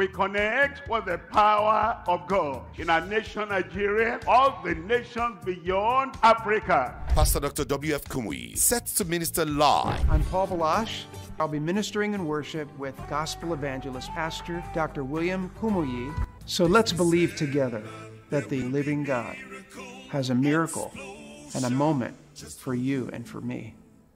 We connect with the power of God in our nation, Nigeria, all the nations beyond Africa. Pastor Dr. W.F. Kumuyi, set to minister live. I'm Paul Balash. I'll be ministering in worship with Gospel Evangelist Pastor Dr. William Kumuyi. So let's believe together that the living God has a miracle and a moment for you and for me.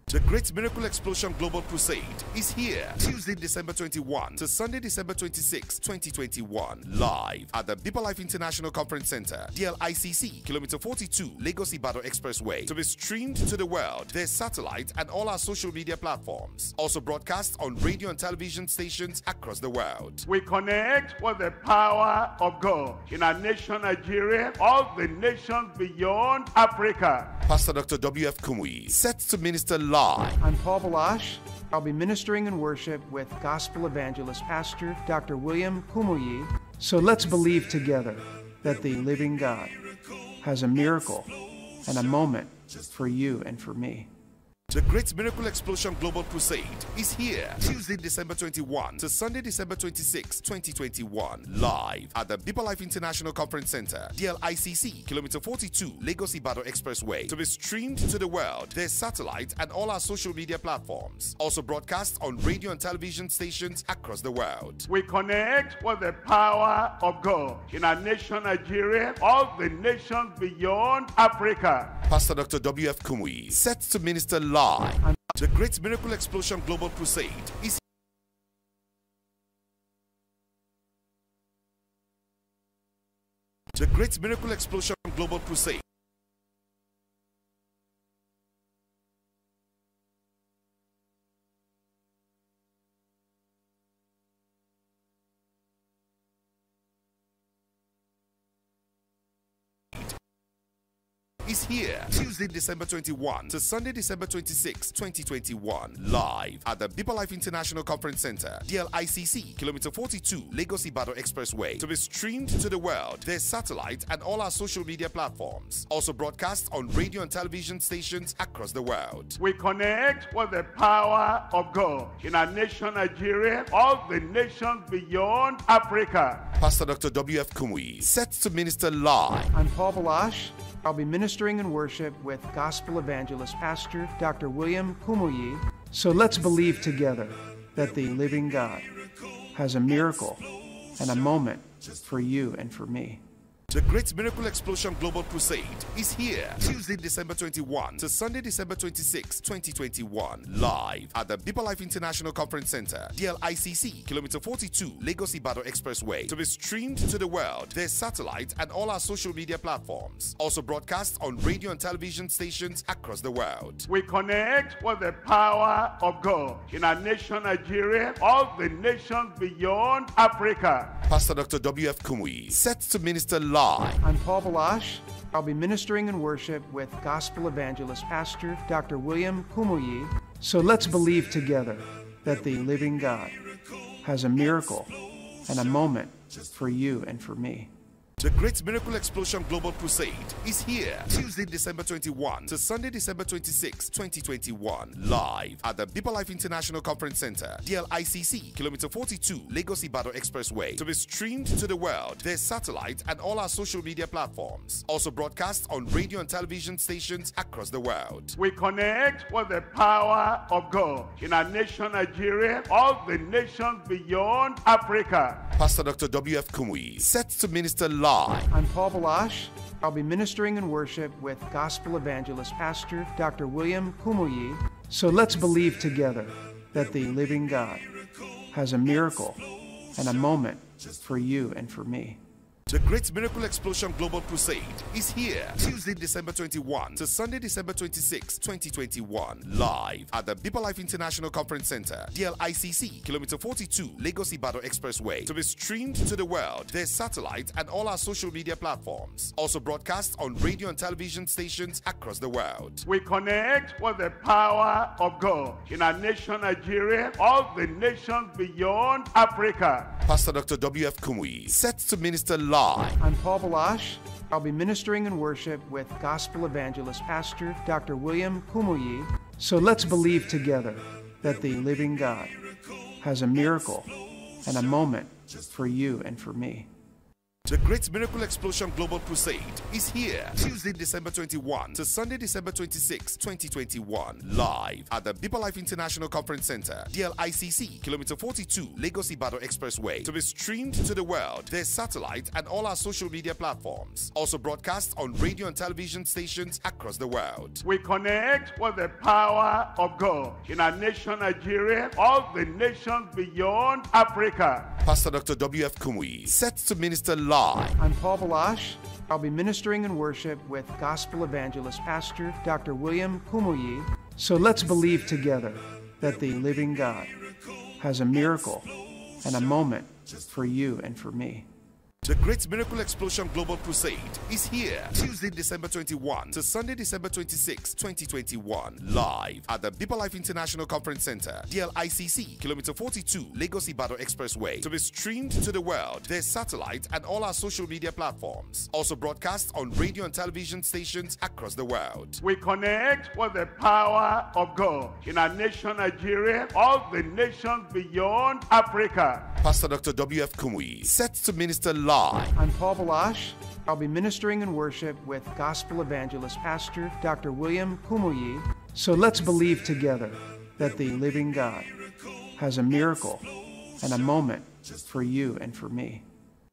The Great Miracle Explosion Global Crusade is here Tuesday, December 21 to Sunday, December 26, 2021, live at the Deeper Life International Conference Center, DLICC, Kilometer 42, Lagos-Ibadan Expressway, to be streamed to the world, their satellite and all our social media platforms. Also broadcast on radio and television stations across the world. We connect with the power of God in our nation, Nigeria, all the nations beyond Africa. Pastor Dr. W.F. Kumuyi, set to minister live. I'm Paul Balash. I'll be ministering in worship with Gospel Evangelist Pastor Dr. William Kumuyi. So let's believe together that the living God has a miracle and a moment for you and for me. The Great Miracle Explosion Global Crusade is here Tuesday, December 21 to Sunday, December 26, 2021, live at the Deeper Life International Conference Center, DLICC, Kilometer 42, Lagos-Ibadan Expressway, to be streamed to the world, their satellite and all our social media platforms. Also broadcast on radio and television stations across the world. We connect with the power of God in our nation, Nigeria, all the nations beyond Africa. Pastor Dr. W.F. Kumuyi, set to minister live. The Great Miracle Explosion Global Crusade is The Great Miracle Explosion Global Crusade is here Tuesday, December 21 to Sunday, December 26, 2021, live at the Deeper Life International Conference Center, DLICC, Kilometer 42, Lagos-Ibadan Expressway, to be streamed to the world, their satellite and all our social media platforms. Also broadcast on radio and television stations across the world. We connect with the power of God in our nation, Nigeria, all the nations beyond Africa. Pastor Dr. W.F. Kumuyi, set to minister live. I'm Paul Balash. I'll be ministering in worship with Gospel Evangelist Pastor Dr. William Kumuyi. So let's believe together that the living God has a miracle and a moment for you and for me. The Great Miracle Explosion Global Crusade is here Tuesday, December 21 to Sunday, December 26, 2021, live at the Deeper Life International Conference Center, DLICC, Kilometer 42, Lagos-Ibadan Expressway, to be streamed to the world, their satellite and all our social media platforms. Also broadcast on radio and television stations across the world. We connect with the power of God in our nation, Nigeria, all the nations beyond Africa. Pastor Dr. W.F. Kumuyi, set to minister live. I'm Paul Balash. I'll be ministering in worship with Gospel Evangelist Pastor Dr. William Kumuyi. So let's believe together that the living God has a miracle and a moment for you and for me. The Great Miracle Explosion Global Crusade is here Tuesday, December 21 to Sunday, December 26, 2021, live at the Deeper Life International Conference Center, DLICC, Kilometer 42, Lagos-Ibadan Expressway, to be streamed to the world, their satellite and all our social media platforms. Also broadcast on radio and television stations across the world. We connect with the power of God in our nation, Nigeria, all the nations beyond Africa. Pastor Dr. W.F. Kumuyi, set to minister live. I'm Paul Balash. I'll be ministering in worship with Gospel Evangelist Pastor Dr. William Kumuyi. So let's believe together that the living God has a miracle and a moment for you and for me. The Great Miracle Explosion Global Crusade is here Tuesday, December 21 to Sunday, December 26, 2021, live at the Deeper Life International Conference Center, DLICC, Kilometer 42, Lagos-Ibadan Expressway, to be streamed to the world, their satellite and all our social media platforms. Also broadcast on radio and television stations across the world. We connect with the power of God in our nation, Nigeria, all the nations beyond Africa. Pastor Dr. W.F. Kumuyi, set to minister live. I'm Paul Balash. I'll be ministering in worship with Gospel Evangelist Pastor Dr. William Kumuyi. So let's believe together that the living God has a miracle and a moment for you and for me. The Great Miracle Explosion Global Crusade is here Tuesday, December 21 to Sunday, December 26, 2021. Live at the Deeper Life International Conference Center, DLICC, Kilometer 42, Lagos Ibadan Expressway. To be streamed to the world, there's satellite and all our social media platforms. Also broadcast on radio and television stations across the world. We connect with the power of God in our nation, Nigeria, all the nations beyond Africa. Pastor Dr. W.F. Kumuyi, set to minister live. I'm Paul Balash. I'll be ministering in worship with gospel evangelist Pastor Dr. William Kumuyi. So let's believe together that the living God has a miracle and a moment for you and for me. The Great Miracle Explosion Global Crusade is here Tuesday, December 21 to Sunday, December 26, 2021. Live at the Deeper Life International Conference Center, DLICC, Kilometer 42, Lagos Ibadan Expressway. To be streamed to the world, there's satellite and all our social media platforms. Also broadcast on radio and television stations across the world. We connect with the power of God in our nation, Nigeria, all the nations beyond Africa. Pastor Dr. W.F. Kumuyi, set to minister live. I'm Paul Balash. I'll be ministering in worship with gospel evangelist Pastor Dr. William Kumuyi. So let's believe together that the living God has a miracle and a moment for you and for me.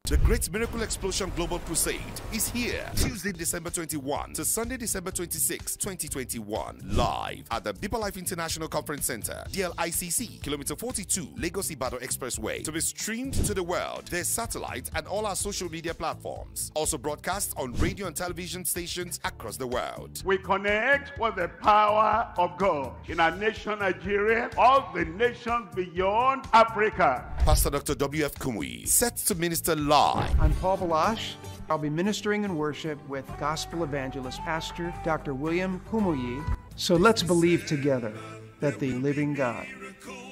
The Great Miracle Explosion Global Crusade is here Tuesday, December 21 to Sunday, December 26, 2021. Live at the Deeper Life International Conference Center, DLICC, Kilometer 42, Lagos Ibadan Expressway. To be streamed to the world, there's satellite and all our social media platforms. Also broadcast on radio and television stations across the world. We connect with the power of God in our nation, Nigeria, all the nations beyond Africa. Pastor Dr. W.F. Kumuyi, set to minister live. I'm Paul Balash. I'll be ministering in worship with gospel evangelist Pastor Dr. William Kumuyi. So let's believe together that the living God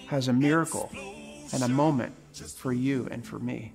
has a miracle and a moment for you and for me.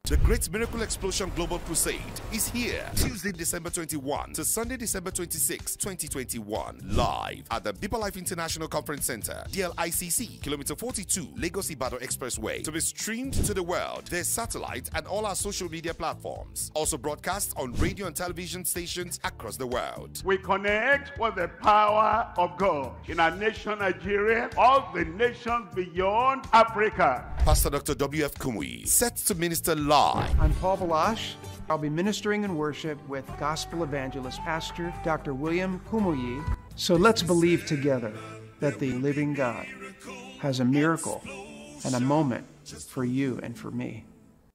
The Great Miracle Explosion Global Crusade is here Tuesday, December 21 to Sunday, December 26, 2021. Live at the Deeper Life International Conference Center, DLICC, Kilometer 42, Lagos Ibadan Expressway. To be streamed to the world, there's satellite and all our social media platforms. Also broadcast on radio and television stations across the world. We connect with the power of God in our nation, Nigeria, all the nations beyond Africa. Pastor Dr. W.F. Kumuyi, set to minister live. I'm Paul Balash. I'll be ministering in worship with gospel evangelist Pastor Dr. William Kumuyi. So let's believe together that the living God has a miracle and a moment for you and for me.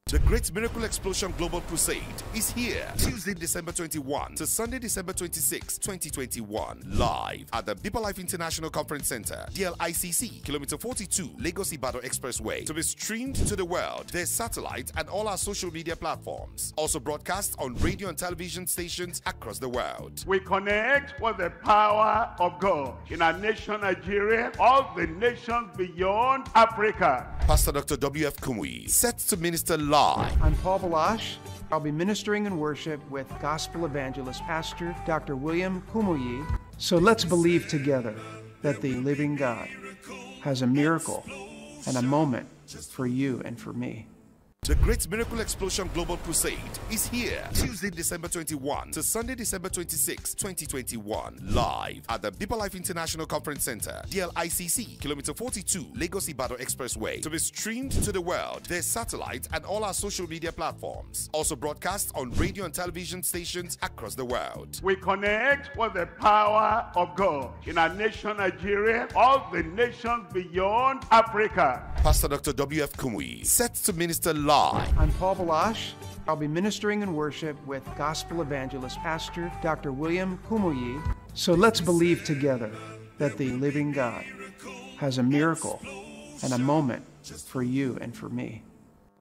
The Great Miracle Explosion Global Crusade is here Tuesday, December 21 to Sunday, December 26, 2021. Live at the Deeper Life International Conference Center, DLICC, Kilometer 42, Lagos Ibadan Expressway. To be streamed to the world, there's satellite and all our social media platforms. Also broadcast on radio and television stations across the world. We connect with the power of God in our nation, Nigeria, all the nations beyond Africa. Pastor Dr. W.F. Kumuyi, set to minister live. I'm Paul Balash. I'll be ministering in worship with gospel evangelist Pastor Dr. William Kumuyi. So let's believe together that the living God has a miracle and a moment for you and for me. The Great Miracle Explosion Global Crusade is here Tuesday, December 21 to Sunday, December 26, 2021. Live at the Deeper Life International Conference Center, DLICC, Kilometer 42, Lagos Ibadan Expressway. To be streamed to the world, there's satellite and all our social media platforms. Also broadcast on radio and television stations across the world. We connect with the power of God in our nation, Nigeria, all the nations beyond Africa. Pastor Dr. W.F. Kumuyi, set to minister live. I'm Paul Balash. I'll be ministering in worship with gospel evangelist Pastor Dr. William Kumuyi. So let's believe together that the living God has a miracle and a moment for you and for me.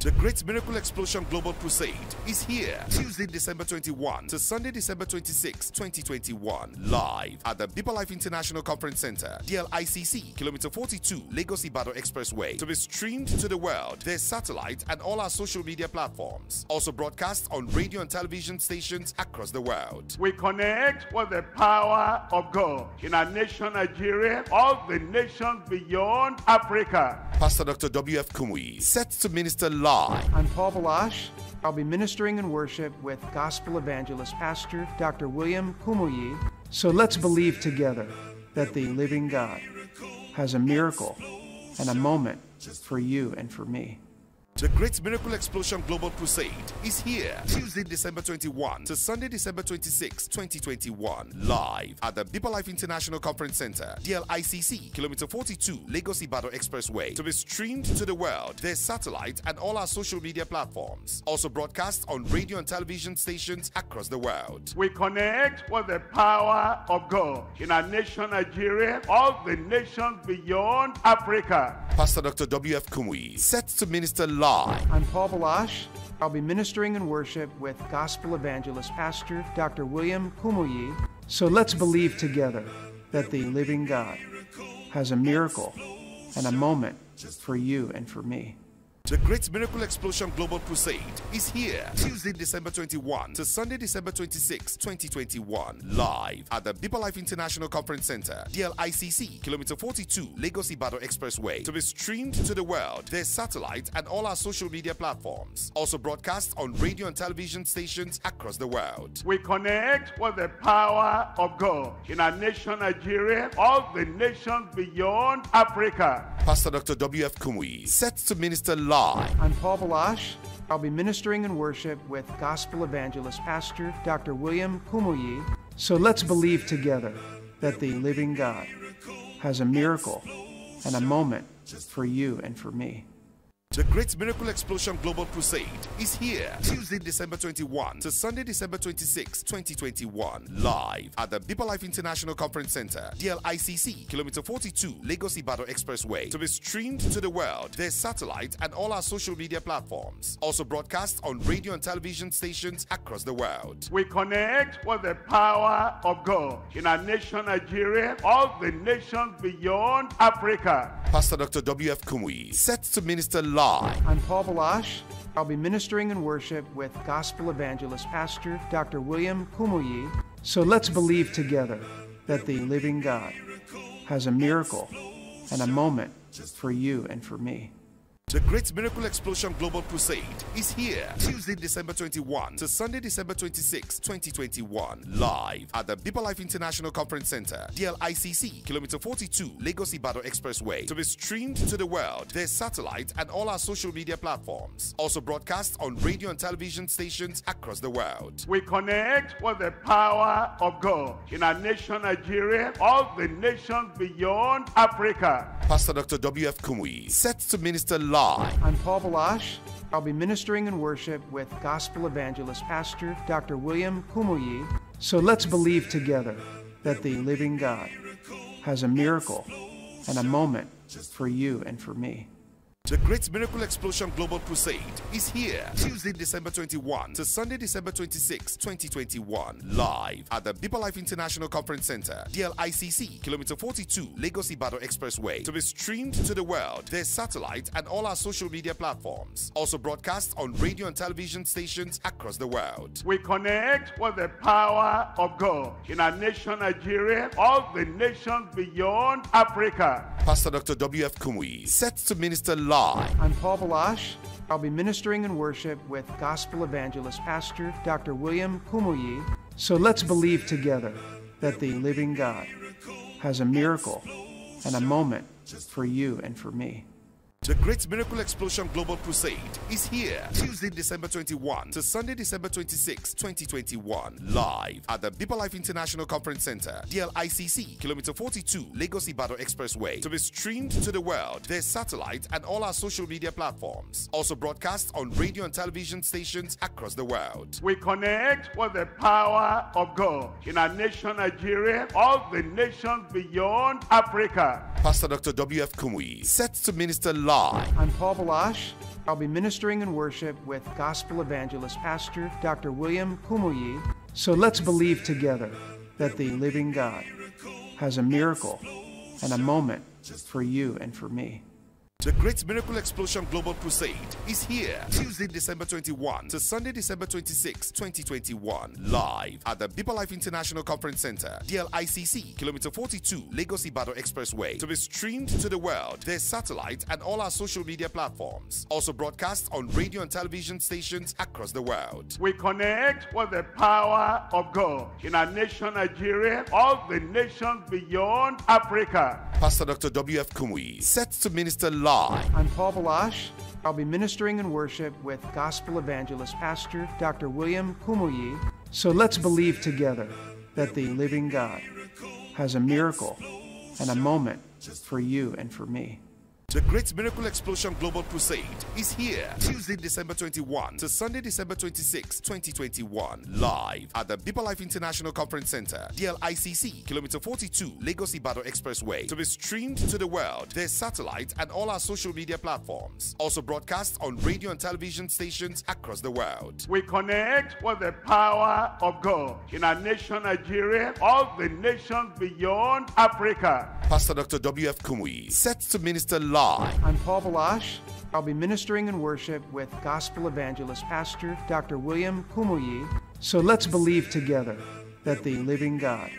The Great Miracle Explosion Global Crusade is here. Tuesday, December 21 to Sunday, December 26, 2021. Live at the Deeper Life International Conference Center, DLICC, Kilometer 42, Lagos Ibadan Expressway. To be streamed to the world, there's satellite and all our social media platforms. Also broadcast on radio and television stations across the world. We connect with the power of God in our nation, Nigeria, all the nations beyond Africa. Pastor Dr. W.F. Kumuyi, set to minister live. I'm Paul Balash. I'll be ministering in worship with gospel evangelist Pastor Dr. William Kumuyi. So let's believe together that the living God has a miracle and a moment for you and for me. The Great Miracle Explosion Global Crusade is here. Tuesday, December 21 to Sunday, December 26, 2021. Live at the Deeper Life International Conference Center, DLICC, Kilometer 42, Lagos Ibadan Expressway. To be streamed to the world, there's satellite and all our social media platforms. Also broadcast on radio and television stations across the world. We connect with the power of God in our nation, Nigeria, all the nations beyond Africa. Pastor Dr. W.F. Kumuyi, set to minister live. I'm Paul Balash. I'll be ministering in worship with gospel evangelist Pastor Dr. William Kumuyi. So let's believe together that the living God has a miracle and a moment for you and for me. The Great Miracle Explosion Global Crusade is here. Tuesday, December 21 to Sunday, December 26, 2021. Live at the Deeper Life International Conference Center, DLICC, Kilometer 42, Lagos Ibadan Expressway. To be streamed to the world, there's satellite and all our social media platforms. Also broadcast on radio and television stations across the world. We connect with the power of God in our nation, Nigeria, all the nations beyond Africa. Pastor Dr. W.F. Kumuyi, set to minister live. I'm Paul Balash. I'll be ministering in worship with gospel evangelist Pastor Dr. William Kumuyi. So let's believe together that the living God has a miracle and a moment for you and for me. The Great Miracle Explosion Global Crusade is here. Tuesday, December 21 to Sunday, December 26, 2021. Live at the Deeper Life International Conference Center, DLICC, Kilometer 42, Lagos Ibadan Expressway. To be streamed to the world, there's satellite and all our social media platforms. Also broadcast on radio and television stations across the world. We connect with the power of God in our nation, Nigeria, all the nations beyond Africa. Pastor Dr. W.F. Kumuyi, set to minister live. I'm Paul Balash. I'll be ministering in worship with gospel evangelist Pastor Dr. William Kumuyi. So let's believe together that the living God has a miracle and a moment for you and for me. The Great Miracle Explosion Global Crusade is here. Tuesday, December 21 to Sunday, December 26, 2021. Live at the Deeper Life International Conference Center, DLICC, Kilometer 42, Lagos Ibadan Expressway. To be streamed to the world, there's satellite and all our social media platforms. Also broadcast on radio and television stations across the world. We connect with the power of God in our nation, Nigeria, all the nations beyond Africa. Pastor Dr. W.F. Kumuyi, set to minister live. I'm Paul Balash. I'll be ministering in worship with gospel evangelist Pastor Dr. William Kumuyi. So let's believe together that the living God has a miracle and a moment for you and for me. The Great Miracle Explosion Global Crusade is here. Tuesday, December 21 to Sunday, December 26, 2021. Live at the Deeper Life International Conference Center, DLICC, Kilometer 42, Lagos Ibadan Expressway. To be streamed to the world, there's satellite and all our social media platforms. Also broadcast on radio and television stations across the world. We connect with the power of God in our nation, Nigeria, all the nations beyond Africa. Pastor Dr. W.F. Kumuyi, set to minister live. I'm Paul Balash. I'll be ministering in worship with gospel evangelist Pastor Dr. William Kumuyi. So let's believe together that the living God has a miracle and a moment for you and for me. The Great Miracle Explosion Global Crusade is here. Tuesday, December 21 to Sunday, December 26, 2021. Live at the Deeper Life International Conference Center, DLICC, Kilometer 42, Lagos Ibadan Expressway. To be streamed to the world, there's satellite and all our social media platforms. Also broadcast on radio and television stations across the world. We connect with the power of God in our nation, Nigeria, all the nations beyond Africa. Pastor Dr. W.F. Kumuyi, set to minister live. Live. I'm Paul Balash. I'll be ministering in worship with gospel evangelist Pastor Dr. William Kumuyi. So let's believe together that the living God has a miracle and a moment for you and for me. The Great Miracle Explosion Global Crusade is here Tuesday, December 21 to Sunday, December 26, 2021, live at the Deeper Life International Conference Center, DLICC, Kilometer 42, Lagos Ibadan Expressway, to be streamed to the world, their satellite and all our social media platforms. Also broadcast on radio and television stations across the world. We connect with the power of God in our nation, Nigeria, all the nations beyond Africa. Pastor Dr. W.F. Kumuyi, set to minister live. I'm Paul Balash. I'll be ministering in worship with gospel evangelist Pastor Dr. William Kumuyi. So let's believe together that the living God has a miracle and a moment for you and for me. The Great Miracle Explosion Global Crusade is here Tuesday, December 21 to Sunday, December 26, 2021, live at the Deeper Life International Conference Center, DLICC, Kilometer 42, Lagos Ibadan Expressway, to be streamed to the world, their satellite and all our social media platforms. Also broadcast on radio and television stations across the world. We connect with the power of God in our nation, Nigeria, all the nations beyond Africa. Pastor Dr. W.F. Kumuyi, set to minister live. I'm Paul Balash. I'll be ministering in worship with gospel evangelist Pastor Dr. William Kumuyi. So let's believe together that the living God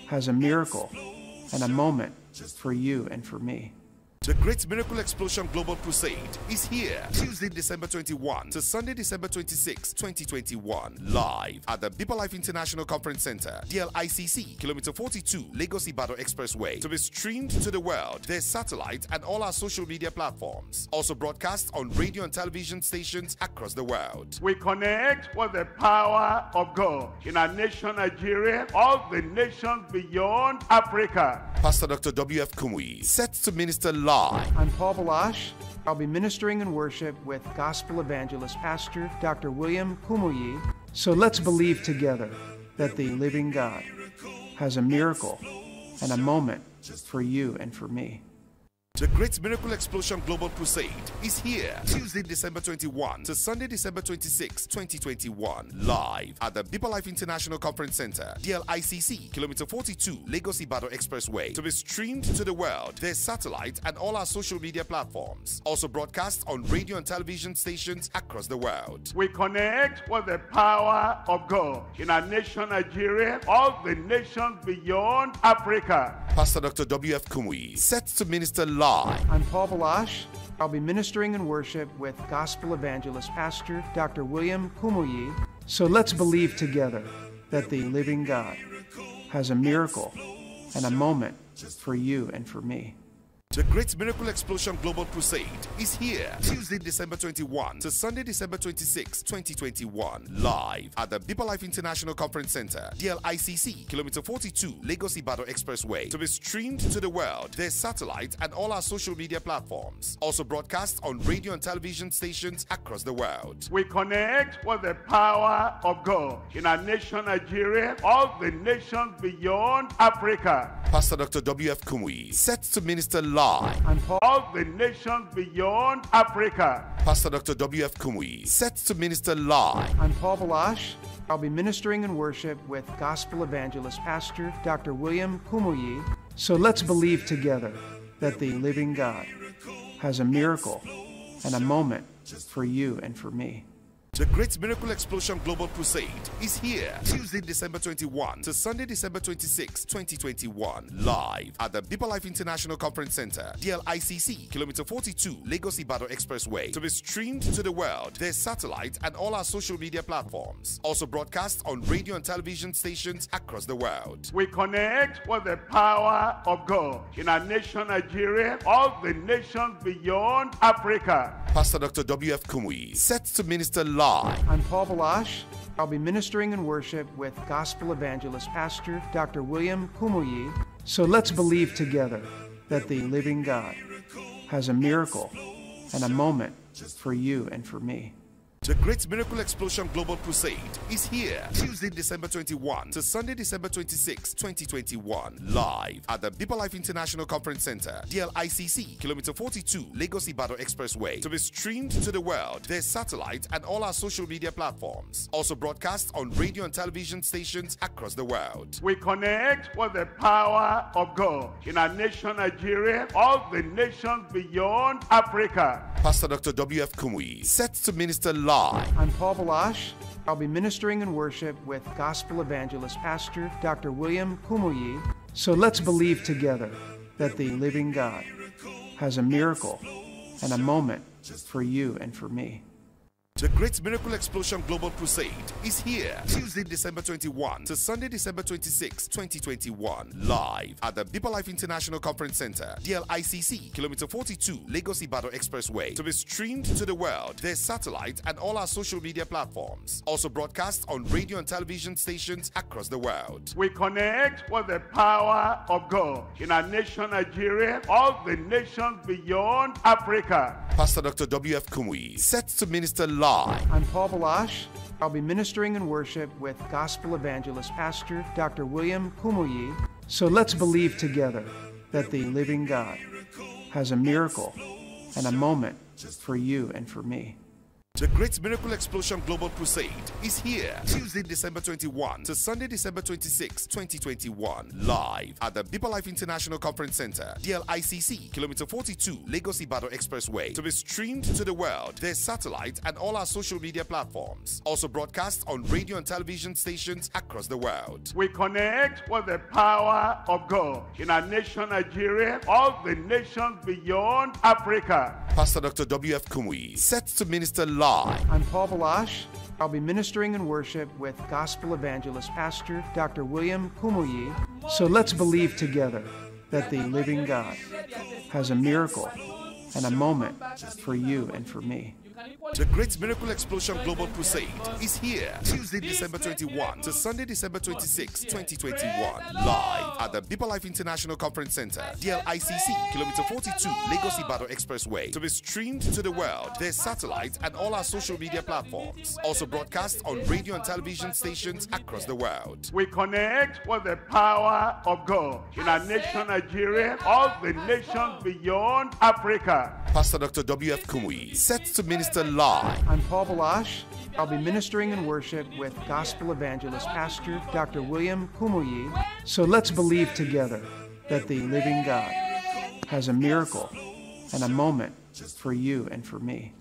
has a miracle and a moment for you and for me. The Great Miracle Explosion Global Crusade is here Tuesday, December 21 to Sunday, December 26, 2021, live at the Deeper Life International Conference Center, DLICC, Kilometer 42, Lagos Ibadan Expressway, to be streamed to the world, their satellite and all our social media platforms. Also broadcast on radio and television stations across the world. We connect with the power of God in our nation, Nigeria, all the nations beyond Africa. Pastor Dr. W.F. Kumuyi, set to minister live. I'm Paul Balash. I'll be ministering in worship with gospel evangelist Pastor Dr. William Kumuyi. So let's believe together that the living God has a miracle and a moment for you and for me. The Great Miracle Explosion Global Crusade is here Tuesday, December 21 to Sunday, December 26, 2021, live at the Deeper Life International Conference Center, DLICC, Kilometer 42, Lagos Ibadan Expressway, to be streamed to the world, their satellite and all our social media platforms. Also broadcast on radio and television stations across the world. We connect with the power of God in our nation, Nigeria, all the nations beyond Africa. Pastor Dr. W.F. Kumuyi, set to minister live. I'm Paul Balash. I'll be ministering in worship with gospel evangelist Pastor Dr. William Kumuyi. So let's believe together that the living God has a miracle and a moment for you and for me. The Great Miracle Explosion Global Crusade is here Tuesday, December 21 to Sunday, December 26, 2021, live at the Deeper Life International Conference Center, DLICC, Kilometer 42, Lagos Ibadan Expressway, to be streamed to the world, their satellite and all our social media platforms. Also broadcast on radio and television stations across the world. We connect with the power of God in our nation, Nigeria, all the nations beyond Africa. Pastor Dr. W.F. Kumuyi, set to minister live. I'm Paul. All the nations beyond Africa. Pastor Dr. W.F. Kumuyi, set to minister live. I'm Paul Balash. I'll be ministering in worship with gospel evangelist Pastor Dr. William Kumuyi. So let's believe together that the living God has a miracle and a moment for you and for me. The Great Miracle Explosion Global Crusade is here Tuesday, December 21 to Sunday, December 26, 2021, live at the Deeper Life International Conference Center, DLICC, Kilometer 42, Lagos Ibadan Expressway, to be streamed to the world, their satellite and all our social media platforms. Also broadcast on radio and television stations across the world. We connect with the power of God in our nation, Nigeria, all the nations beyond Africa. Pastor Dr. W.F. Kumuyi, set to minister live. I'm Paul Balash. I'll be ministering in worship with gospel evangelist Pastor Dr. William Kumuyi. So let's believe together that the living God has a miracle and a moment for you and for me. The Great Miracle Explosion Global Crusade is here. Tuesday, December 21 to Sunday, December 26, 2021. Live at the Deeper Life International Conference Center, DLICC, Kilometer 42, Lagos Ibadan Expressway. To be streamed to the world, there's satellite and all our social media platforms. Also broadcast on radio and television stations across the world. We connect with the power of God in our nation, Nigeria, all the nations beyond Africa. Pastor Dr. W.F. Kumuyi, set to minister live. I'm Paul Balash. I'll be ministering in worship with gospel evangelist Pastor Dr. William Kumuyi. So let's believe together that the living God has a miracle and a moment for you and for me. The Great Miracle Explosion Global Crusade is here. Tuesday, December 21 to Sunday, December 26, 2021. Live at the Deeper Life International Conference Center, DLICC, Kilometer 42, Lagos Ibadan Expressway. To be streamed to the world, there's satellite and all our social media platforms. Also broadcast on radio and television stations across the world. We connect with the power of God in our nation, Nigeria, all the nations beyond Africa. Pastor Dr. W.F. Kumuyi, set to minister live. I'm Paul Balash. I'll be ministering in worship with gospel evangelist Pastor Dr. William Kumuyi. So let's believe together that the living God has a miracle and a moment for you and for me. The Great Miracle Explosion Global Crusade is here. Tuesday, December 21 to Sunday, December 26, 2021. Live at the Deeper Life International Conference Center, DLICC, Kilometer 42, Lagos Ibadan Expressway. To be streamed to the world, there's satellite and all our social media platforms. Also broadcast on radio and television stations across the world. We connect with the power of God in our nation, Nigeria, all the nations beyond Africa. Pastor Dr. W.F. Kumuyi, set to minister live. I'm Paul Balash. I'll be ministering in worship with gospel evangelist Pastor Dr. William Kumuyi. So let's believe together that the living God has a miracle and a moment for you and for me. The Great Miracle Explosion Global Crusade is here. Tuesday, December 21 to Sunday, December 26, 2021. Live at the Deeper Life International Conference Center, DLICC, Kilometer 42, Lagos Ibadan Expressway. To be streamed to the world, there's satellite and all our social media platforms. Also broadcast on radio and television stations across the world. We connect with the power of God in our nation, Nigeria, all the nations beyond Africa. Pastor Dr. W.F. Kumuyi, set to minister live. I'm Paul Balash. I'll be ministering in worship with gospel evangelist Pastor Dr. William Kumuyi. So let's believe together that the living God has a miracle and a moment for you and for me.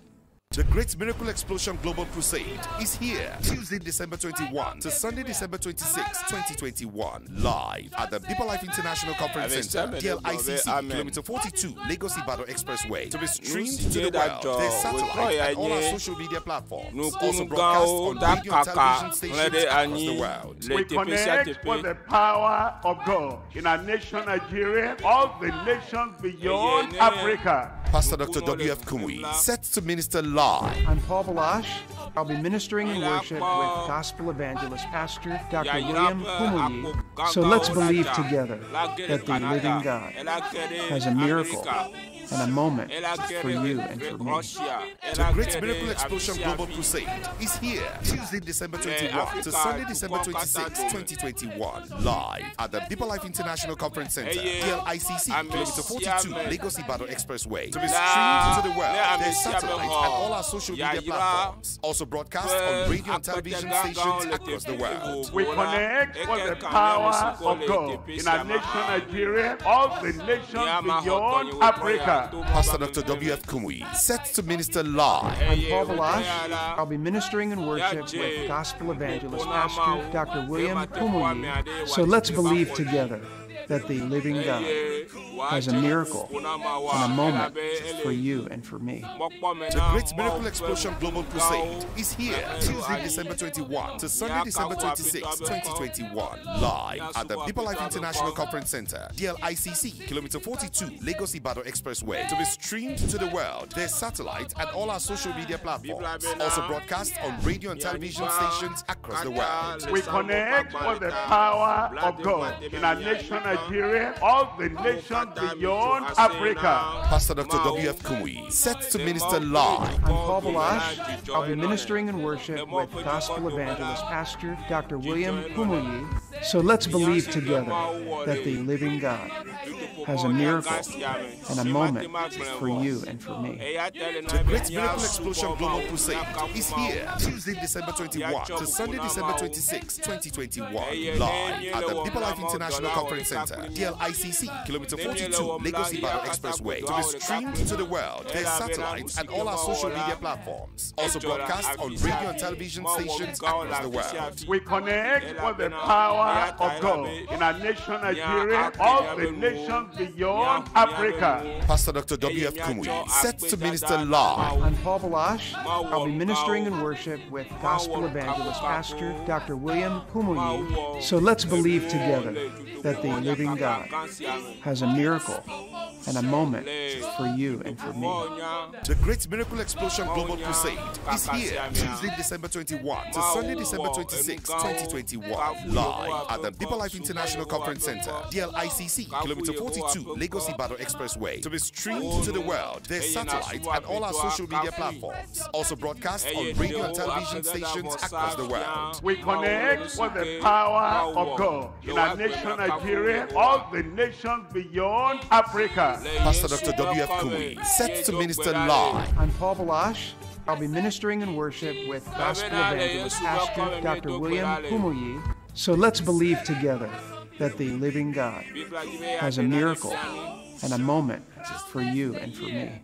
The Great Miracle Explosion Global Crusade is here. Tuesday, December 21 to Sunday, December 26, 2021. Live at the Deeper Life International Conference Center, DLICC, Kilometer 42, Lagos Ibadan Expressway. To be streamed to the world, there's satellite and all our social media platforms. Also broadcast on radio and television stations across the world. We connect with the power of God in our nation, Nigeria, all the nations beyond Africa. Pastor Dr. W.F. Kumuyi, set to minister live. I'm Paul Balash. I'll be ministering in worship with gospel evangelist Pastor Dr. William Kumuyi. So let's believe together that the living God has a miracle and a moment for you and for me. The Great Miracle Explosion Global Crusade is here. Tuesday, December 21 to Sunday, December 26, 2021. Live at the Deeper Life International Conference Center, DLICC, Kilometer 42, Lagos Ibadan Expressway. To be streamed to the world, there's satellite and all our social media platforms. Also broadcast on radio and television stations across the world. We connect with the power of God in our nation, Nigeria, all the nations beyond Africa. Pastor Dr. W.F. Kumuyi, set to minister live. I'm Paul Balash. I'll be ministering in worship with gospel evangelist Pastor Dr. William Kumuyi. So let's believe together that the living God has a miracle and a moment for you and for me. The Great Miracle Explosion Global Crusade is here. Tuesday, December 21 to Sunday, December 26, 2021. Live at the Deeper Life International Conference Center, DLICC, Kilometer 42, Lagos Ibadan Expressway. To be streamed to the world, there's satellite and all our social media platforms. Also broadcast on radio and television stations across the world. We connect with the power of God in our nation, Nigeria, all the nations beyond Africa. Pastor Dr. W.F. Kumuyi, set to minister live. I'm Paul Balash. I'll be ministering in worship with Gospel Evangelist Pastor Dr. William Kumuyi. So let's believe together that the living God has a miracle and a moment for you and for me. The Great Miracle Explosion Global Crusade is here Tuesday, December 21 to Sunday, December 26, 2021. Live at the Deeper Life International Conference Center, DLICC, Kilometer 42, Lagos Ibadan Expressway. To be streamed to the world, there's satellites and all our social media platforms. Also broadcast on radio and television stations across the world. We connect with the power of God in our nation, Nigeria, all the nations beyond Africa. Pastor Dr. W.F. Kumuyi, set to minister live. I'm Paul Balash. I'll be ministering in worship with Gospel Evangelist Pastor Dr. William Kumuyi. So let's believe together that the living God has a miracle and a moment for you and for me. The Great Miracle Explosion Global Crusade is here Tuesday, December 21 to Sunday, December 26, 2021. Live at the Deeper Life International Conference Center, DLICC, Kilometer 42, Lagos Ibadan Expressway. To be streamed to the world, there's satellites and all our social media platforms. Also broadcast on radio and television stations across the world. We connect with the power of God in our nation, Nigeria, all the nations beyond Africa. Pastor Dr. W.F. Kumuyi, set to minister live. I'm Paul Balash. I'll be ministering in worship with Gospel Evangelist Pastor Dr. William Kumuyi. So let's believe together that the living God has a miracle and a moment for you and for me.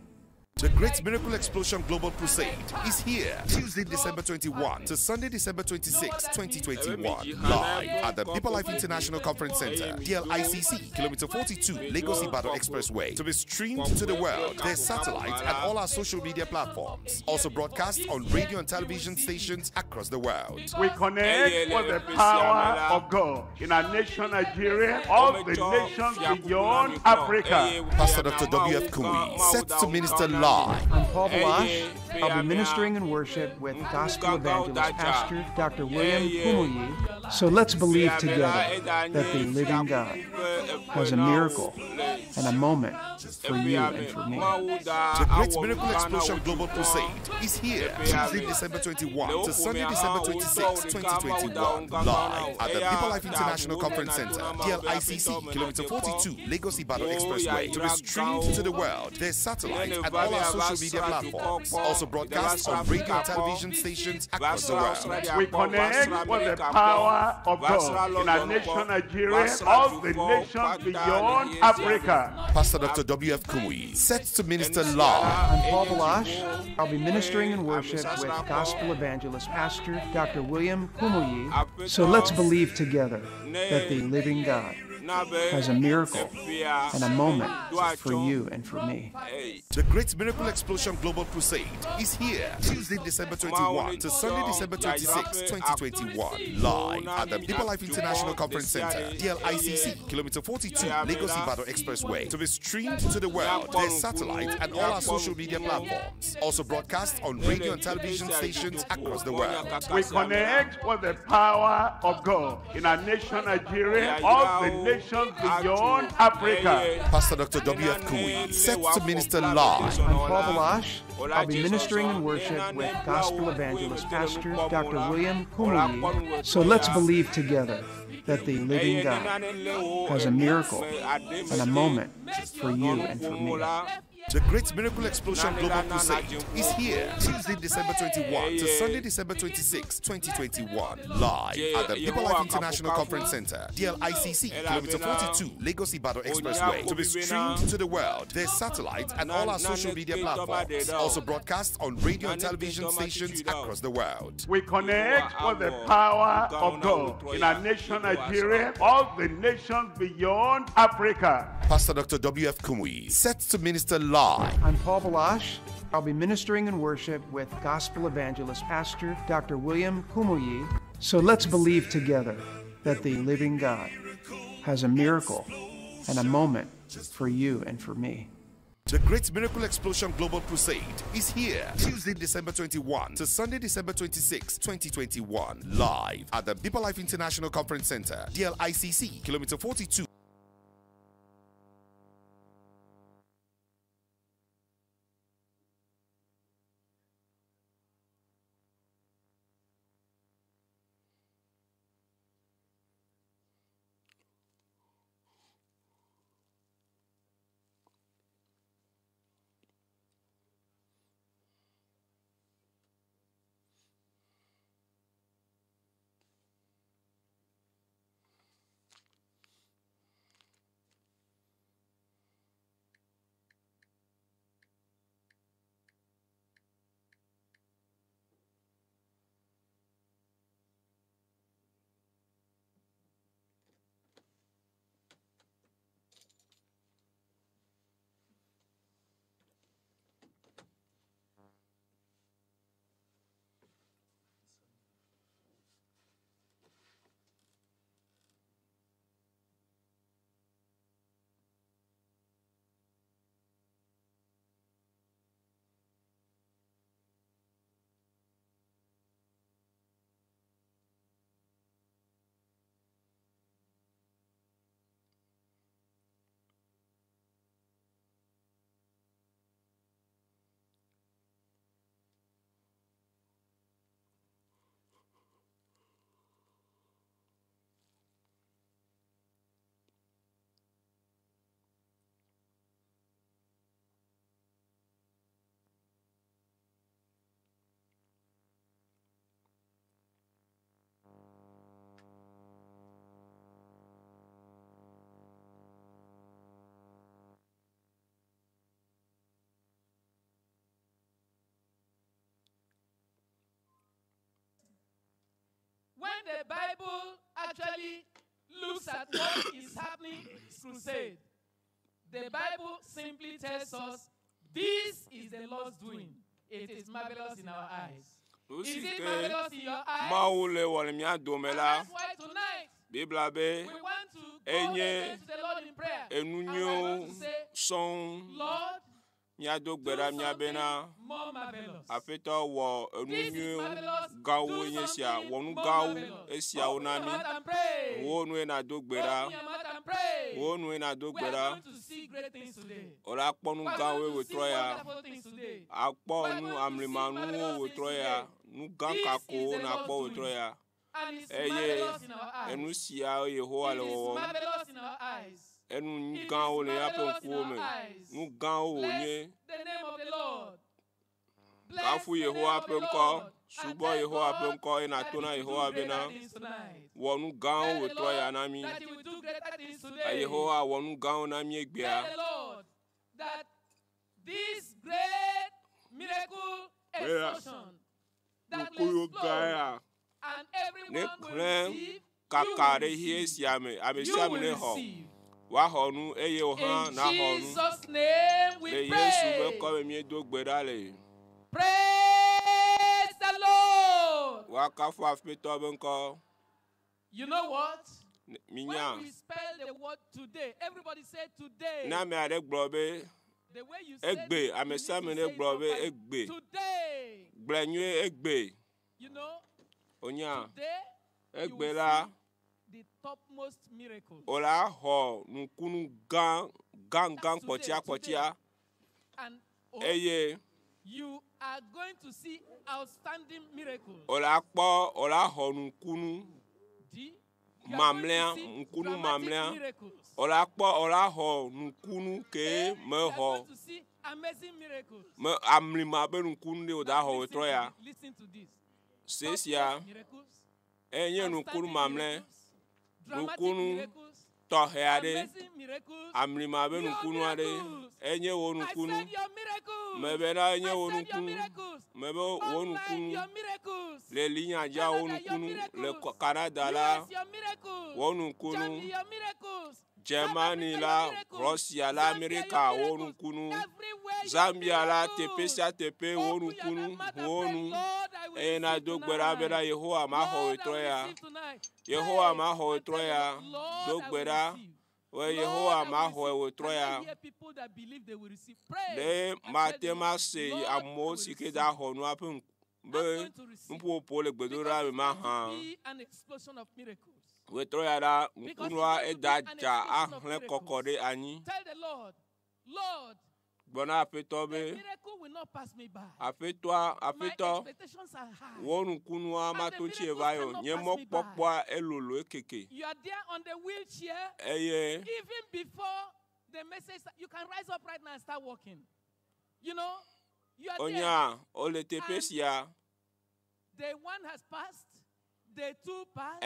The Great Miracle Explosion Global Crusade is here Tuesday, December 21 to Sunday, December 26, 2021. Live at the Deeper Life International Conference Center, DLICC, Kilometer 42, Lagos Ibadan Expressway. To be streamed to the world, there's satellites and all our social media platforms. Also broadcast on radio and television stations across the world. We connect with the power of God in our nation, Nigeria, all the nations beyond Africa. Pastor Dr. W.F. Kumuyi, set to minister live. I'm Paul Balash. I'll be ministering in worship with Gospel Evangelist Pastor Dr. William Kumuyi. So let's believe together that the living God has a miracle and a moment for you and for me. The Great Miracle Explosion Global Crusade is here Tuesday, December 21 to Sunday, December 26, 2021. Live at the Deeper Life International Conference Center, DLICC, Kilometer 42, Lagos Ibadan Expressway. To be streamed to the world, there's satellites and all our social media platforms. Also broadcast on radio and television stations across the world. We connect with the power of God in our nation, Nigeria, all the nations beyond Africa. Pastor Dr. W.F. Kumuyi, set to minister live. I'm Paul Balash. I'll be ministering in worship with Gospel Evangelist Pastor Dr. William Kumuyi. So let's believe together that the living God has a miracle and a moment for you and for me. The Great Miracle Explosion Global Crusade is here Tuesday, December 21 to Sunday, December 26, 2021. Live at the Deeper Life International Conference Center, DLICC, Kilometer 42, Lagos Ibadan Expressway. To be streamed to the world, there's satellites and all our social media platforms. Also broadcast on radio and television stations across the world. We connect with the power of God in our nation, Nigeria, all the nations beyond Africa. Pastor Dr. W.F. Kumuyi, set to minister live. I'm Paul Balash. I'll be ministering in worship with Gospel Evangelist Pastor Dr. William Kumuyi. So let's believe together that the living God has a miracle and a moment for you and for me. The Great Miracle Explosion Global Crusade is here Tuesday, December 21 to Sunday, December 26, 2021. Live at the Deeper Life International Conference Center, DLICC, Kilometer 42, Lagos Ibadan Expressway. To be streamed to the world, there's satellites and all our social media platforms. Also broadcast on radio and television stations across the world. We connect with the power of God in our nation, Nigeria, all the nations beyond Africa. Pastor Dr. W.F. Kumuyi, set to minister live. I'm Paul Balash. I'll be ministering in worship with Gospel Evangelist Pastor Dr. William Kumuyi. So let's believe together that the living God has a miracle and a moment for you and for me. The Great Miracle Explosion Global Crusade is here Tuesday, December 21 to Sunday, December 26, 2021. Live at the Deeper Life International Conference Center, DLICC, Kilometer 42. actually looks at what is happening in this crusade, the Bible simply tells us this is the Lord's doing. It is marvelous in our eyes. Is it marvelous in your eyes? And that's why tonight we want to go again to the Lord in prayer. And we want to say, Lord, do something more marvelous. This is marvelous. Do something more marvelous. Open your mouth and pray. Open your mouth and pray. We are going to see great things today. We are going to see wonderful things today. We are going to see marvelous things today. This is the Lord's doing. And it's marvelous in our eyes. It is marvelous in our eyes. It is marvelous in our eyes. Bless the name of the Lord. Bless the name of the Lord. And thank God that He will do greater things tonight. Tell the Lord that He will do greater things today. Tell the Lord that this great miracle explosion that will explode and everyone will receive, you will receive. In Jesus' name we pray. Praise the Lord. You know what? When we spell the word today, everybody say today. The way you say it, you need to say it today. You know, today you will see the topmost miracle. And you are going to see outstanding miracles. You are going to see dramatic miracles. You are going to see amazing miracles. Listen to this. Miracles, outstanding miracles, dramatic miracles, amazing miracles, your miracles. I said your miracles. Online, your miracles. Canada, your miracles. US, your miracles. Germany, Russia, America, Zambia, la Tepesa, Tepe, and I do Berabera, Yehoa, Maho, Troya. Yehoa, Maho, Troya, Dogbera. Where Yehoa Maho Troya, they Matema say, I'm more sick at home, Wapun, but Pole Bedura, Maha, an explosion of miracles. We Troya, Mukunwa, Edaja, Kokode, Annie. Tell the Lord, Lord. Bon appétit, miracle will not pass me by. Appétit, expectations are high. Wonu kunwa matochi evayo. Nyemo pokwa elolo ekeke. You are there on the wheelchair. Even before the message, you can rise up right now and start walking. You know, you are there. Ole tepesia. The one has passed. The two passed.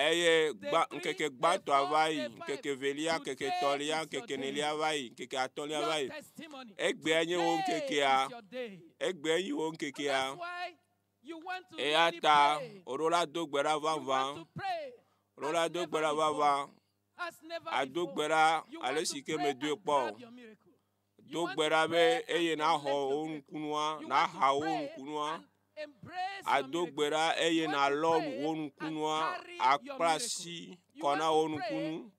Nkeke gbato avai, nkeke velia, nkeke tolia, nkeke nelia vai, nkeke atolia vai. Egbe anyi wo nkeke a. Egbe anyi wo nkeke a. Ata orola dogbera vanvan. Orola dogbera vanvan. Adogbera alesike me deux po. Dogbera be eye na ho onkunwa, na ha onkunwa. Adogbera eye na lon wonu kunwa akrasi kona wonu kunu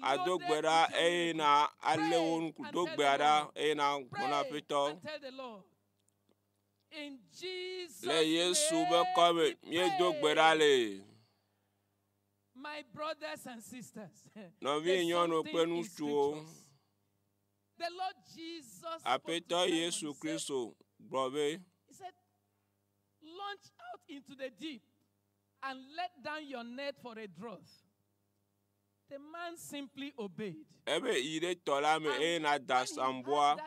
adogbera eye na ale wonu dogbera eye na mona peto le Yesu be come mi dogbera le. My brothers and sisters, no vi nyono penu tuo the Lord Jesus apeto Yesu Kristo brother. Launch out into the deep and let down your net for a drought. The man simply obeyed. Ebe ire tola me e na das amboa.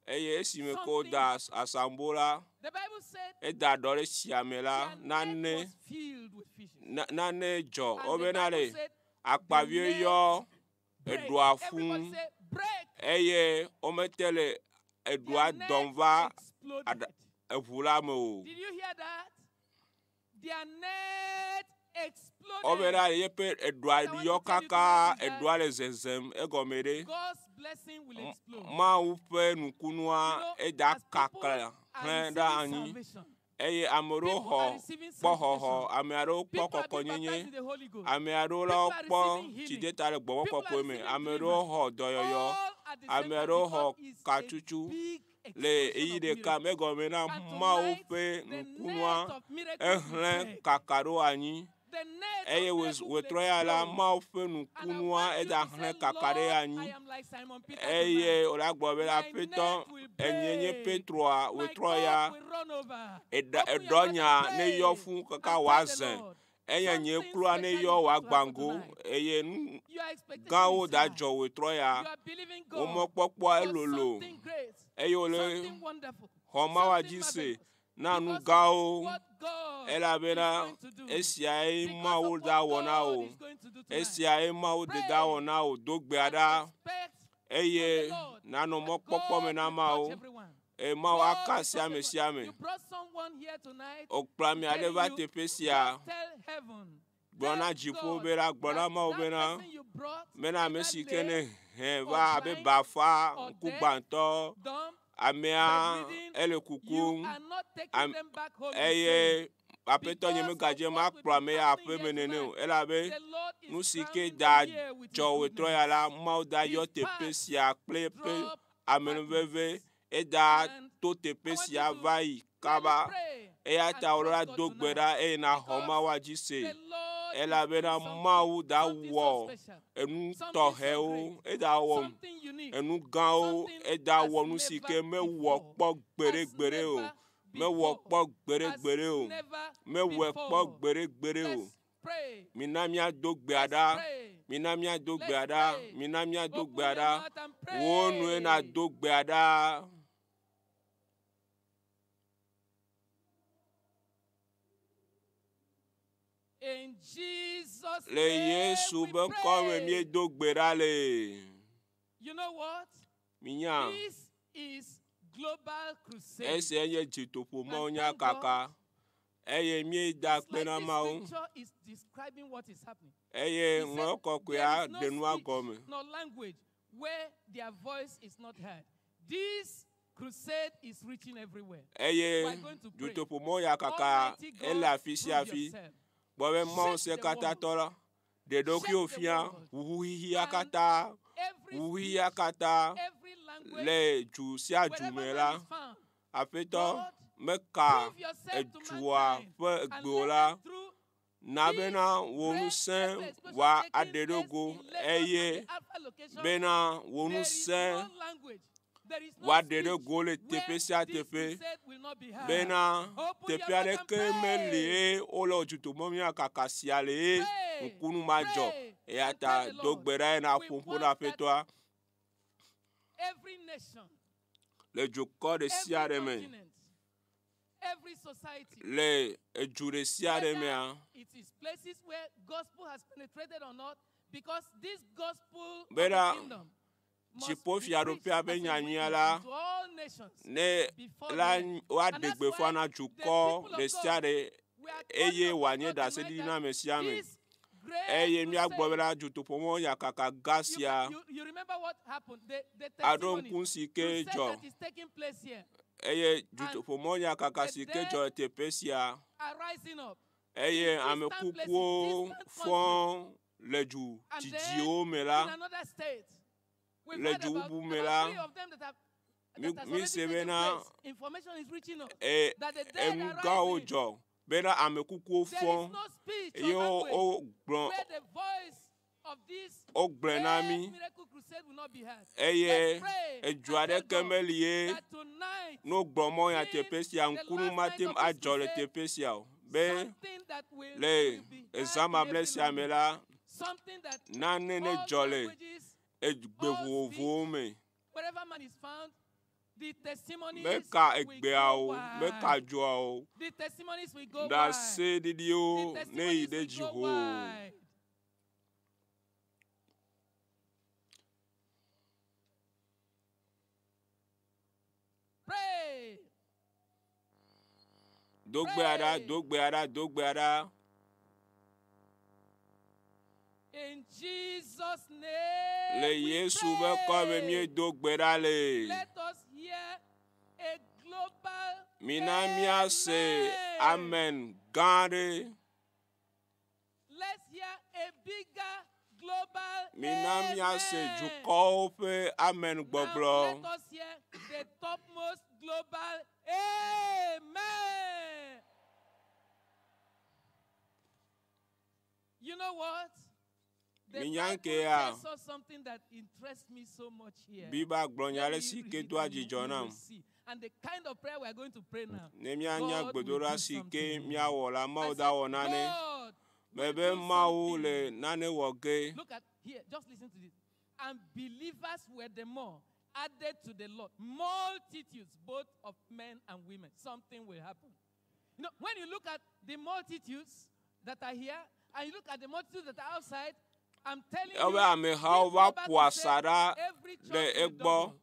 Eye esime ko das asambola. The Bible said e da dore siamela nane jo obenale akpavie yo edua fun. Eye ometele edua donva Did you hear that? Their net exploded. Obera yepe edwa yokaka edwa le zezem egomede. God's blessing will explode. Ma upe nukunwa eda kakla. Henda ani. Eye amoro ho kpohoho amero kpokokonyenye amero lo kpo chideta le gbowo kokome amero ho doyoyo amero ho kachuchu le eyide ka megome na ma upe nukunwa ehlen kakaro anyi eye wetroya la ma upe nukunwa eda hlen kakare anyi eye olagbobe la peto enyenye petroa wetroya edonya ne yo fun kaka wazen enyenye klua ne yo wa gbango eye gawo da jo wetroya o mo popo elolo eye ole homa wa jise na nu gawo elabena esiai mawo da wona o esiai mawo de da wona o dogbe ada eye na no mo popo me na mawo ma waka siame siame okplami adeva tepesia gbona jipo bera gbona ma obena mena mesikene va abe bafa kugbanto amea ele kuku eye apeto nyeme gaje ma kplame ya ape menene elabe nusike da jowe troya la ma da yo tepesia klepe amenveve eda to tepesia vai kaba eya taura dogbera e na homa wajise ela bena mau da wo enu toheo eda wo enu gao eda wo nu sike me wo po gbere o me wo po gbere o me wo po gbere o minamia dogbeada minamia dogbeada minamia dogbeada wonu na dogbeada. In Jesus' le Yesu be come mi dogbera le. You know what? Minya. This is global crusade. Ese ye jitopo ma onya kaka. Eye mi da pena ma o. This picture is describing what is happening. Eye ngoko kwa denwa gome. No language where their voice is not heard. This crusade is reaching everywhere. Eye jitopo mo ya kaka ela fisi afi. Bobe mo se kata tola de doki ofia uhi akata le ju si ajumela apeto meka ejua pe gbola na bena wonu sen wa adedogo eye bena wonu sen wa dede gole tepe si atepe bena tepe ale kemele olo juto momi akaka si ale nkunu majo eyata dogbera na pompo na petwa every nation le joko de si areme every society le ejure si areme it is places where gospel has penetrated or not because this gospel bena of the kingdom Chipo fiaropia be nyanyala ne la wa degbe fana juko le siare eye wanye da se di na mesiame eye mi agbobela jutopomo ya kaka gasia you remember what happened the adon kunsike jo eye jutopomo ya kaka sike jo tepesia eye amekukuo fon leju tidio mela le jubu mela mi sebena emuga ojo bena amekuku fon yo o gbon o gbenami eye ejuade kemelie no gbomo ya tepesia nkunu matem ajole tepesia be le exama blesia mela na nene jole wherever man is found, the testimonies will go the testimonies will go wide. Pray. Dogbeada. In Jesus' name. Le Yesu be come mi do gberale. Let us hear a global Minamia se amen gande. Let's hear a bigger global Minamia se amen. jukope amen Now gbogbo. let us hear the topmost global amen. You know what? The Minyanke Bible ya. tells us something that interests me so much here. Biba glonyale Let me si read ke it do and you ajijonam. will see. And the kind of prayer we are going to pray now. Ne mianya God will gbedora do si ke something. mia wola I ma said, da wonane. God will Bebe do mawu something. le nane woge. Look at here, just listen to this. And believers were the more added to the Lord. Multitudes, both of men and women. Something will happen. You know, when you look at the multitudes that are here, and you look at the multitudes that are outside, I'm telling you, Ewe ame ha this wa Bible puasara says every church le will egbo. double.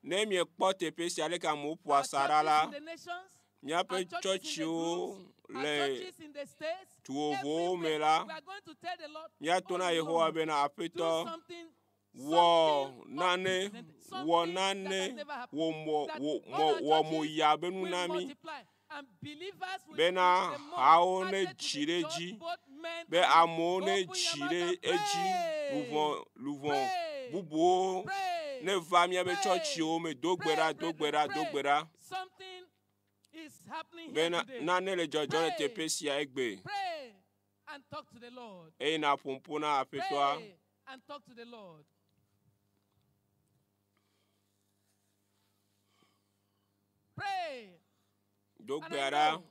Ne mi ekpo tepe si ale ka mu Our puasara la. churches in the nations, Miape our churches in the churchiwo groups, our le churches in the states, tuovo everywhere, me la. we are going to tell the Lord, Miatona oh Yehowa Lord, be na do apeto. something, Wo something nane unprecedented, wo something that has nane never happened, wo mo that wo all mo our wo mo churches ya benu will nami. multiply, and believers will Bena be the more hao ne added to the church, chireji. both men Be and amo women. ne Open your mouth chire and eji pray. luvon Pray. bubuo Pray. ne va mi abe Pray. church o me dogbera Pray, dogbera pray. dogbera. Something is happening here Bena today. nane le jojo le Pray. tepe si egbe. Pray and talk to the Lord. E na pompona apetoa. Pray and talk to the Lord. Pray. And I Dogbera know,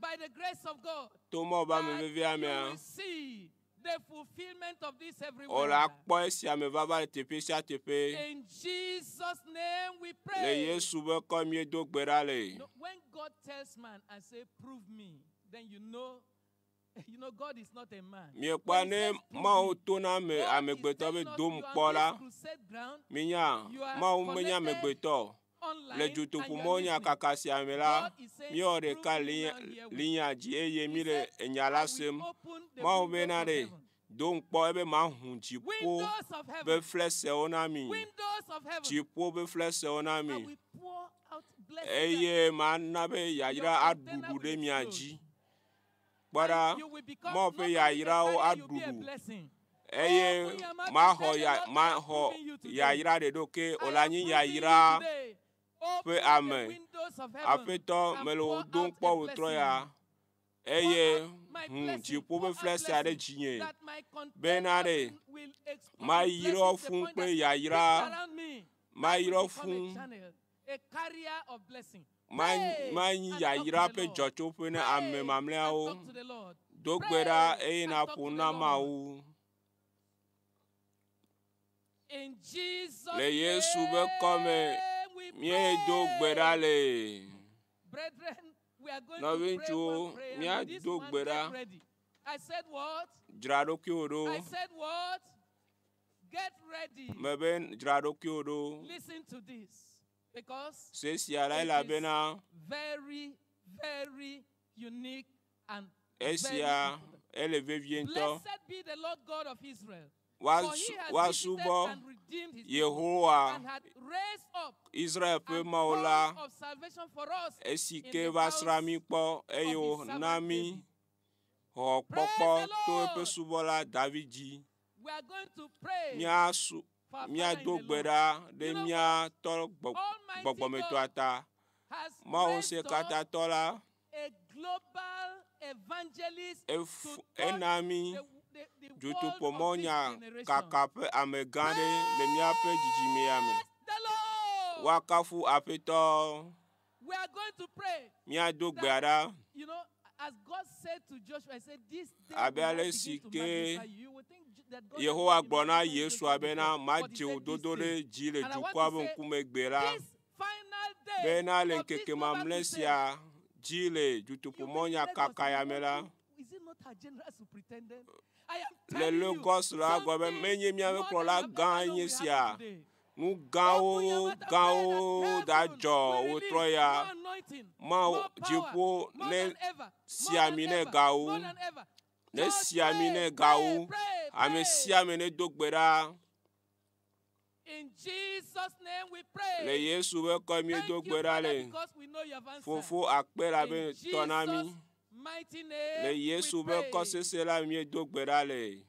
by the grace of God, tomo ba me that vevi you amea. will see the fulfillment of this everywhere. Ola kpo esi ame vava le tepe si tepe. In Jesus' name we Le pray. Yesu be kom ye dogbera le. No, when God tells man and say, prove me, then you know God is not a man. Mi When ekpa he ne says, "Prove ma o me," tona me God is amegbeto be telling us dom you are kpo on la. this crusade ground, Minya you are ma o menya connected megbeto. online, Le and jutupu you are mo nya listening. kakasi ame la. God is saying, Mi o de "Prove ka me now here with linya ji eye mi He le said, enyala I sem. will open the Ma o windows be na of de. heaven. Dom kpo ebe ma hun jipo. Windows of Be heaven. flese ona mi. Windows of heaven. Jipo be flese ona I mi. will pour out blessings. Eye ma na be yayira Your container adudu will de mi explode. aji. Bara And you will become mo not fe only a yayira o carrier, you'll be a adudu. blessing. Eye Open your mouth ma and ho tell the ya Lord, ma I am ho proving you today. yayira de doke I am olanyi proving yayira. you today. Open Pe the amen. windows of heaven Afeto and melo pour don out kpo a wotro blessing. ya. Pour Eye out my hun blessing. jipo Pour be out flese ade blessing jinye. that my Benare, container will explode ma with yiro blessings to the fun point pe that yayira. people around me, Ma I will yiro become a fun. channel, a carrier of blessing. Ma Pray ma and talk to yayira the pe Lord. jocho pe ne Pray ame and mamlea o. talk to the Lord. Dogbera Pray e and na talk to the puna ma Lord. o. In Jesus' Le Yesu be come name we mi pray. dogbera le. Brethren, we are going No to pray vinchu, one prayer. mi And this one, dogbera. get ready. I said what? Jrado ki odo. I said what? Get ready. Mebe jrado ki odo. Listen to this. Because Se si ala it la is bena. very, very unique and very Esia important. eleve viento. Blessed be the Lord God of Israel. Wa For he has wa visited subo and redeemed his people Yehowa and had raised up Israel pe an maola. horn of salvation for us in Esike the va house srami kpo of eyo his servant nami. David. Ho Praise popo the to Lord. epe subola Davidi. We are going to pray Mia su for our mia Father in the Lord. dogbera de You know mia tolo Almighty gbogbometo God ata. has Ma o raised se up kata tola. a global evangelist Ef to touch enami. the Jutu world of this pomonya generation. kakape amegande le miape jijime ame. Praise the Lord. Wakafu apeto We are going to pray. mia dogbera. You know, as God said to Joshua, I said, this day Abele will I begin to sike magnify you. You will think that God Yehowa has not gbona magnifying Yesu Joshua abena before, ma but he je said this ododo day. le ji le And I want jukwa to be say, nkume gbera. This final day Bena le of this nkeke global mamlesia ji le jutupu you will monya let us kakaya know mela. is it not our general superintendent? I am Le telling you, Lagos la gobe something menye mia me more kro than la you have ever gan known will yesia. happen today. Nu Open your gao mouth and pray gao that da heaven jo will o release troya. more anointing, Ma more power, jipo more ne than ever, more siamine than ever, gao. more than ever. Ne Just siamine pray, gao. pray, In Jesus' name we pray. Le Yesu be ko mi do gbera le. Because we know you have answered. Fofo akpera be tonami. In Jesus' mighty name Le Yesu be ko sese la mi do gbera le.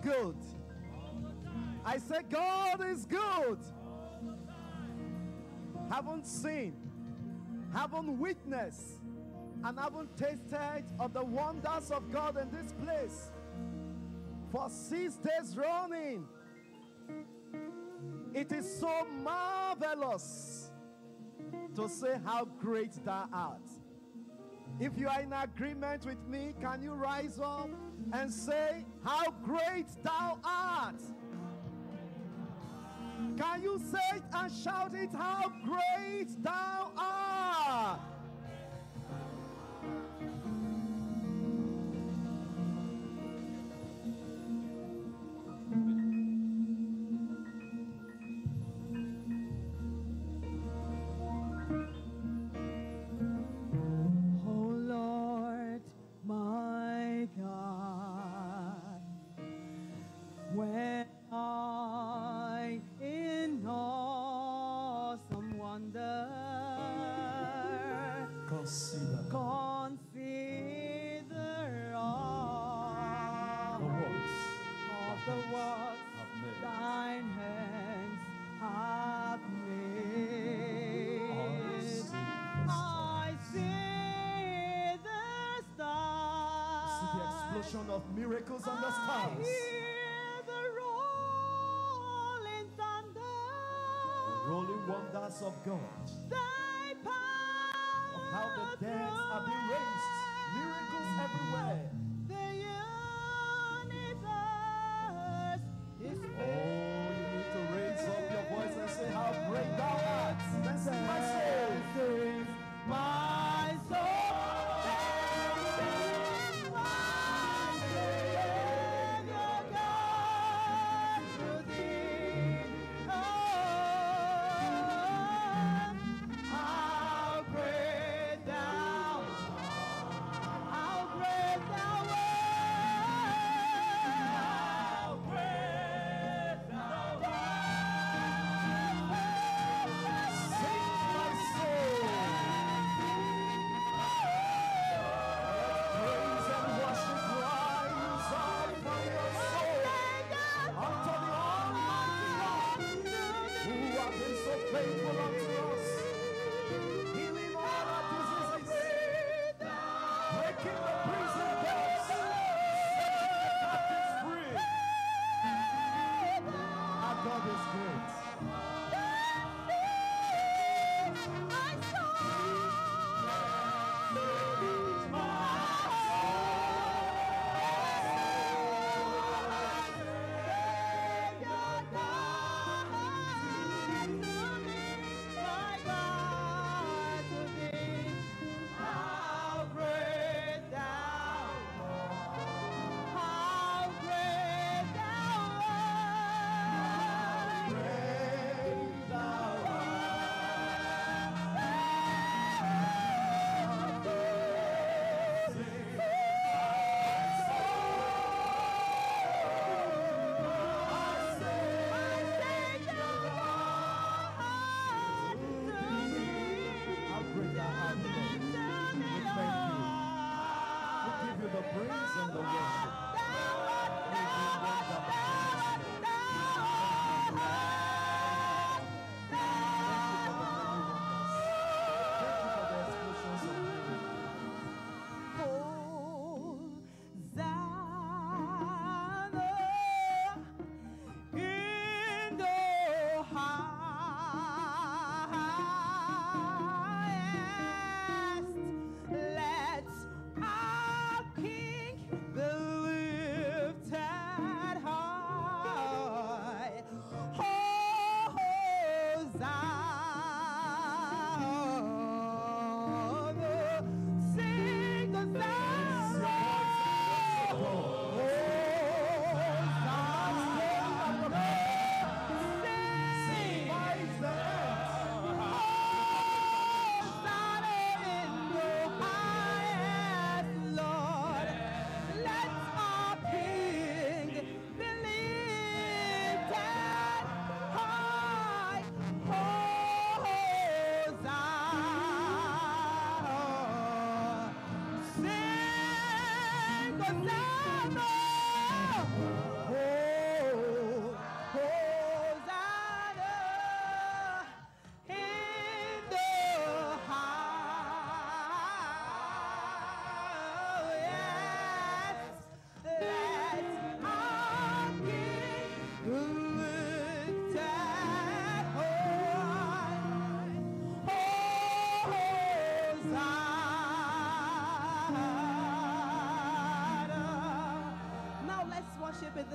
good. I say God is good. Haven't seen, haven't witnessed, and haven't tasted of the wonders of God in this place for 6 days running. It is so marvelous to say how great thou art. If you are in agreement with me, can you rise up and say how great thou art? Can you say it and shout it, how great thou art? Of miracles on the stars. I hear the rolling thunder, the rolling wonders of God. Thy power of how the dead have been raised. Miracles everywhere. The universe is oh, you need to raise up your voice and say how great thou art. Then sing my soul. My soul. I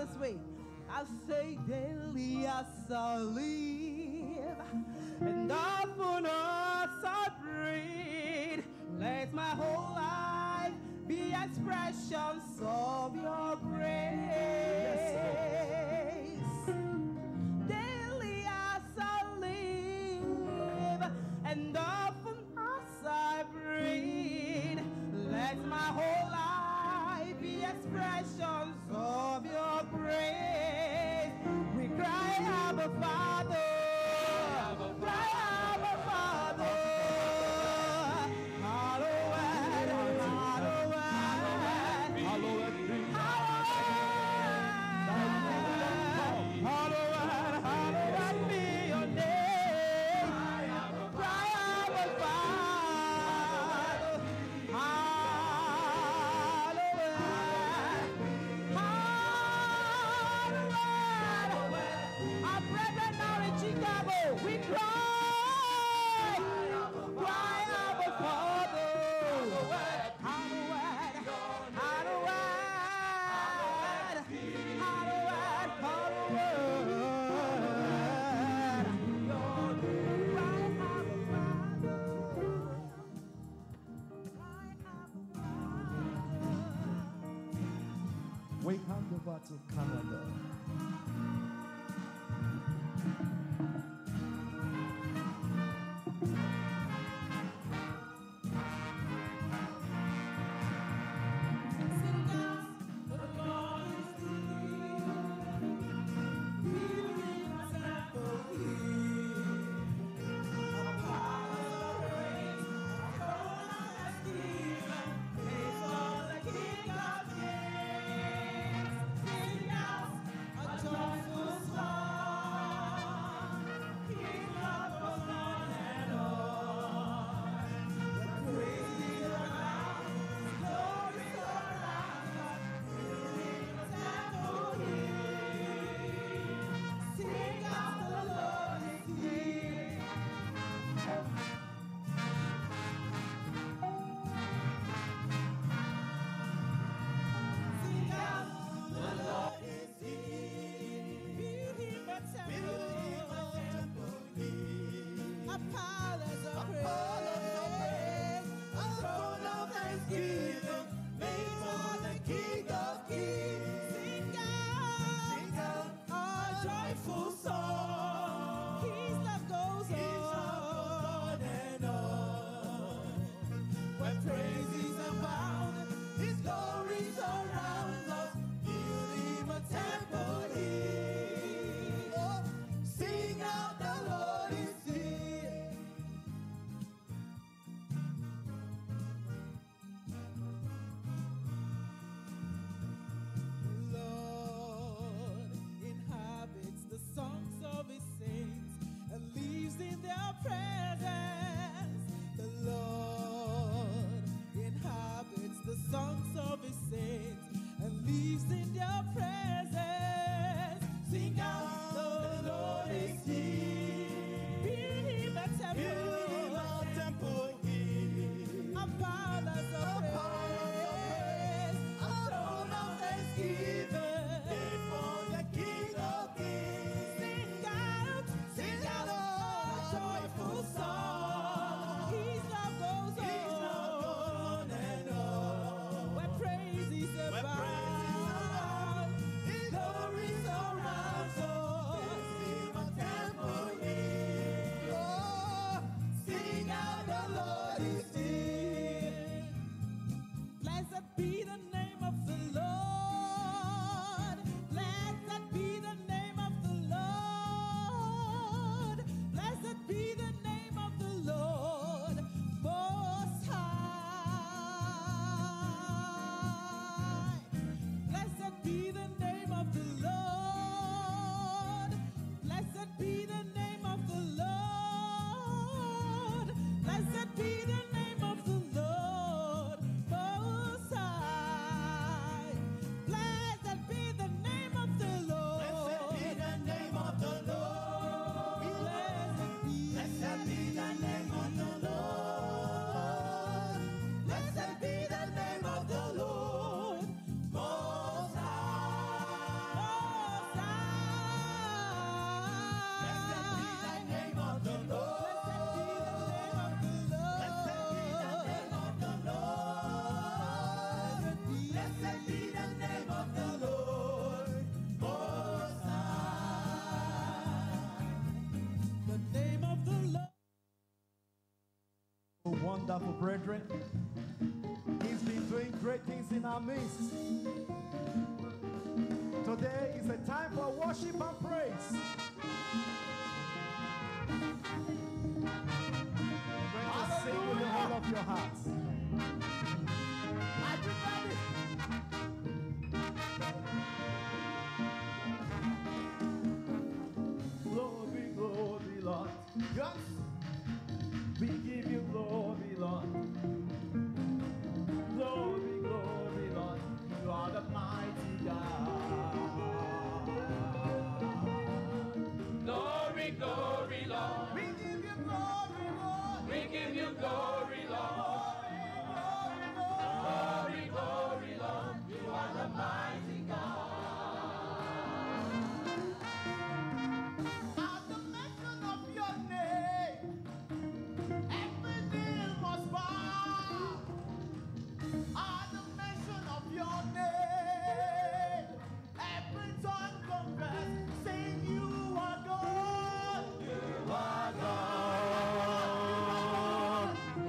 this way. I say daily as I live, and often as I breathe, let my whole life be expressions of your grace. Daily as I live, and often as I breathe, let my whole life be expressions of your grace. We cry, Abba Father. Cry, Abba Father. Hallowed, hallowed, hallowed be. Hallowed, hallowed be your name. Cry, Abba Father. Our brethren now in Chicago, we cry, cry, Abba Father. Hallowed, hallowed, hallowed, hallowed. Cry, Abba Father. Cry, Abba Father. We hand over to Canada. Wonderful brethren. He's been doing great things in our midst. Today is a time for worship and praise. You're going to sing with the whole of your hearts. Are you ready? Glory, glory, Lord. Yes. We give you glory, Lord. Glory, glory, Lord. You are the mighty God. Glory, glory, Lord. We give you glory, Lord. We give you glory, Lord. Glory, glory, Lord. You are the mighty God. At the mention of your name, every knee must bow. At the mention of your name, every tongue confess, saying you are God. You are God.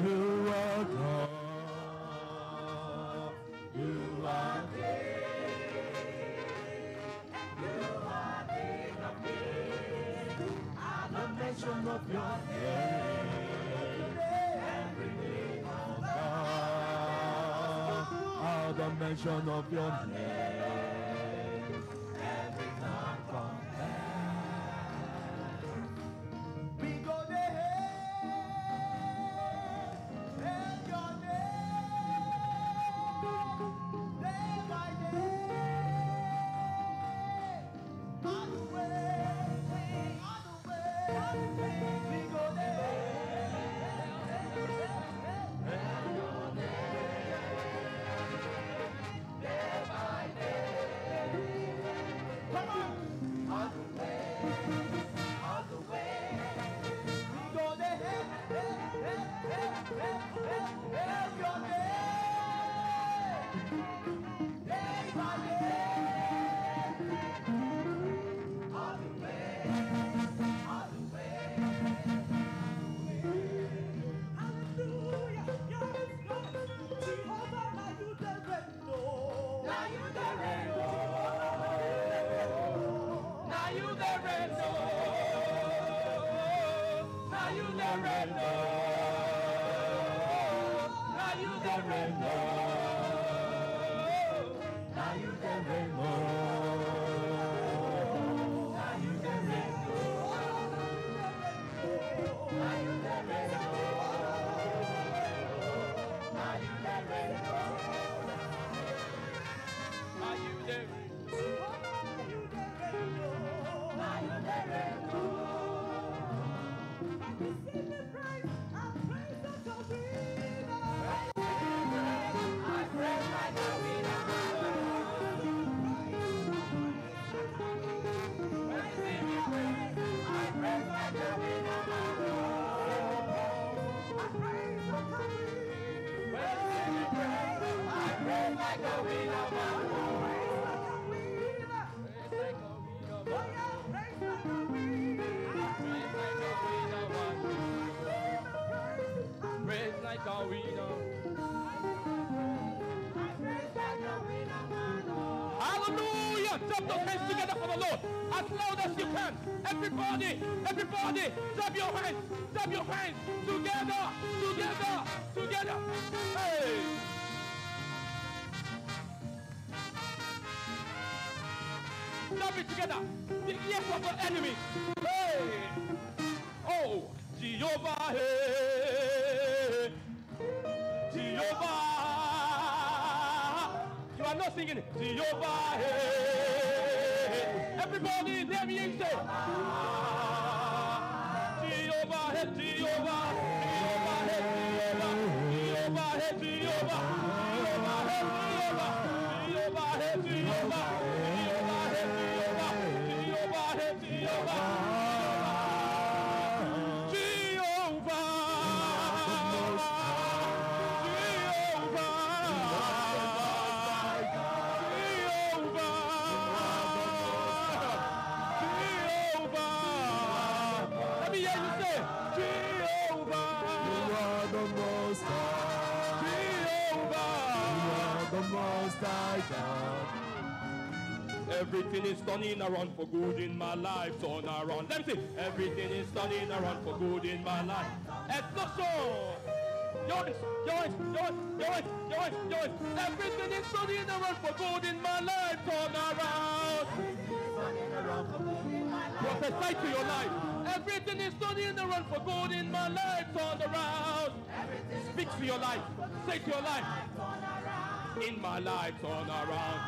You are God. You are at the mention of your name, every knee must bow. At the mention of your name, every tongue confess. We go there, in your name, day by day. On the way, we go there. Day by day. Come on. On the way, we go there. Your day by day. On the way. Hallelujah, yes, God. Jehovah, now you the reign, Now you the reign, Now you the reign, Now you the reign, Now you the reign, Now you the reign, Now you the reign. Praise like a winner. Hallelujah! Jump those hands together for the Lord as loud as you can. Everybody, clap your hands together. Hey! Clap it together. The ears of the enemy. Hey! Oh, Jehovah, hey! Jehovah! You are not singing it. Jehovah, hey! Everybody, let me say. Jehovah, hey, Jehovah! Jehovah, hey, Jehovah! Jehovah, hey, Jehovah! Jehovah, hey, Jehovah! Jehovah, hey, Jehovah! Let me hear you say, Jehovah. Everything is turning around for good in my life. Turn around. Let me see. Everything is turning around for good in my life. Explosion. Joyce. Everything is turning around for good in my life. Turn around. Prophesy to your life. Everything is turning around for good in my life. Turn around. Speak to your life. Say to your life. In my life, turn around.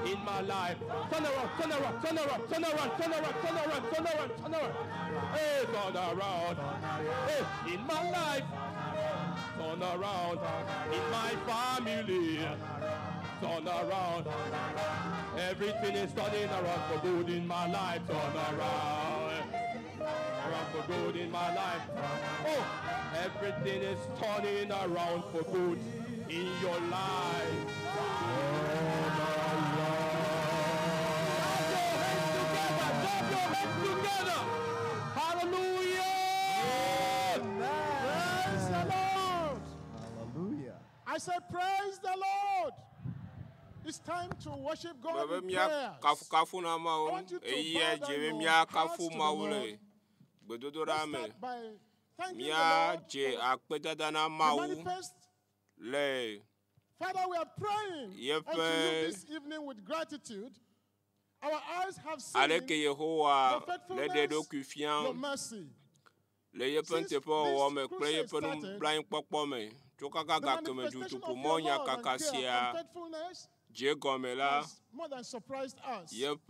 In my life, turn around. Hey, turn around. Hey, in my life, turn around. In my family, turn around. Everything is turning around for good in my life. Turn around for good in my life. Oh, everything is turning around for good in your life. Clap your hands together. Hallelujah. Praise the Lord. Hallelujah. I said, praise the Lord. It's time to worship God in prayers. I want you to bow down your hearts to the Lord. We start by thanking the Lord for the manifest. Father, we are praying unto you this evening with gratitude. Our eyes have seen your faithfulness, your mercy. Since this crusade started, the manifestation of your love and care and faithfulness has more than surprised us. Lord, we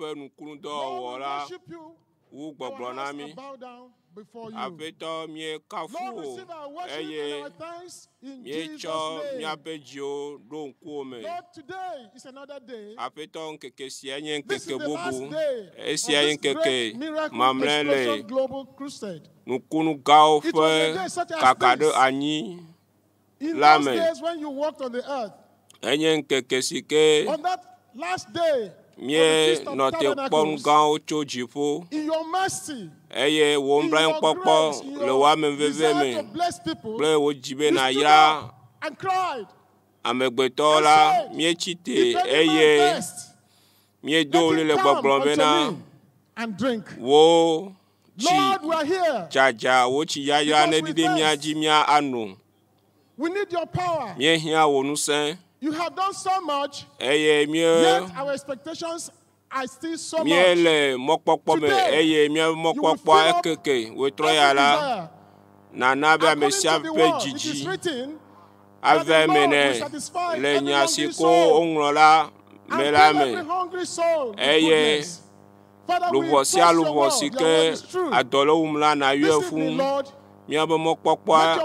worship you. Our hearts are bowed down before you. Lord, receive our worship and our thanks in Jesus' name. Lord, today is another day. This is the last day of this great miracle explosion global crusade. It was a day such as this. In those days when you walked on the earth, on that last day, in your mercy, in your grace, in your desire to bless people, you stood up and cried and said, if any man thirst, let him come unto me and drink. Lord, we are here because we thirst. We need your power. You have done so much, yet our expectations are still so much. Today, you will fill up every desire. According to the word, it is written that the Lord will satisfy every hungry soul and fill every hungry soul with goodness. Father, we trust your word. Your word is true. This evening, Lord, let your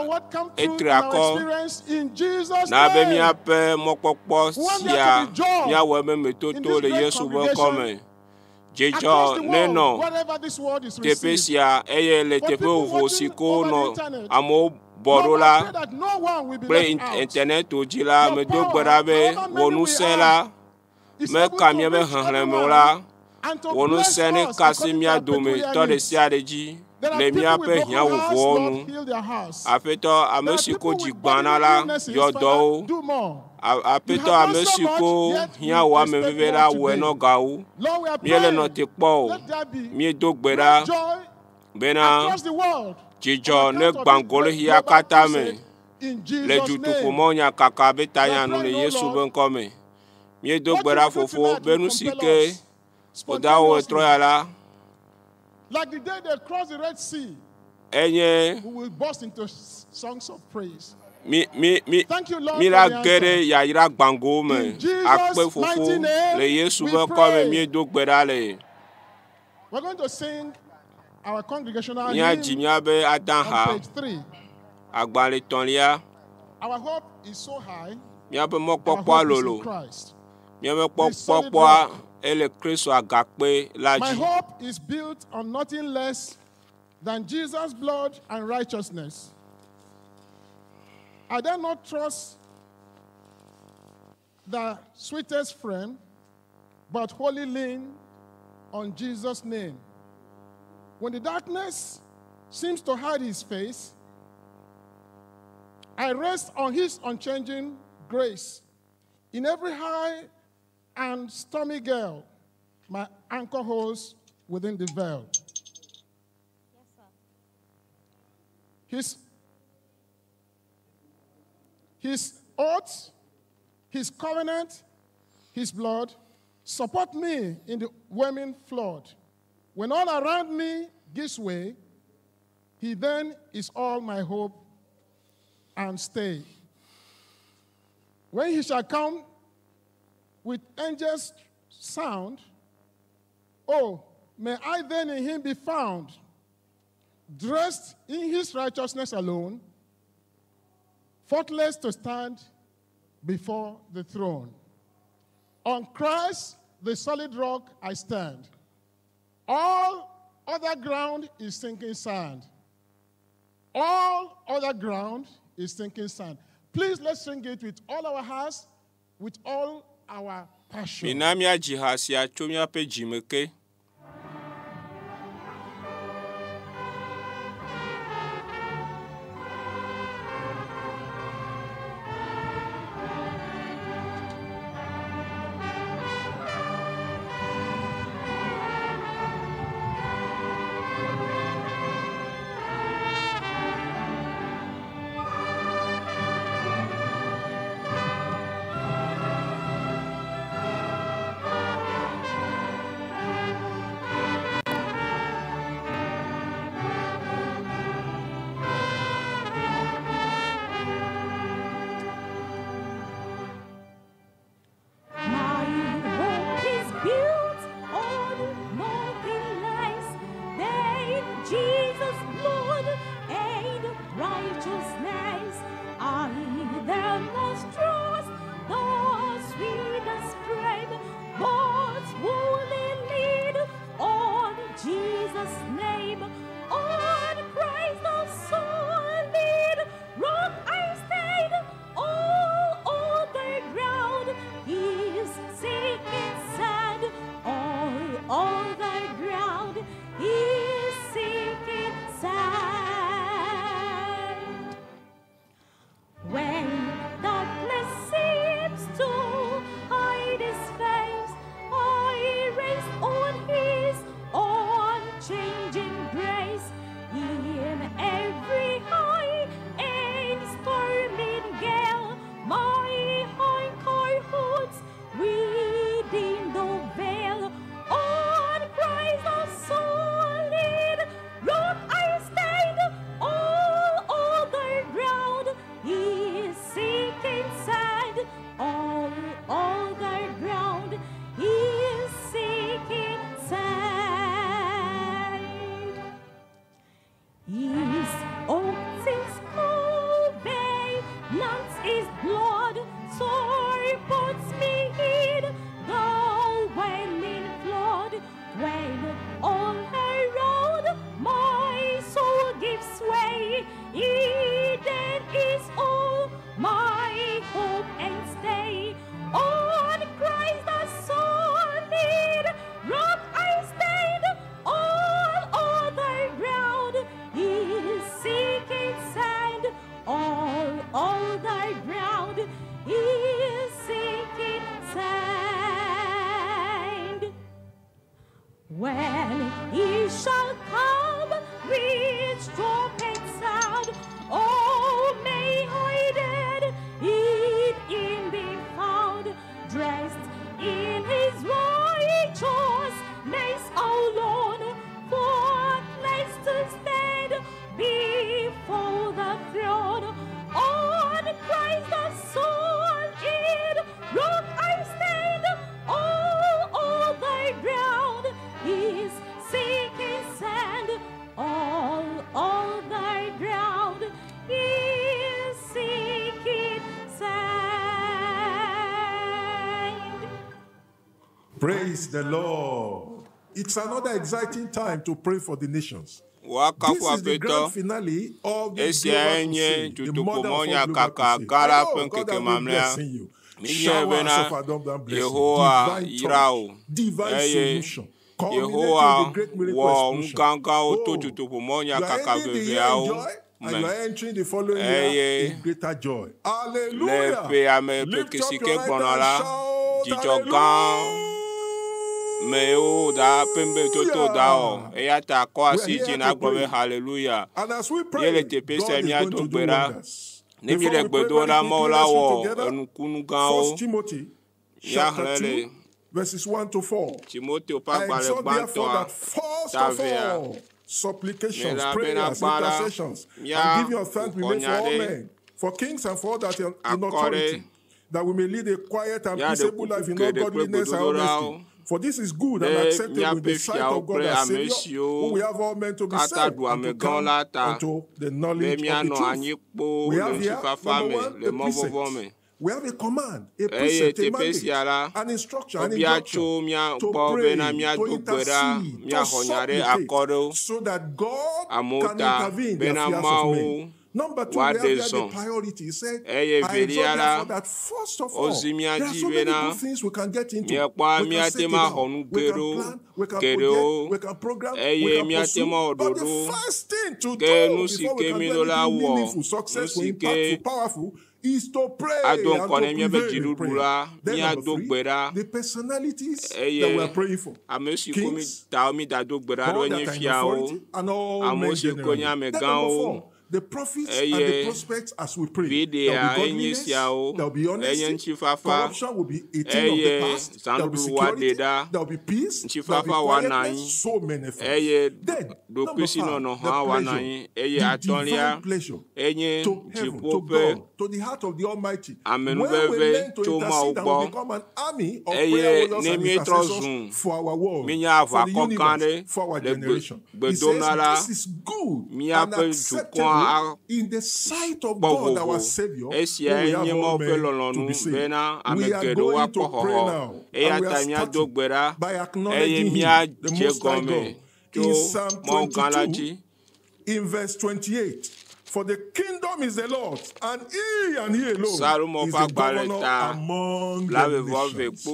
word come through in our experience in Jesus' name. We want there to be joy in this great congregation across the world, wherever this word is received. For people watching over the internet, Lord, I pray that no one will be left out. Your power, however many we are, is able to reach everyone and to bless us according to our peculiar needs. There are people with broken hearts, Lord, heal their hearts. There are people with bodily illnesses, Father, do more. You have done so much, yet we expect more today. Lord, we are praying, let there be great joy across the world. On account of this global crusade, in Jesus' name. We are praying, O Lord. What you do tonight will compel us spontaneously. Like the day they crossed the Red Sea, we will burst into songs of praise. Thank you, Lord, for the answer. In Jesus' mighty name, we pray. We're going to sing our congregational hymn on page 3. Our hope is so high. Our hope is in Christ. The solid rock. My hope is built on nothing less than Jesus' blood and righteousness. I dare not trust the sweetest friend, but wholly lean on Jesus' name. When the darkness seems to hide his face, I rest on his unchanging grace. In every high and Stormy Girl, my anchor host within the veil. Yes, sir. His oath, his covenant, his blood support me in the whelming flood. When all around me gives way, he then is all my hope and stay. When he shall come with angels' sound, oh, may I then in him be found, dressed in his righteousness alone, faultless to stand before the throne. On Christ, the solid rock, I stand. All other ground is sinking sand. All other ground is sinking sand. Please, let's sing it with all our hearts, with all our passion. Minamia jihasia chomia pe jimeke. When he shall come with trumpet sound, oh, may hidden in be found, dressed in his righteousness alone, faultless to stand before the throne. On Christ the solid rock I stand, all thy ground is sinking sand. All thy ground is sinking sand. Praise the Lord. It's another exciting time to pray for the nations. This is the grand finale of the Global Crusade, the mother of all Global Crusade. I know God has been blessing you. Showers of abundant blessing, divine touch, divine solution, culminating in the great miracle explosion. You are ending the year in joy, and you are entering the following year in greater joy. Hallelujah! Lift up your right hand, shout Jijogan Meo da pembe toto dao. Eyata kwa si jina globe hallelujah. Yele tepe se mi ato gbera. Nemi le gbedo na mola wo enukunu gan o. Yahlele. Verses 1 to 4. Timothy I exhort therefore that first of all, supplications, prayers, intercessions, and giving of thanks be made for all men, for kings and for all that are in authority, that we may lead a quiet and peaceable life in all godliness and honesty. For this is good and acceptable in the sight of God our Savior, who we have all men to be saved and to come unto the knowledge of the truth. We have here, number one, a precept. We have a command, a precept, a mandate, an instruction, an injunction to pray, to intercede, to supplicate, so that God can intervene in the affairs of men. Number two, we have the priority. He said, I exhort therefore that first of all, there are so many good things we can get into. We can set it out, we can plan, we can project, we can program, we can pursue. But the first thing to do before we can get into meaningful, successful, impactful, powerful, is to pray and to prevail in prayer. Then number three, the personalities that we are praying for. Kings, all that are in authority, and all men generally. Then number four, the prophets and the prospects as we pray. There will be godliness, there will be honesty, corruption will be a thing of the past, there will be security, there will be peace, there will be quietness, so many things. Then, number five, the divine pleasure to heaven, to God, to the heart of the Almighty. When we learn to intercede and we become an army of prayer warriors and intercessors for our world, for the universe, for our generation. He says this is good and acceptable in the sight of God our Savior, who we have all men to be saved. We are going to pray now, and we are starting by acknowledging Him, the Most High God. In Psalm 22, in verse 28, for the kingdom is the Lord's, and He alone is the governor among the nations.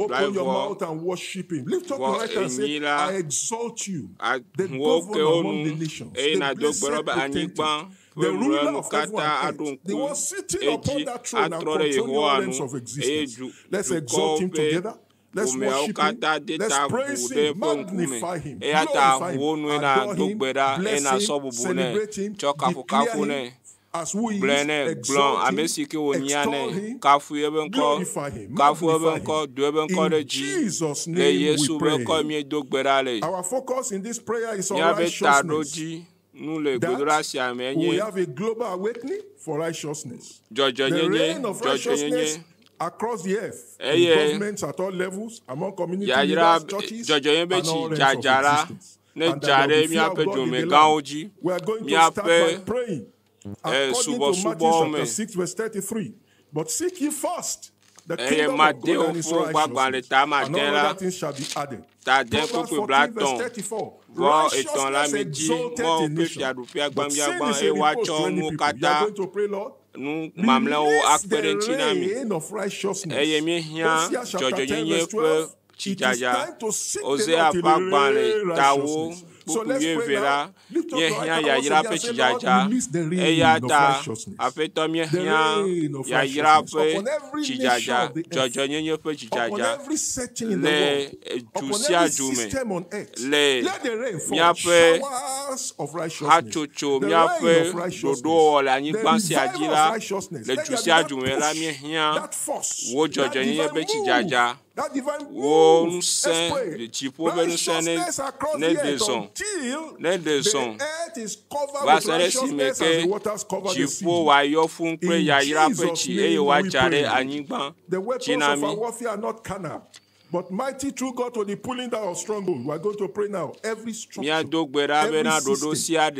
Open your mouth and worship Him. Lift up your right hand and say, I exalt you, the governor among the nations, the blessed protector, the ruler of heaven and earth, the one sitting upon that throne and controlling all realms of existence. Let's exalt Him together. Let's worship Him. Let's praise Him, magnify Him, glorify Him, adore Him, bless Him, celebrate Him, declare Him as who He is, exalt Him, extol Him, glorify Him, magnify Him. In Jesus' name we pray. Our focus in this prayer is on righteousness. That we have a global awakening for righteousness. The reign of righteousness across the earth, in governments at all levels, among community leaders, churches, and all ranks of existence. And that there will be fear of God in the land. We are going to start by praying. According to Matthew chapter 6, verse 33. But seek ye first the kingdom of God and His righteousness, and all other things shall be added. Proverbs 14, verse 34. Righteousness exalted a nation, but sin is a reproach to any people. You are going to pray, Lord? Release the reign of righteousness. Hosea chapter 10, verse 12. It is time to seek the Lord till He reign righteousness. So let's pray now. Lift up your right hand and say, Lord, release the reign of righteousness. The reign of righteousness upon every nation of the earth, upon every setting in the world, upon every system on earth. Let the rain fall, showers of righteousness, the rain of righteousness, the revival of righteousness. Let there be that force, that divine move, that divine move. Let's pray. Righteousness across the earth until the earth is covered with righteousness as the waters cover the sea. In Jesus' name we pray. The weapons of our warfare are not carnal, but mighty through God to the pulling down of strongholds. We are going to pray now. Every structure, every system,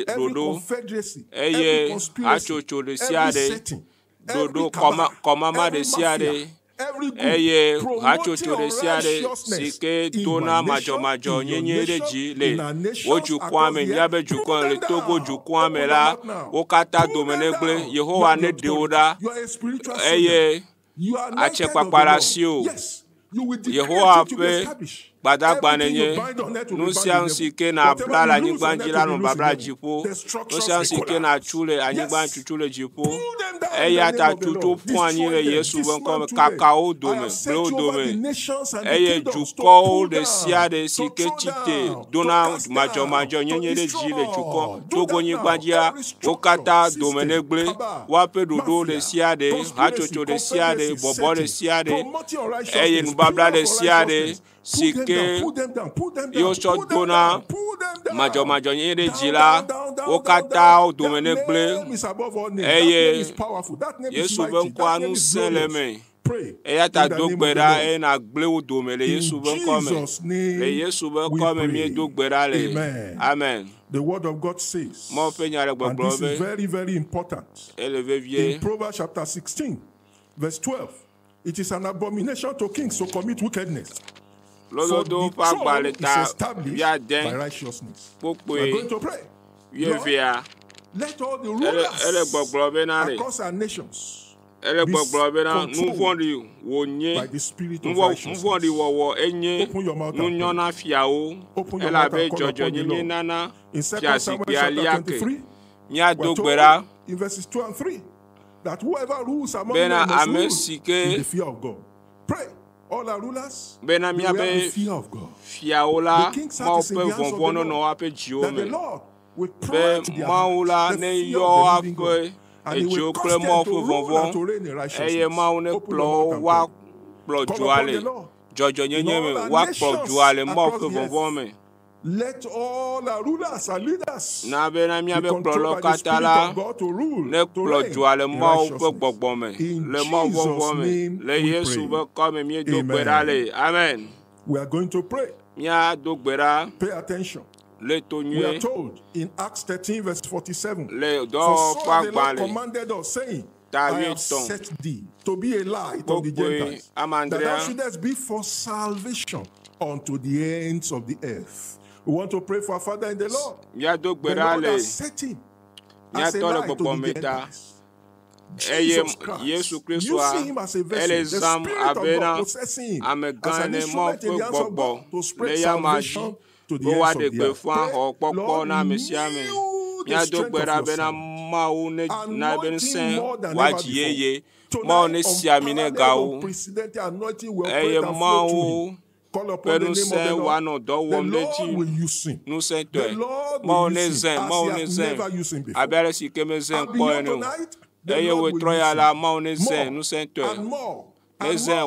every confederacy, every conspiracy, every setting, every cabal, every every good promoting of righteousness in one nation, in your nation, in our nation, across the earth, pull them down, pull them out now, pull them down. You are a spiritual soldier. You are anointed of the Lord. Yes, you will declare it to be established. Everything you bind on earth will be bound in heaven. Whatever you lose on earth will be loose in heaven. Destruction secular. Yes. Pull them down Eya ta tutu poani le Yesu ben comme kakao dome, bleu dome. Eye juko de sia de siketite dona majo nyenye de jile juko togo nyi gbadia okata dome negle wape dodo de sia de hachocho de sia de bobo de sia de eye nubabla de sia de sike yo shot dona majo nyenye de jila okata dome negle eye Yesu ben kwa nu seleme eya ta dogbera e na gble wo dome le Yesu ben come le Yesu ben come mi dogbera le amen. The word of God says, Mo fe nyare and this gbogbo is very, very important. In Proverbs chapter 16, verse 12, it is an abomination to kings to commit wickedness. For the throne is established by righteousness. We are going to pray. Lord, let all the rulers across our nations by the Spirit of righteousness. Open your mouth and pray. Open your mouth and call upon the Lord. In 2 Samuel chapter 23, we are told in verses 2 and 3 that whoever rules among them must rule in the fear of God. Pray. All our rulers, we have the fear of God. The king's heart is in the hands of the Lord, that the Lord will pray to their hearts, the fear of the living God. And he will cause them to rule and to reign in righteousness. Open your mouth and pray. Call upon the Lord. In all our nations across the earth, let all our rulers and leaders be controlled by the Spirit of God to rule, to reign in righteousness. In Jesus' name we pray. Amen. We are going to pray. Pay attention. We are told in Acts 13 verse 47, for so the Lord commanded us, saying, I have set thee to be a light of the Gentiles, that thou shouldest be for salvation unto the ends of the earth. We want to pray for our Father in the Lord. The Lord has set him as a light to the Gentiles. Jesus Christ, you see him as a vessel. The Spirit of God possessing him as an instrument in the hands of God to spread salvation to the ends of the earth. Pray, Lord, renew the strength of your Son. Anoint him more than ever before. Tonight, unparalleled unprecedented anointing will operate and flow through him. Call upon the name of the Lord. The Lord will use him. The Lord will use him as he has never used him before. And beyond tonight, the Lord will use him more and more. Until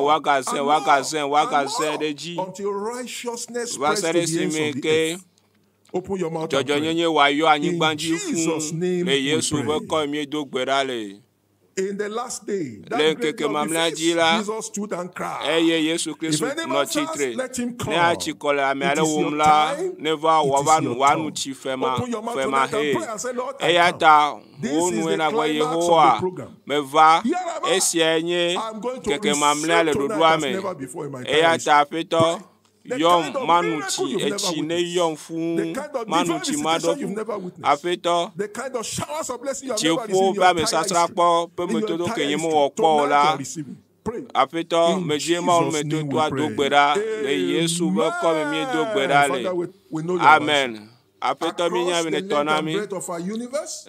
righteousness spreads to the ends of the earth. Open your mouth and pray. In Jesus' name we pray. In the last day, that great day, Jesus stood and cried, if any man thirsts, let him come. It is your time. It is your time. Open your mouth tonight and pray and say, Lord, I come. This is the climax of the program. Hereabout, I'm going to receive tonight as never before in my time. Yom manuchi echine yom fun manuchi mado afeto the kind of showers of blessing you have never received in your time afeto mejema meto dogbera le Yesu be come mi dogbera le amen afeto mi nya me tonami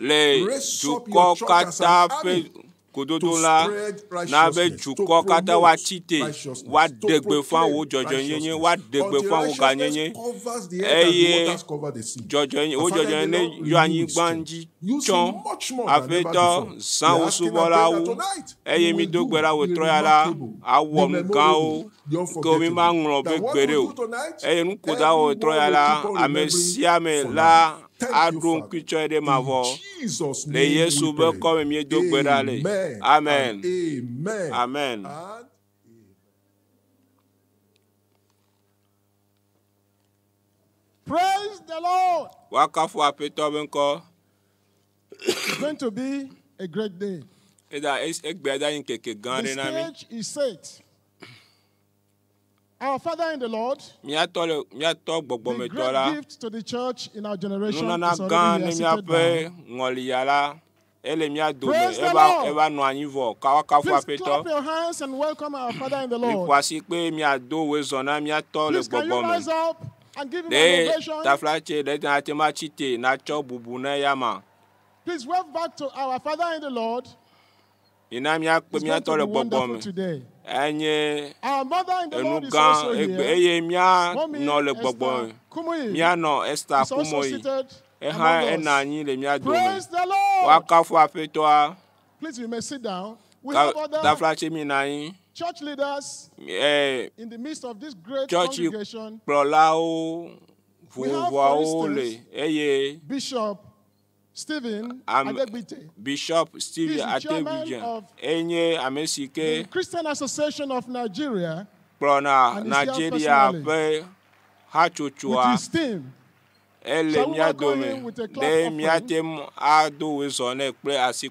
le juko kata pe kododola na be juko kata wa chite wa degbe fan wo jojo yenye wa degbe fan wo ganyenye eye jojo ne yo anyi gbanji chon afeto san wo subola wo eye mi dogbera wo troyala awo mgan o ko mi ma nro be gbere o eye nu koda wo troyala amesiame la adon kucho de mavo le Yesu be come mi dogbera le amen amen. Praise the Lord. It's going to be a great day. The stage is set. Our Father in the Lord, the great gift to the church in our generation is already accepted now. Praise the Lord. Please clap your hands and welcome our Father in the Lord. Please can you rise up and give him an ovation? Please wave back to our Father in the Lord. It's going to be wonderful today. Our mother in the Lord is also here. Mommy Esther Kumuyi is also seated among us. Praise the Lord. Please, you may sit down. We have other church leaders in the midst of this great congregation. We have, for instance, Bishop Stephen Adegbite. Bishop Stephen Adegbite. The Christian Association of Nigeria. Nigeria. With his team. Shall we welcome him with a clap of praise?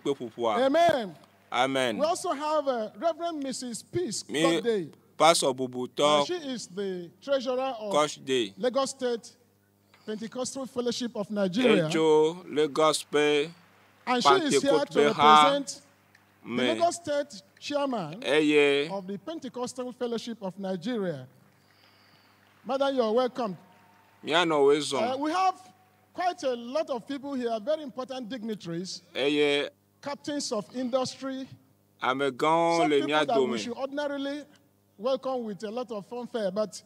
Amen. Amen. We also have Reverend Mrs. Peace Godday. Pastor Bubuto. She is the treasurer of Lagos State Pentecostal Fellowship of Nigeria. And she is here to represent the Lagos State chairman of the Pentecostal Fellowship of Nigeria. Madam, you are welcome. We have quite a lot of people here, very important dignitaries, captains of industry, some people that we should ordinarily welcome with a lot of fanfare, but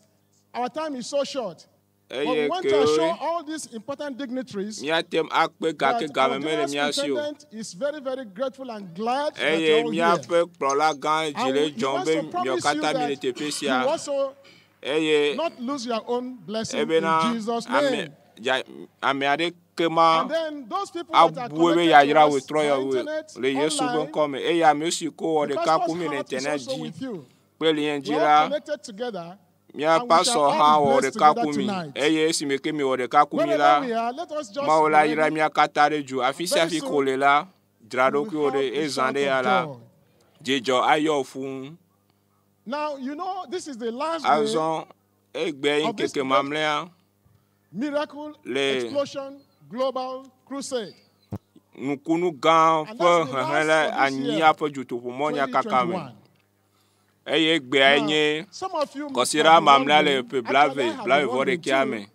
our time is so short. But we want to assure all these important dignitaries that our general superintendent is very, very grateful and glad that you're all here. And he wants to promise you that you also not lose your own blessing in Jesus' name. And then those people that are connected to us on internet, online, the pastor's heart is also with you. We are connected together. And we shall all be blessed together tonight. Wherever we are, let us just very soon we will have a shout of joy. Now, you know, this is the last day of this Miracle Explosion Global Crusade. And that's the last for this year, 2021. Now, some of you must have been wondering, actually I have been wondering too,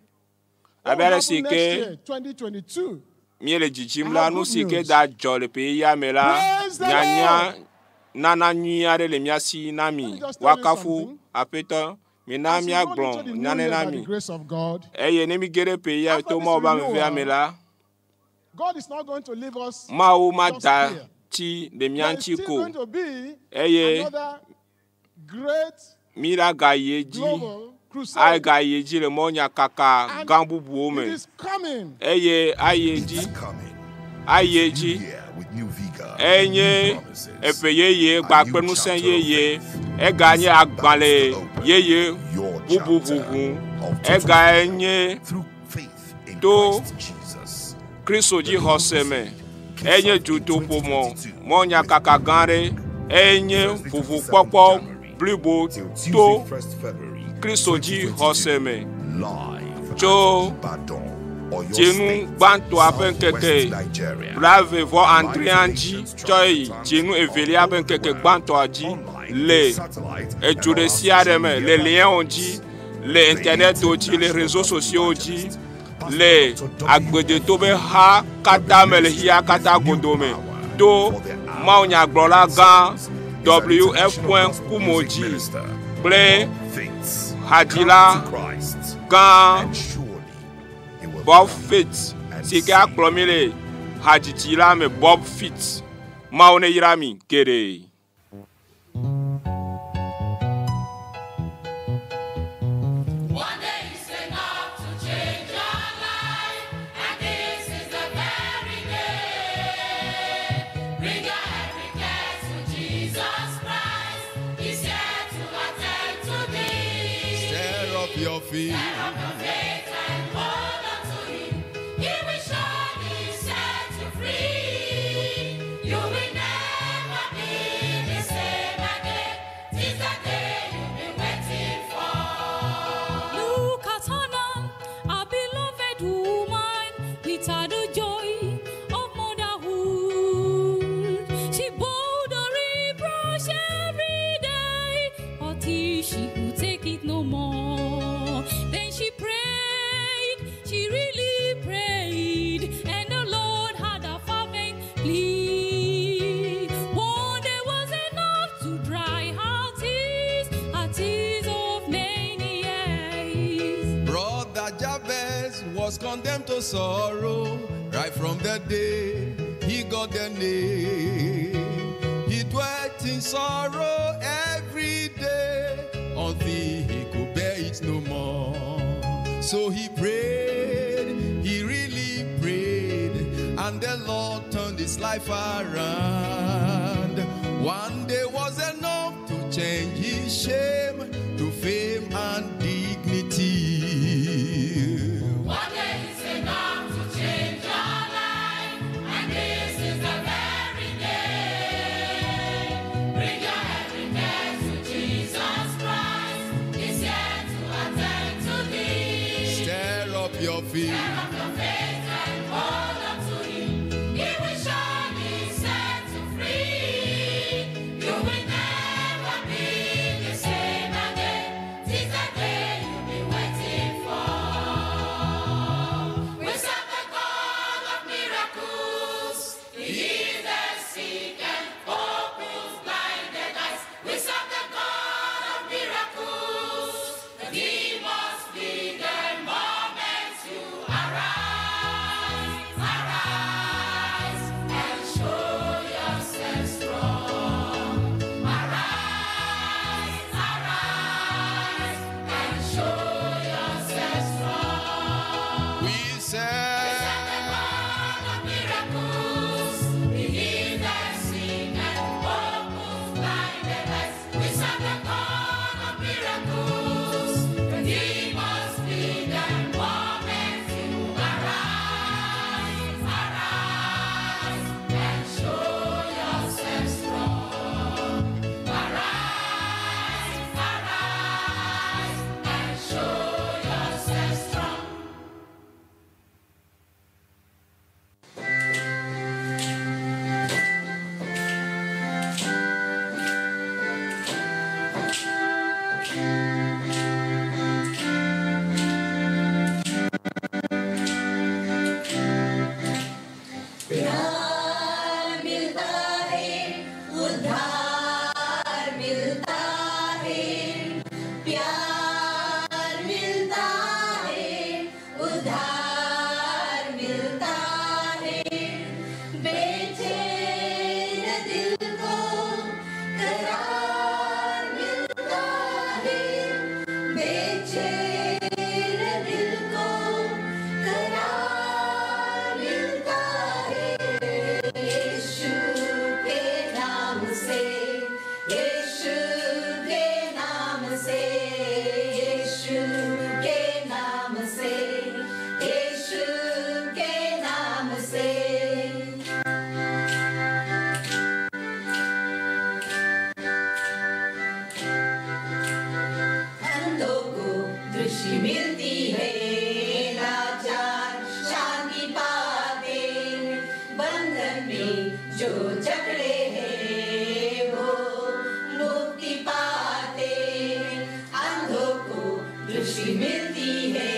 what will happen next year, 2022? I have good news. Praise the Lord. Let me just tell you something. As you go into the new year by the grace of God, after this renewal, God is not going to leave us just here. There is still going to be another great global crusade. And it is coming. It's coming. With new vigor, ye bakpenusen ye eganye agbale ye bubububu eganye to Kristo ji hoseme enye juto pomo monya kakagare enye vuvu popo blibo to Kristo ji hoseme jo Jenu bantu aben keke brave vo Andrianji choi jenu eveli aben keke bantu aji le ejuresi ademe le lien onji le internet oji le réseaux sociaux oji le agbede tobe ha kata mele hiya kata godome to maunya grola gan wf.kumoji ple hadila gan Bob Fit, Sike Aklomile, Hajitila me Bob Fit, Maune Irami, Gere. Your feet. She could take it no more. Then she prayed. condemned to sorrow right from the day he got the name. He dwelt in sorrow every day until he could bear it no more. So he prayed, he really prayed, and the Lord turned his life around. One day was enough to change his shame to fame and dignity. One day is enough to change your life, and this is the very day. Bring your evidence to Jesus Christ. He's here to attend to thee. Stir up your faith. Stir up your faith and hold on to him. He will surely set you free. You will never be the same again. 'Tis the day you've been waiting for. We serve the God of miracles. He heals the sick and opens blinded eyes. We serve the God of miracles. He must be the moment you arise, arise, and show yourself strong. Arise, arise, and show yourself strong. We serve the God of miracles. He heals the sick and opens blinded eyes. We serve the God of miracles. He must be the moment you arise, arise, and show yourself strong. Arise, arise, and show yourself strong. प्यार मिलता है उद्धार मिलता है प्यार मिलता है उद्धार मिलता है बेचैन दिल को करार मिलता है बेचैन दिल को करार मिलता है यीशु के नाम से यीशु के नाम से यीशु के नाम से यीशु के नाम से अंधों को दृष्टि मिलती है लाचार शांति पाते बंधन में जो जकड़े हैं वो मुक्ति पाते अंधों को दृष्टि मिलती है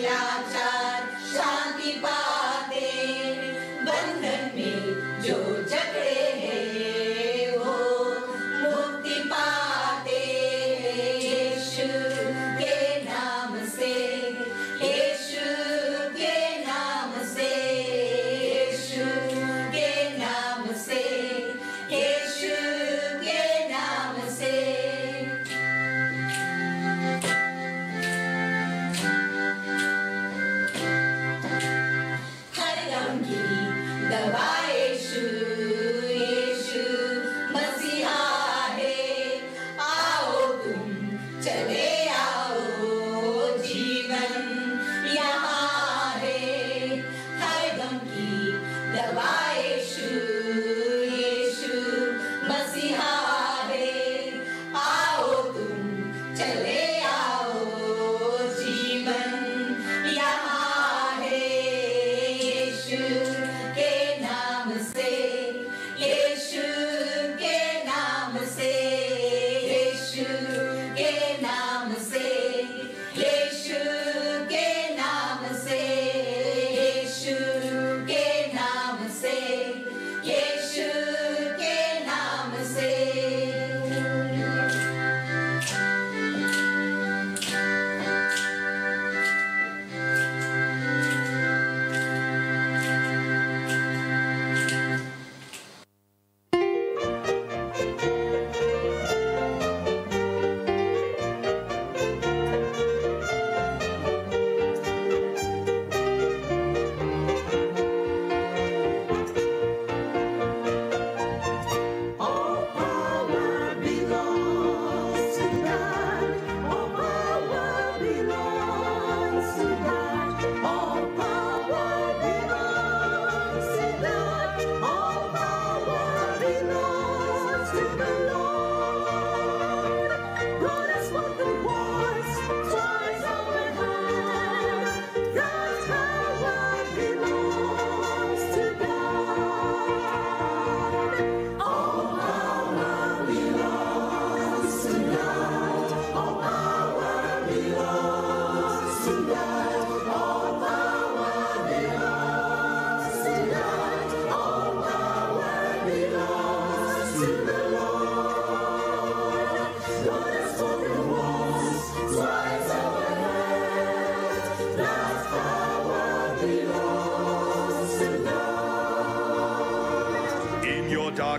लाचार शांति पाते बंधन में जो जकड़े हैं वो मुक्ति पाते यीशु के नाम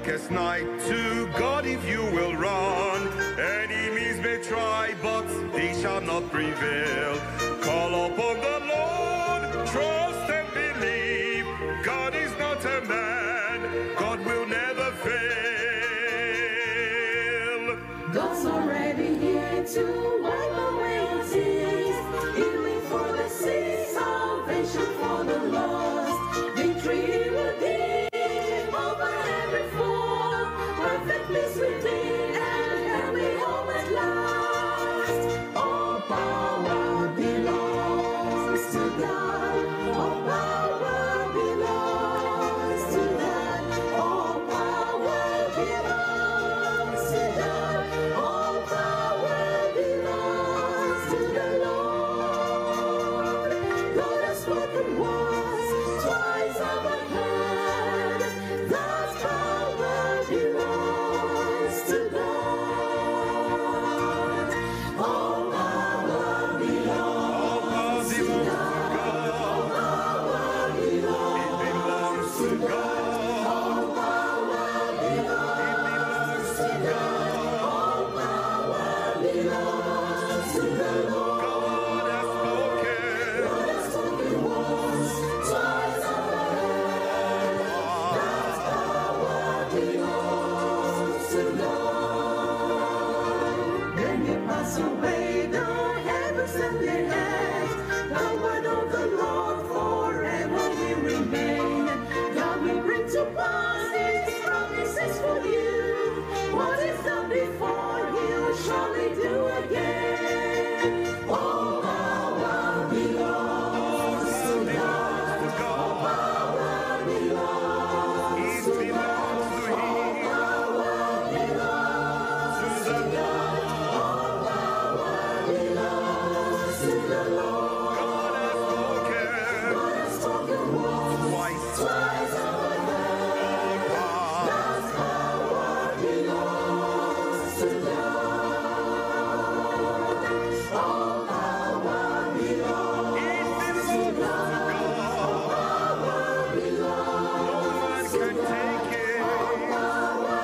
darkest night. To God if you will run. Enemies may try, but they shall not prevail. Call upon the Lord, trust and believe. God is not a man, God will never fail. God's already here to wipe away your tears. Healing for the sick, salvation for the lost. Victory he will give over every foe. Perfect peace within and heavenly home at last. All power belongs to God. All power belongs to God. All power belongs to God. All power belongs to the Lord. God has spoken once, twice have I heard. God's power belongs to God. All power belongs to God. All power belongs to God. All power belongs to God. All power belongs to the Lord. God has spoken once, twice have I heard. God's power belongs to God. When you pass away, the heavens and the earth, the word of the Lord forever will remain. God will bring to pass his promises for you. What is done before, he will surely do again. All power belongs to God. All power belongs to God. All power belongs to God. All power belongs to the Lord. God has spoken once, twice have I heard. God's power belongs to God. All power belongs to God. All power belongs to God. All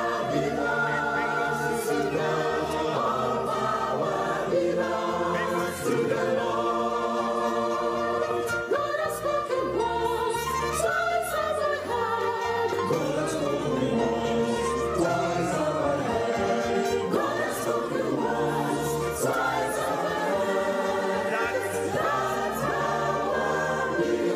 power belongs to God. All power belongs to the Lord. God has spoken once, twice have I heard. God has spoken once, twice have I heard. God has spoken once, twice have I heard. That's power belongs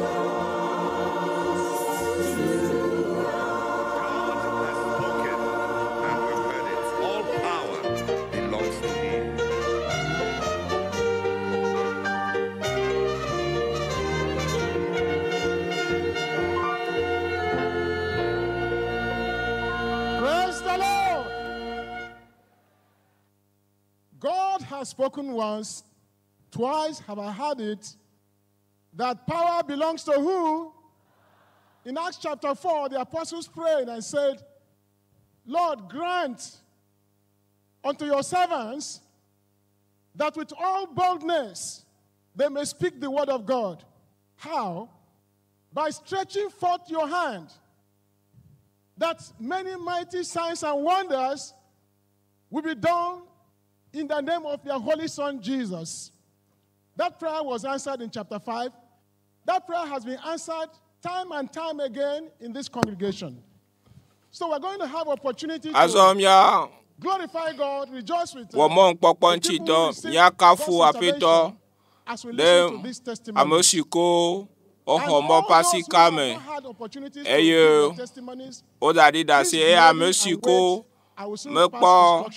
to All power belongs to him. Praise the Lord. God has spoken once, twice have I heard it, that power belongs to who? In Acts chapter 4, the apostles prayed and said, Lord, grant unto your servants that with all boldness they may speak the word of God. How? By stretching forth your hand, that many mighty signs and wonders will be done in the name of their holy Son, Jesus. That prayer was answered in chapter 5. That prayer has been answered time and time again in this congregation. So we're going to have opportunity to glorify God, rejoice with the people who receive God's salvation as we listen to this testimony. Ohomo pasikame eye o dadi dasi e amesiko mekpo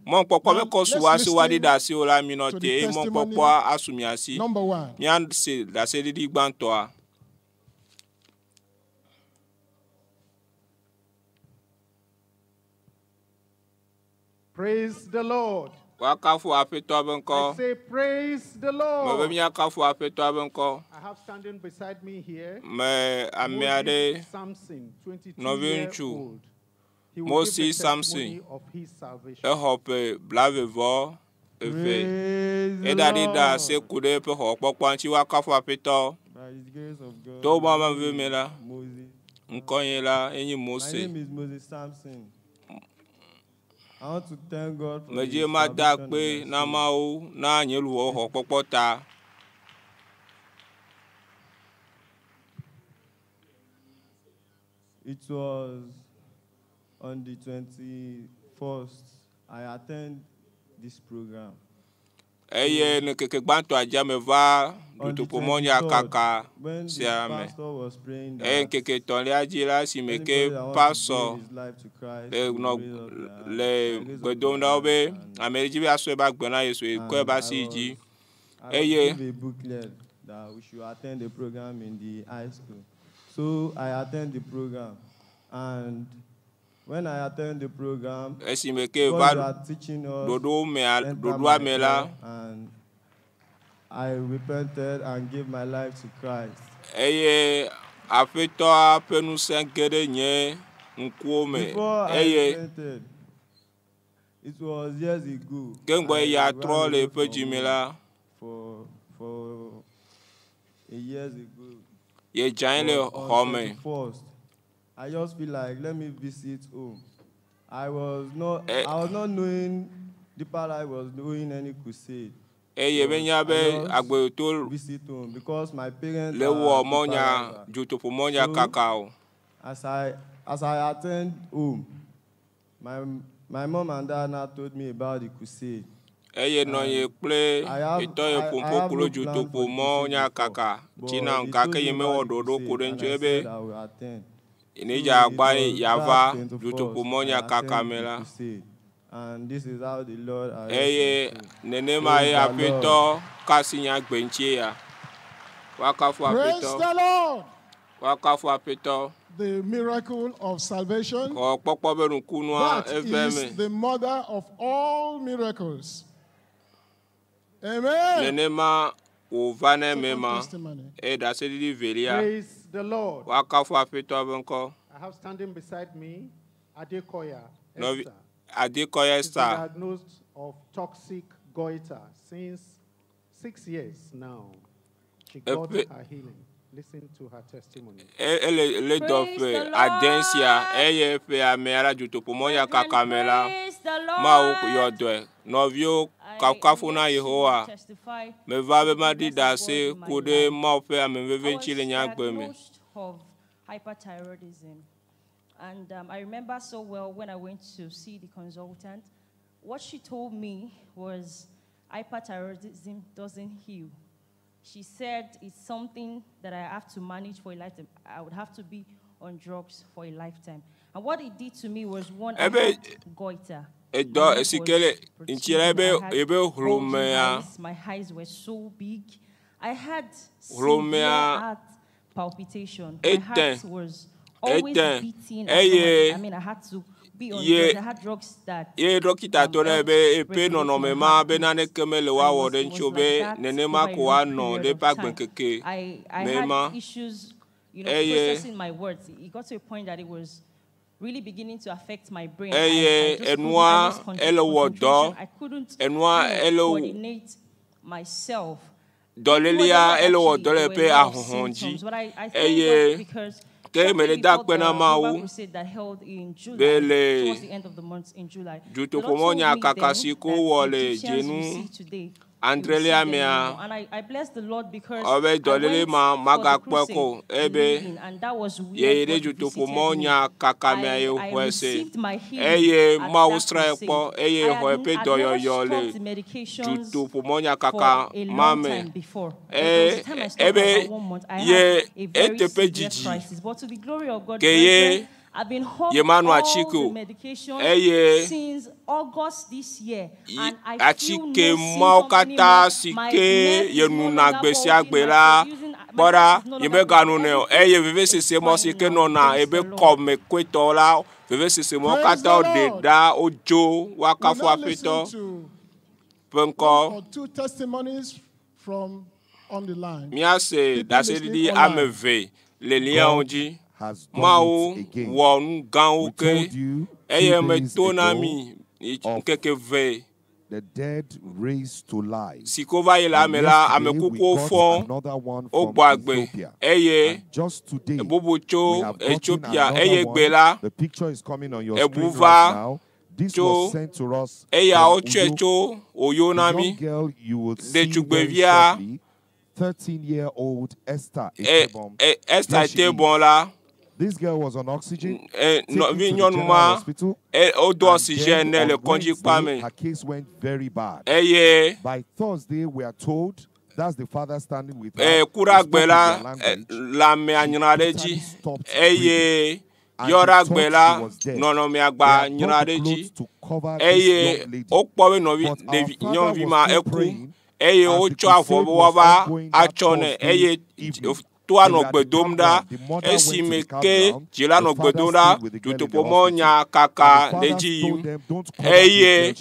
mon popo me ko suwasi wadi dasi o la minote e mon popo asumiasi nyan se dasi di gbanto. Praise the Lord. I say, praise the Lord. I have standing beside me here Moses Samson, 22-year-old. He will give the testimony of his salvation. By his grace of God, My name is Moses Samson. I want to thank God for the It was on the 21st I attend this program. Eye ne keke gbanto aja me va duto pomonya kaka siame. Keke tonle ajira si meke paso le gbedonda obe ameriji bi aso ba gbona Yesu ko ba siji. Eye booklet that we should attend the program in the high school. So I attend the program, and when I attend the program, God is teaching us, and I repented and gave my life to Christ. Before I repented, it was years ago. For a years ago. I just feel like, let me visit home. I was not knowing Deeper Life was doing any crusade. I just visit home because my parents are as I attend home, my mom and dad now told me about the crusade. I have no plan for the crusade before, I will attend. And this is how the Lord Praise the Lord. The miracle of salvation, that is the mother of all miracles. Amen. Praise the Lord. I have standing beside me Adekoya Esther. Diagnosed of toxic goiter since 6 years now. She got her healing. Listen to her testimony. Kakafuna Yehowa me va be madi da se kude ma fe amenveve chile nyagbe me of hyperthyroidism, and I remember so well when I went to see the consultant. What she told me was hyperthyroidism doesn't heal. She said it's something that I have to manage for a lifetime. I would have to be on drugs for a lifetime. And what it did to me was one goiter. My eyes were so big. I had severe heart palpitation. My heart was always beating. I mean, I had to be on drugs. I had drugs that I had issues, processing my words. It got to a point that it was really beginning to affect my brain. I couldn't coordinate myself. But I thank God because the crusade that held in July, towards the end of the month in July, the Lord told me then that today, and I bless the Lord because I went for the crusade, and that was weird. I received my healing at that crusade. I had never stopped the medications for a long time before. There was a time I stopped for 1 month. I had a very severe crisis. But to the glory of God, I've been holding all the medication since August this year, and I feel no symptom anymore. My neck is no longer bulging. Bora yeme ganu ne eye veve sese mo sike no na ebe come kweto la veve sese mo kata de da ojo wakafo afeto penko two testimonies from on the line. Mia se da se di ameve le lian oji mao won gan oke eye me tonami keke ve the dead raised to life. Sikova ila mela amekuko fon ogbagbe eye ebubucho Ethiopia eye gbela the picture is coming on your screen right now. This was sent to us eya ochecho oyonami girl you will see de chugbevia 13-year-old Esther Esther Tebon la. This girl was on oxygen. Her case went very bad. By Thursday, we are told that's the father standing with her. Toi no gbedomda esimeke jila no gbedomda tutupomonya kaka leji eye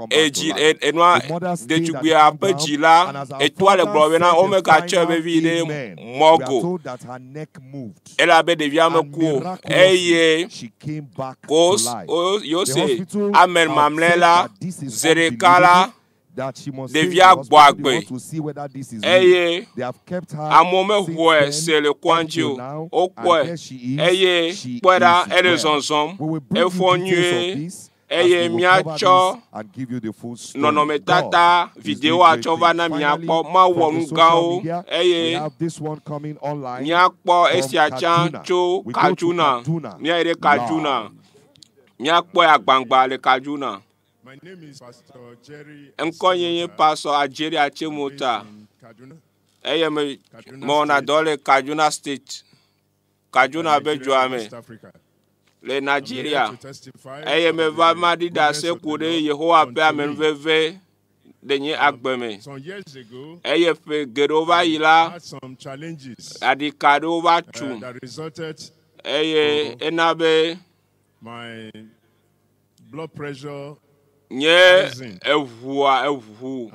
eji enwa dejugbe apejila etoile globena omeka chebe vide mogo ela be devia meku eye kos yose amen mamlela zerekala devia gbagbe eye amome hoe c'est le kwanjo okwe eye kwera elezonzom efonue eye miacho nonometata video achova na miakpo ma wonu gao eye miakpo esiachan cho Kajuna miaire Kajuna miakpo agbangba le Kajuna. My name is Pastor Jerry. Nkonye Pastor Ajeri Achemota. Eye me mona dole Kajuna State. Kajuna bejuame. Le Nigeria. Eye me va madida se kude Yehowa pe amenveve denye agbeme. Some years ago, eye fe gerova ila had some challenges adikadova chu. that resulted Eye enabe my blood pressure nye evu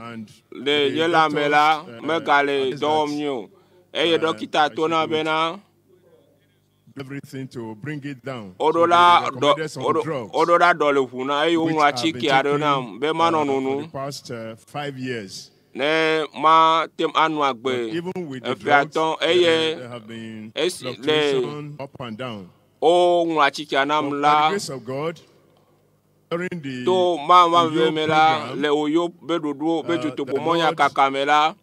le yela mela megale domnyo eye dokita tona bena everything to bring it down. Odola dole huna eye unwa chiki arona be manonunu for the past 5 years. Ne ma tem anu agbe Even with the drugs, there have been fluctuation up and down. O unwa chiki anam By the la grace of God, during the to mama Oyo vemela program, le oyo bedodo bejuto the pomonya Lord kakamela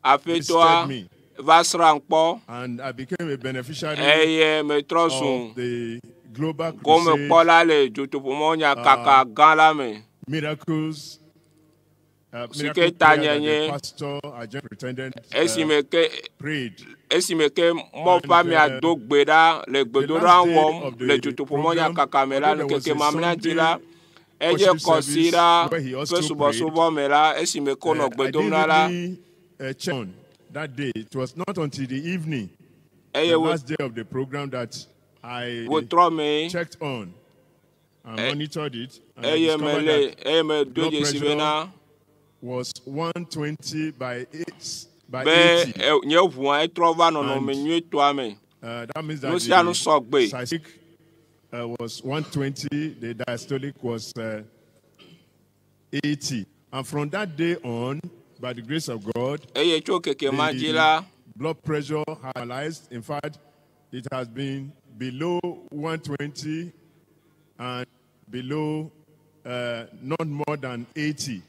afetwa visited me. vasrankpo and I became a beneficiary eye metrosun of the global comme crusade, kola le juto pomonya kaka gala me miracles, miracle Sike prayer that the tanyenye pastor, adjunct pretendent, prayed. esimeke mopa mi adogbeda le gbedora wom le juto pomonya kakamela le keke mamla dila eye kosira pesubosubo mela esimeke no gbedomla la That day, it was not until the evening, Eye the wo- last day of the program, that I wotrome checked on and monitored it. And I eye discovered mele that eye me blood doje pressure sivena was 120 by 8 by be 80. nye vuan etrova nono me nyu toa me That means that no sia no the sogbe systolic was 120, the diastolic was 80. And from that day on, by the grace of God, eye cho keke the majila blood pressure has normalized. In fact, it has been below 120 and below not more than 80.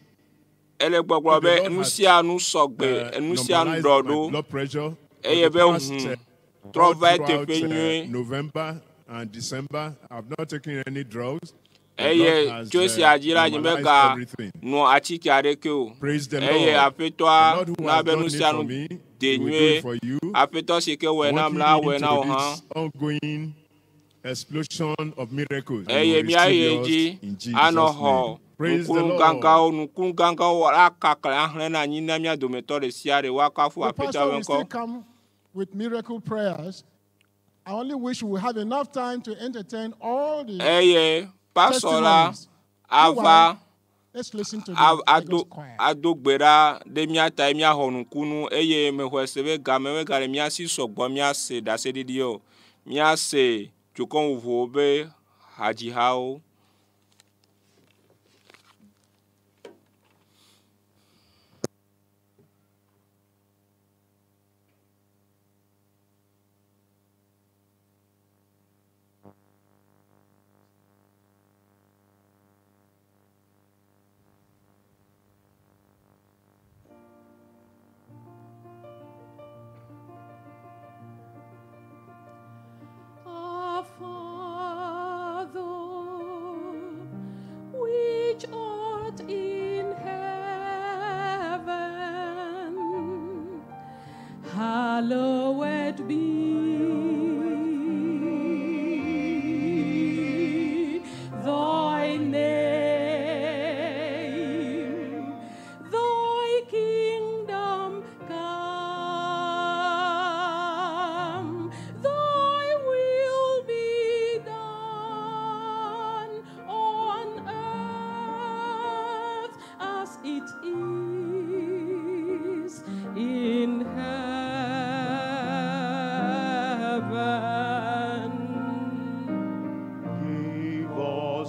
ele gbogbo be nu sia no sogbe nu sia Normalized dodo my blood pressure eye be past, trova throughout, te fenyu November and December. I've not taken any drugs. The eye Lord has, josi ajira normalized nyimega everything. no achiki areke o Praise the eye Lord. afetwa The Lord who na has be done nu it sia for no me, de He will do nwe it for you. afetwa sike we na Want mla you we na o into han this ongoing explosion of miracles. You eye will mi receive yours ayeji in Jesus' ano name. ho Praise the nukun ganga o la kakra ahre na nyina mi adometo de siare wakafu The afetwa pastor we will still nko come with miracle prayers. I only wish we have enough time to entertain all the eye pasola testimonies. ava Meanwhile, let's listen to the Lagos choir. adogbera de miata mi ahonukunu eye mehwesebe game gare mi asi sogbo mi ase da se didio mi ase jukon uvobe haji hao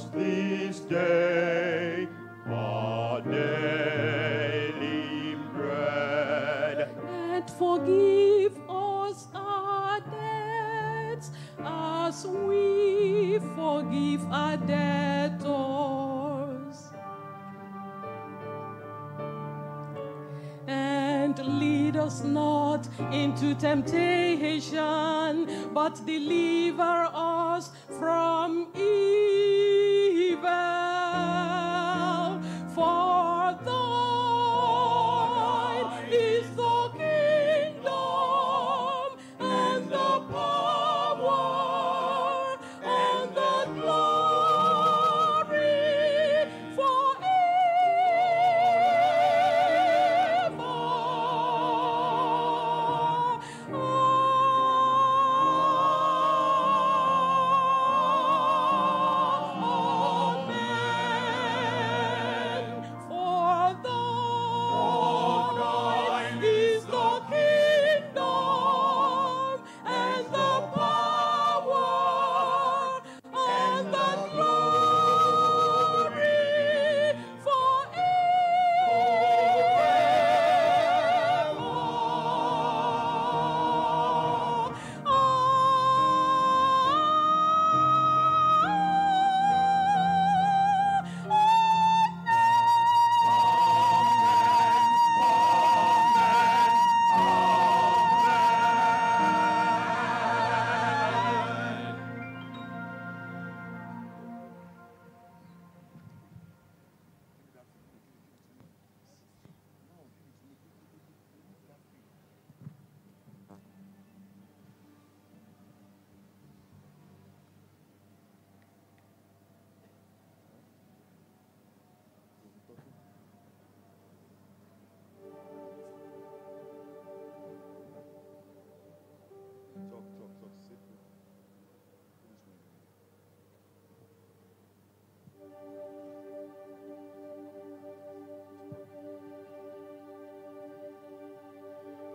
us this day our daily bread. And forgive us our debts as we forgive our debtors. And lead us not into temptation, but deliver us from evil. For thine is the kingdom and the power and the glory forever.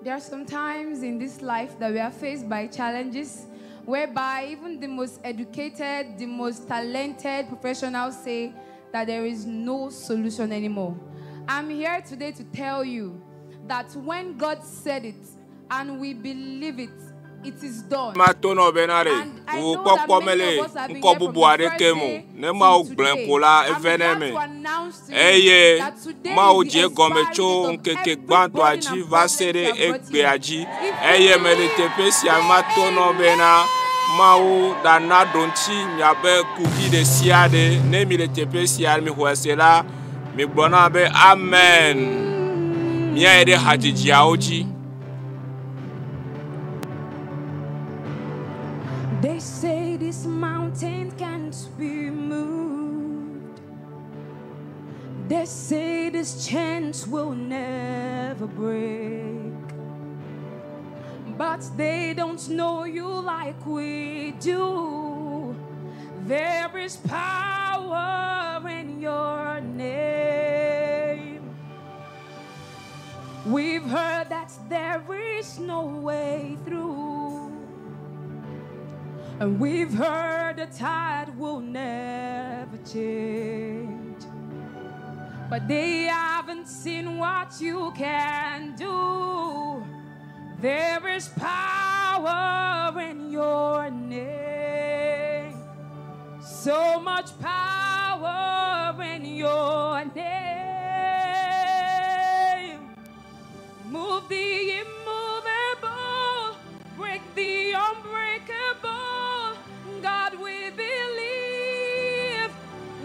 There are some times in this life that we are faced by challenges whereby even the most educated, the most talented professionals say that there is no solution anymore. I'm here today to tell you that when God said it and we believe it, it is done. Matono benare, u popomele, nkobu buare kemu, ne ma u blenkola eveneme. Eye, ma u je gomecho nkeke gbanto aji vasere ekbe aji. Eye melitepe si matono bena, ma u dana donchi miabe kuki de siade, ne militepe si mi huesela, mi bona be amen. Mia ede hajiji aoji. They say this mountain can't be moved. They say this chains will never break. But they don't know you like we do. There is power in your name. We've heard that there is no way through. And we've heard the tide will never change. But they haven't seen what you can do. There is power in your name. So much power in your name. Move the immovable, break the unbreakable. God, we believe.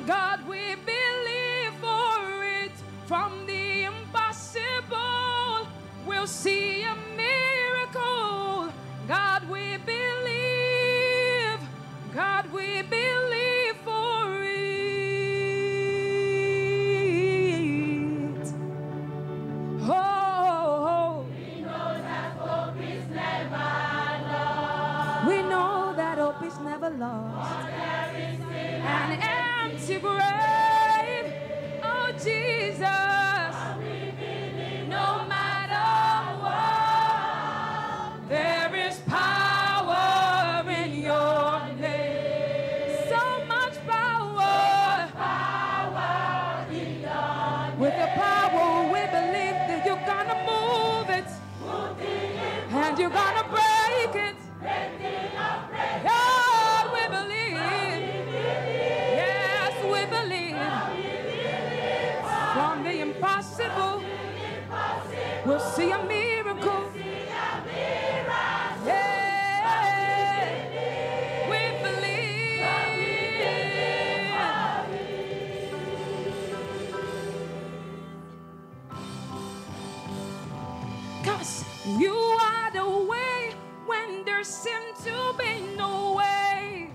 God, we believe for it. From the impossible, we'll see a miracle. God, we believe. God, we believe for it. Oh, we know that hope is never lost. We know that hope is never lost. An empty grave, oh Jesus. We'll see a miracle. Yeah. We believe. 'Cause you are the way when there seemed to be no way.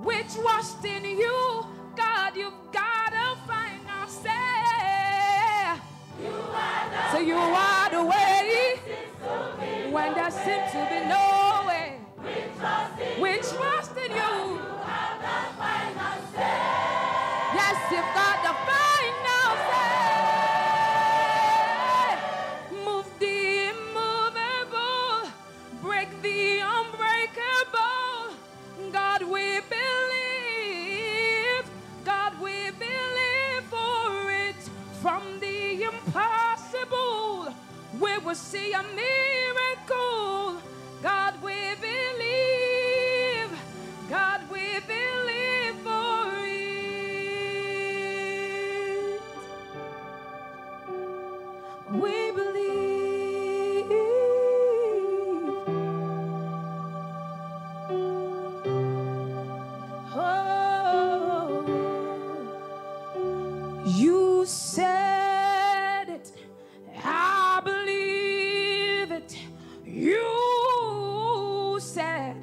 We trust in you, God. You've got to find our say. So you are the way when there seems to be no way. We trust in you. Yes, you've got the final say. Move the immovable, break the unbreakable. God, we believe. God, we believe for it. From the impossible, we will see a miracle. God, we believe. God, we believe for it. We believe. Oh, you said it. I believe it. You said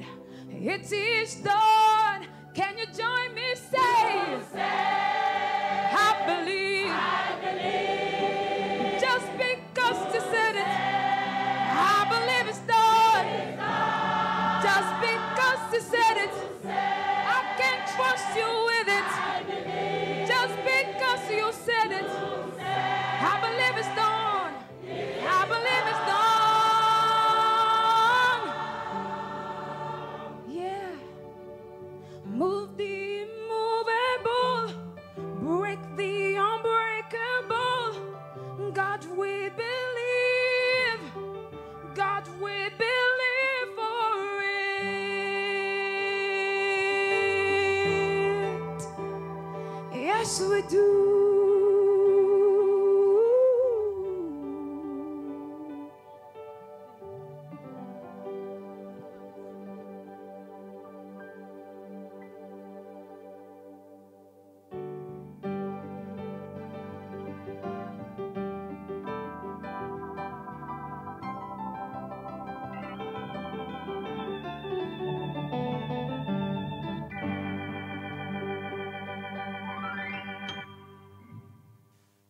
it is done. Can you join me? Say, I believe. Just because you said it, I believe it's done. Just because you said it, I can trust you with it. Just because you said it, I believe it's done. I believe it's done. Yeah. Move the immovable, break the unbreakable. God, we believe. God, we believe for it. Yes, we do.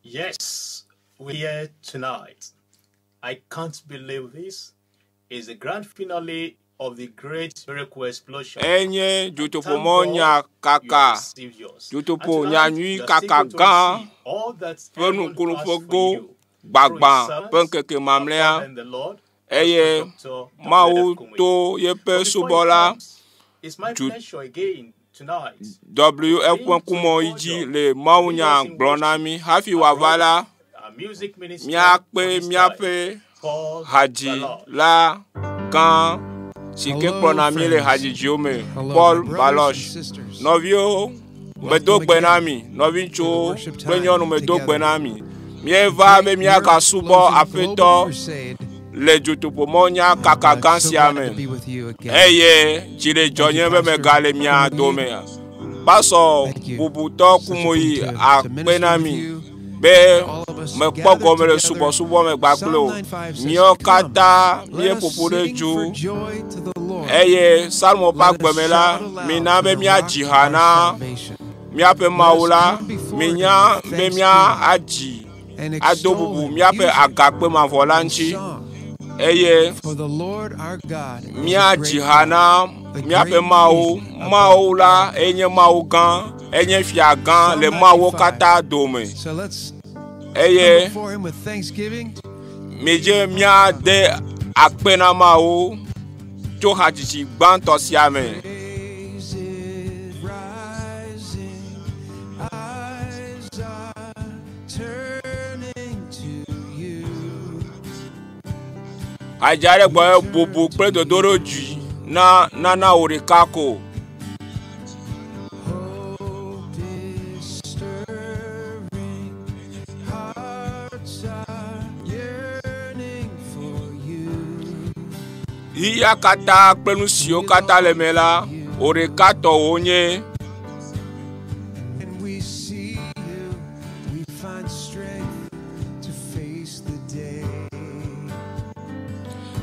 Yes, we're here tonight. I can't believe this. It's the grand finale of the great miracle explosion. Enye jutupo monya kaka. Jutupo nyanyui kaka gan. Penu kulufogo bagban. Penkeke mamlea. Eye mau to yepe subola. It's my pleasure again tonight. WF kumo iji le maunya glonami hafi wavala miape haji la kan sike klonami le haji jiome Paul Baloche novio medo gbenami novincho gbenyonu medo gbenami mieva be miaka subo apeto le jutupo monya kaka gansiame eye jile jonye be megale mia dome baso bubuto kumoyi akpenami be me kpoko me subo me gbaglo mio kata mie popore ju eye salmo pa gbemela mi na be mia jihana mia pe maula minya be mia aji adobubu mia pe agakpe ma volanchi eye mia jihana mia pe maula enye mau gan enye fia gan le mau kata dome eye meje mia de akpena mau to hajiji gbanto siame ajare gbo bobo pre dodoro ji na orikako Hiya kata plenusio kata lemela orekato onye. When we see you, we find strength to face the day.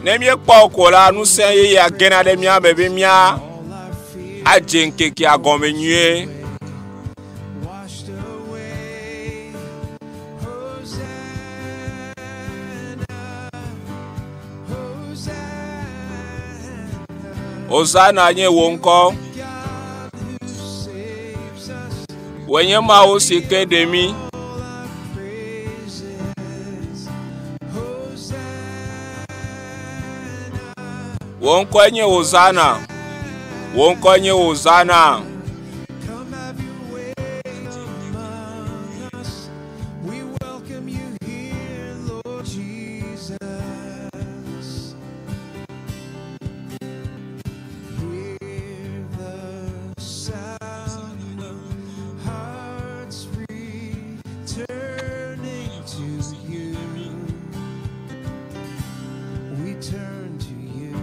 Nemye kwa kola nu senye ya gena de mia bebe mia ajenke ki agome nye. Washed away, Hosanna, Hosanna. Hosanna nye wonko. Wenye ma osike demi. Wonko nye Hosanna. Wonko nye Hosanna. We welcome you here, Lord Jesus. Hear the sound of hearts returning to you. We turn to you.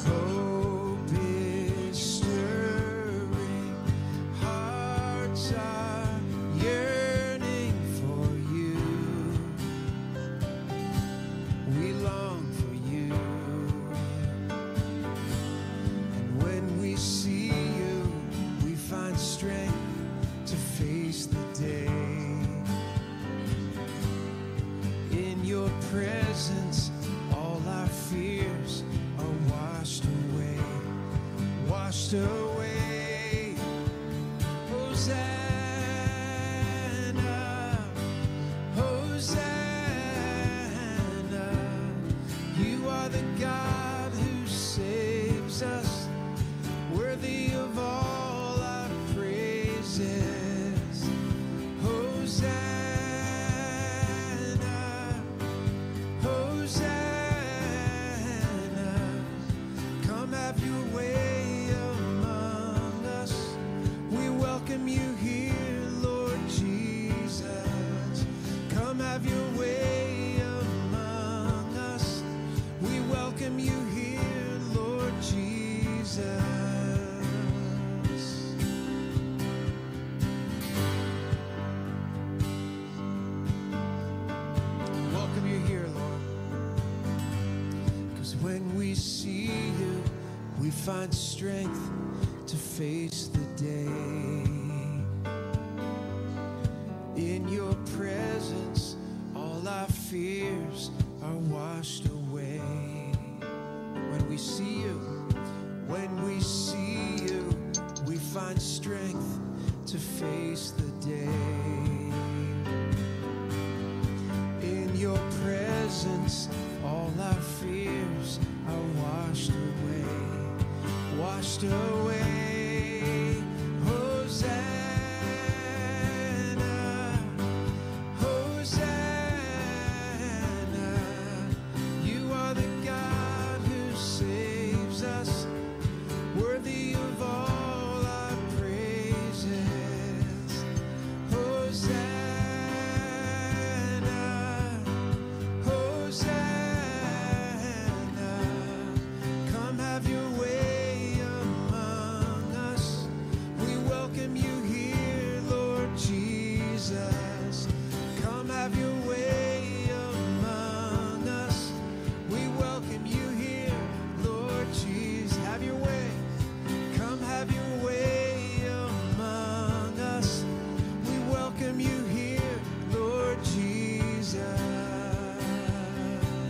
Hope is stirring, hearts are yearning for you. We long for you. And when we see you, we find strength to face the day. In your presence, all our fears are washed away, washed away. Hosanna, Hosanna. You are the God who saves us, worthy of all our praises. Hosanna, Hosanna. Come have your way among us. We welcome you here, Lord Jesus. Come have your way among us. We welcome you here, Lord Jesus. Welcome you here, Lord. 'Cause when we see you, we find strength to face the day. In your presence, all our fears are washed away. When we see you, we find strength to face the day. In your presence, all our fears are washed away, washed away. Hosanna, Hosanna. You are the God who saves us, worthy of all our praises. Hosanna, Hosanna. Come have your way among us. We welcome you here, Lord Jesus. Come have your way among us. We welcome you here, Lord Jesus. Have your way. Come have your way among us. We welcome you here, Lord Jesus.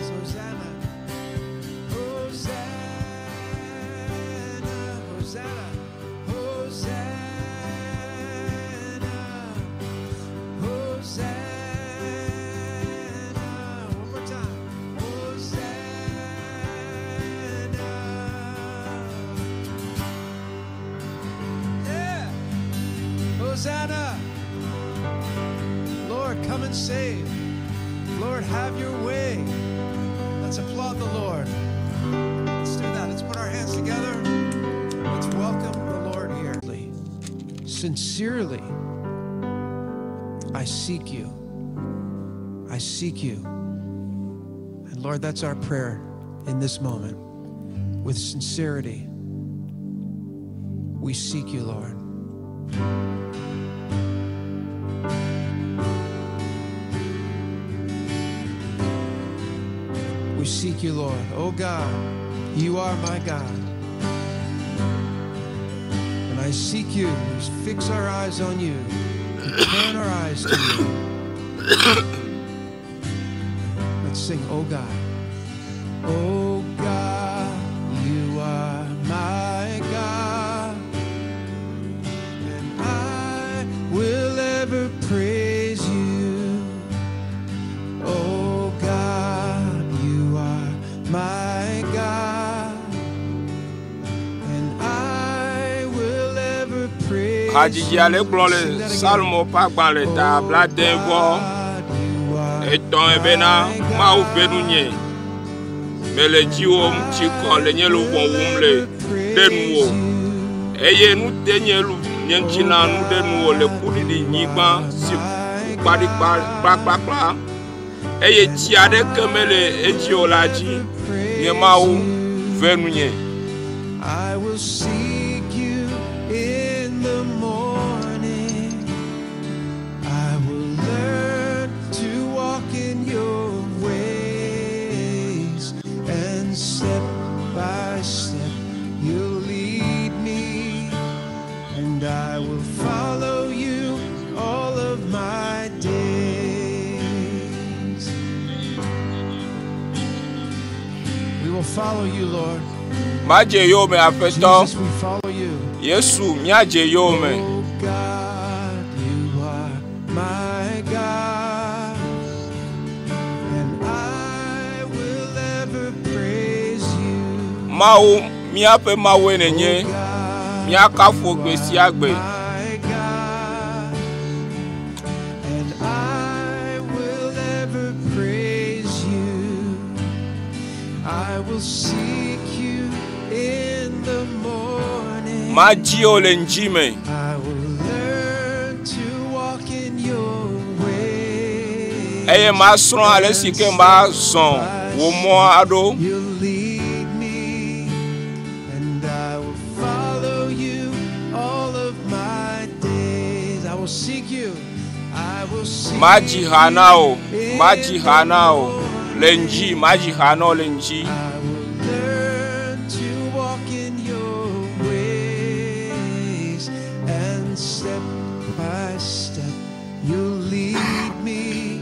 Hosanna, Hosanna, Hosanna, Hosanna, Hosanna. One more time. Hosanna. Yeah. Hosanna. Lord, come and save. Lord, have your way. Let's applaud the Lord. Let's do that. Let's put our hands together. Let's welcome the Lord here. Sincerely, I seek you. I seek you. Lord, that's our prayer in this moment. With sincerity, we seek you, Lord. We seek you, Lord. Oh God, you are my God. And I seek you. We fix our eyes on you. We turn our eyes to you. Let's sing, oh God. Oh God, you are my God. And I will ever praise you. Oh God, you are my God. And I will ever praise you. Salmo Pagban le tabla devo eton ebena ma ou benunye mele jiwo mchiko le nyelu wumle denuwo eye nu tenyelu nyenchina nu denuwo le kudi di nyigba si padi pa eye tiade kemele ejiolaji nye ma ou venunye. I will seek you in the morning. I will learn to walk in your ways, and step by step you'll lead me, and I will follow you all of my days. We will follow you, Lord. Maje yo me afeto. Jesus, we follow you. Yesu miaje yo me. Oh God, you are my God, and I will ever praise you. Mau miape mawe nenye. Miaka fogbe si agbe. And I will ever praise you. I will seek you in the morning. Maji olenjime. I will learn to walk in your way. Eye masron ale sike mba son wo mo ado. You lead me, and I will follow you all of my days. I will seek you. I will seek Maji hanao, maji hanao, lenji, maji hanao lenji. learn to walk in your ways, and step by step you'll lead me.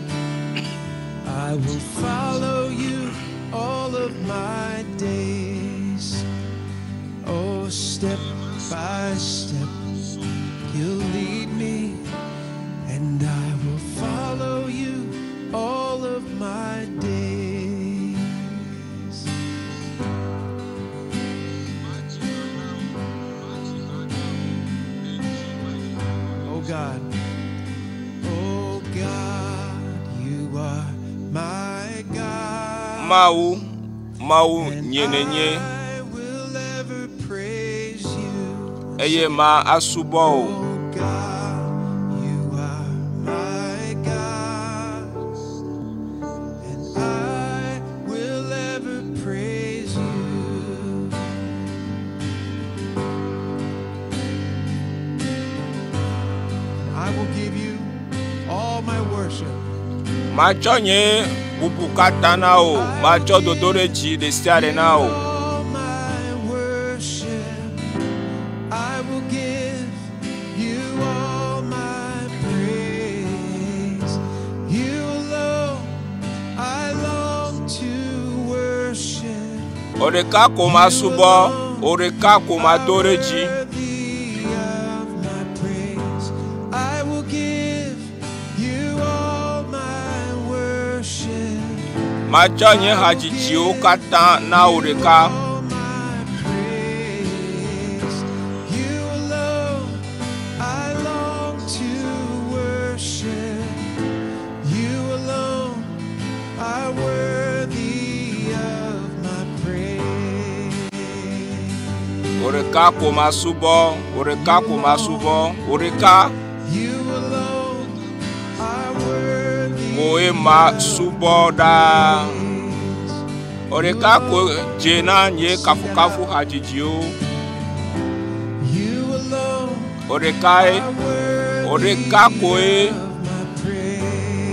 I will follow you all of my days. Oh, step by step you'll lead me, and I will follow you all of my days. Oh God, you are my God. Mau nyenenye. I will ever praise you. Eye ma asubo. My God, and I will ever praise you. I will give you all my worship. Macho nye bubukata na o, macho dodore ji de siare na o. All my worship, I will give you all my praise. You alone, I long to worship. Oreka koma subo, oreka koma doreji. Worthy of my praise, I will give you all my worship. Macho nye hajiji o kata na oreka. You alone, I long to worship. You alone are worthy of my praise. Oreka koma subo, oreka koma subo, oreka. You alone are worthy. Oe ma subo da. Oreka ko jena nye kafu kafu hajijio. Oreka koe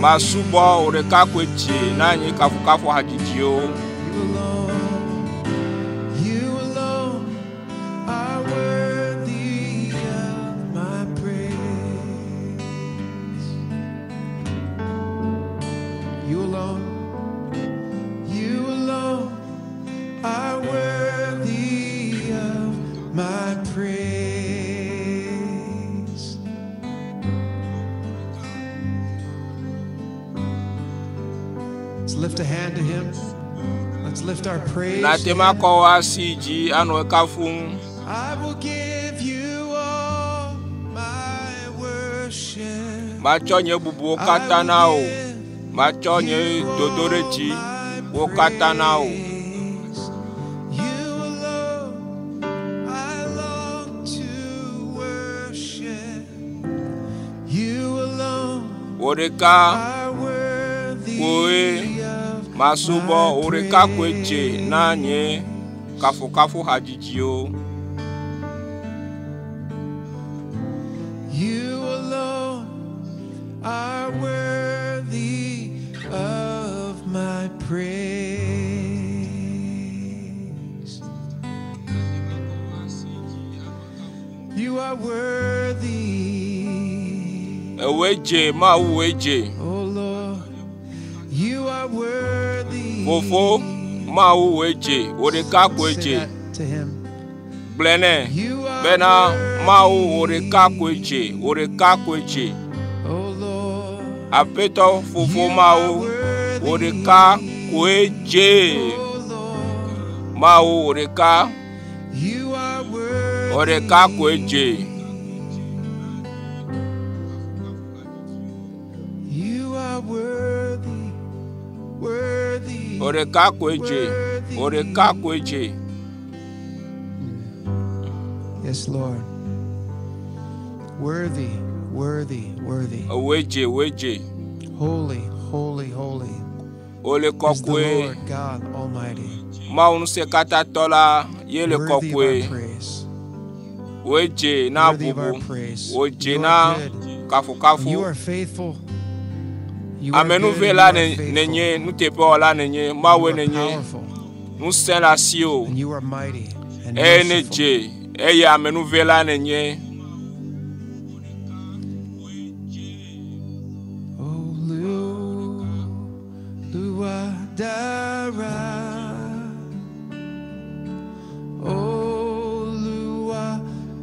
masubo oreka ko jena nye kafu kafu hajijio. Lift a hand to him. Let's lift our praise. I will give you all my worship. Machonye bubu katanao. Machonye dodorechi wo katanao. You alone I long to worship. You alone Oreka koe masubo oreka kweche nanye kafu kafu hajijio. You alone are worthy of my praise. You are worthy. Eweje ma uweje. Oh Lord, you are worthy. Fofo ma uweje oreka kweche. To him. Blene bena ma oreka kweche oreka kweche. Apeto fofo ma oreka kweche. Ma oreka kweche. Oreka kweche, oreka kweche. Yes, Lord. Worthy, worthy, worthy. Weje, weje. Holy, holy, holy. Ole is the kokwe. Lord God Almighty. Ma unse kata tola yele Worthy of our kokwe. praise. Weje na Worthy of our bubu. praise. Oje You na are good. kafu kafu. You are faithful. You are Amenu good, vela you are faithful. nenye nutepe ola nenye mawe You are nenye. powerful. Nusela sio. And you are mighty and merciful. Neje eye amenu vela nenye.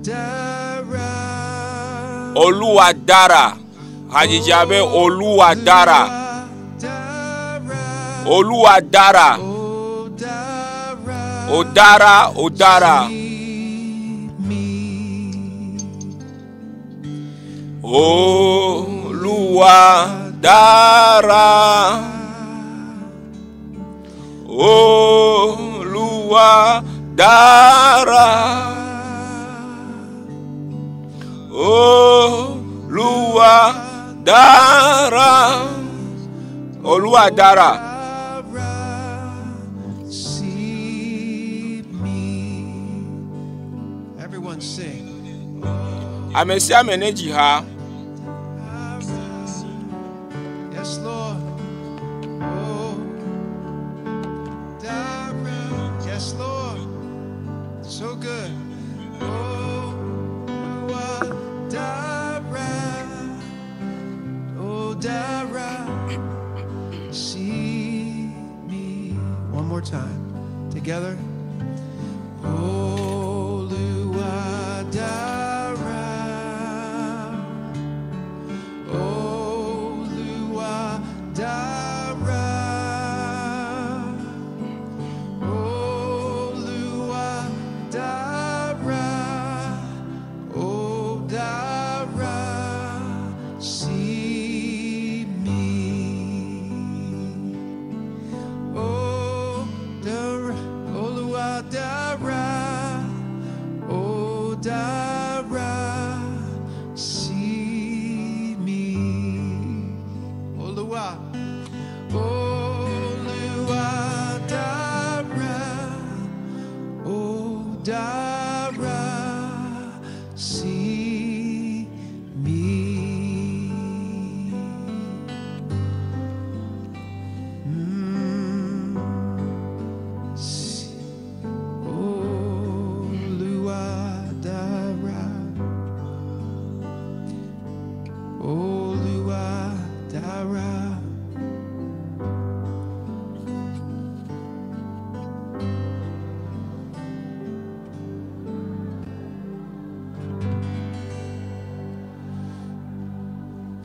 Dara, Oluwa dara. Hajijabe Oluwa dara. Oluwa dara. Odara, odara. Oluwa dara. Oluwa dara. Oluwa dara. Oluwa dara. Everyone sing. Amesi ameneji ha. Yes, Lord. Yes, Lord. So good. Oh, Dara. Oh, Dara. See me. One more time. Together. Oh, Dara. Oh, Dara.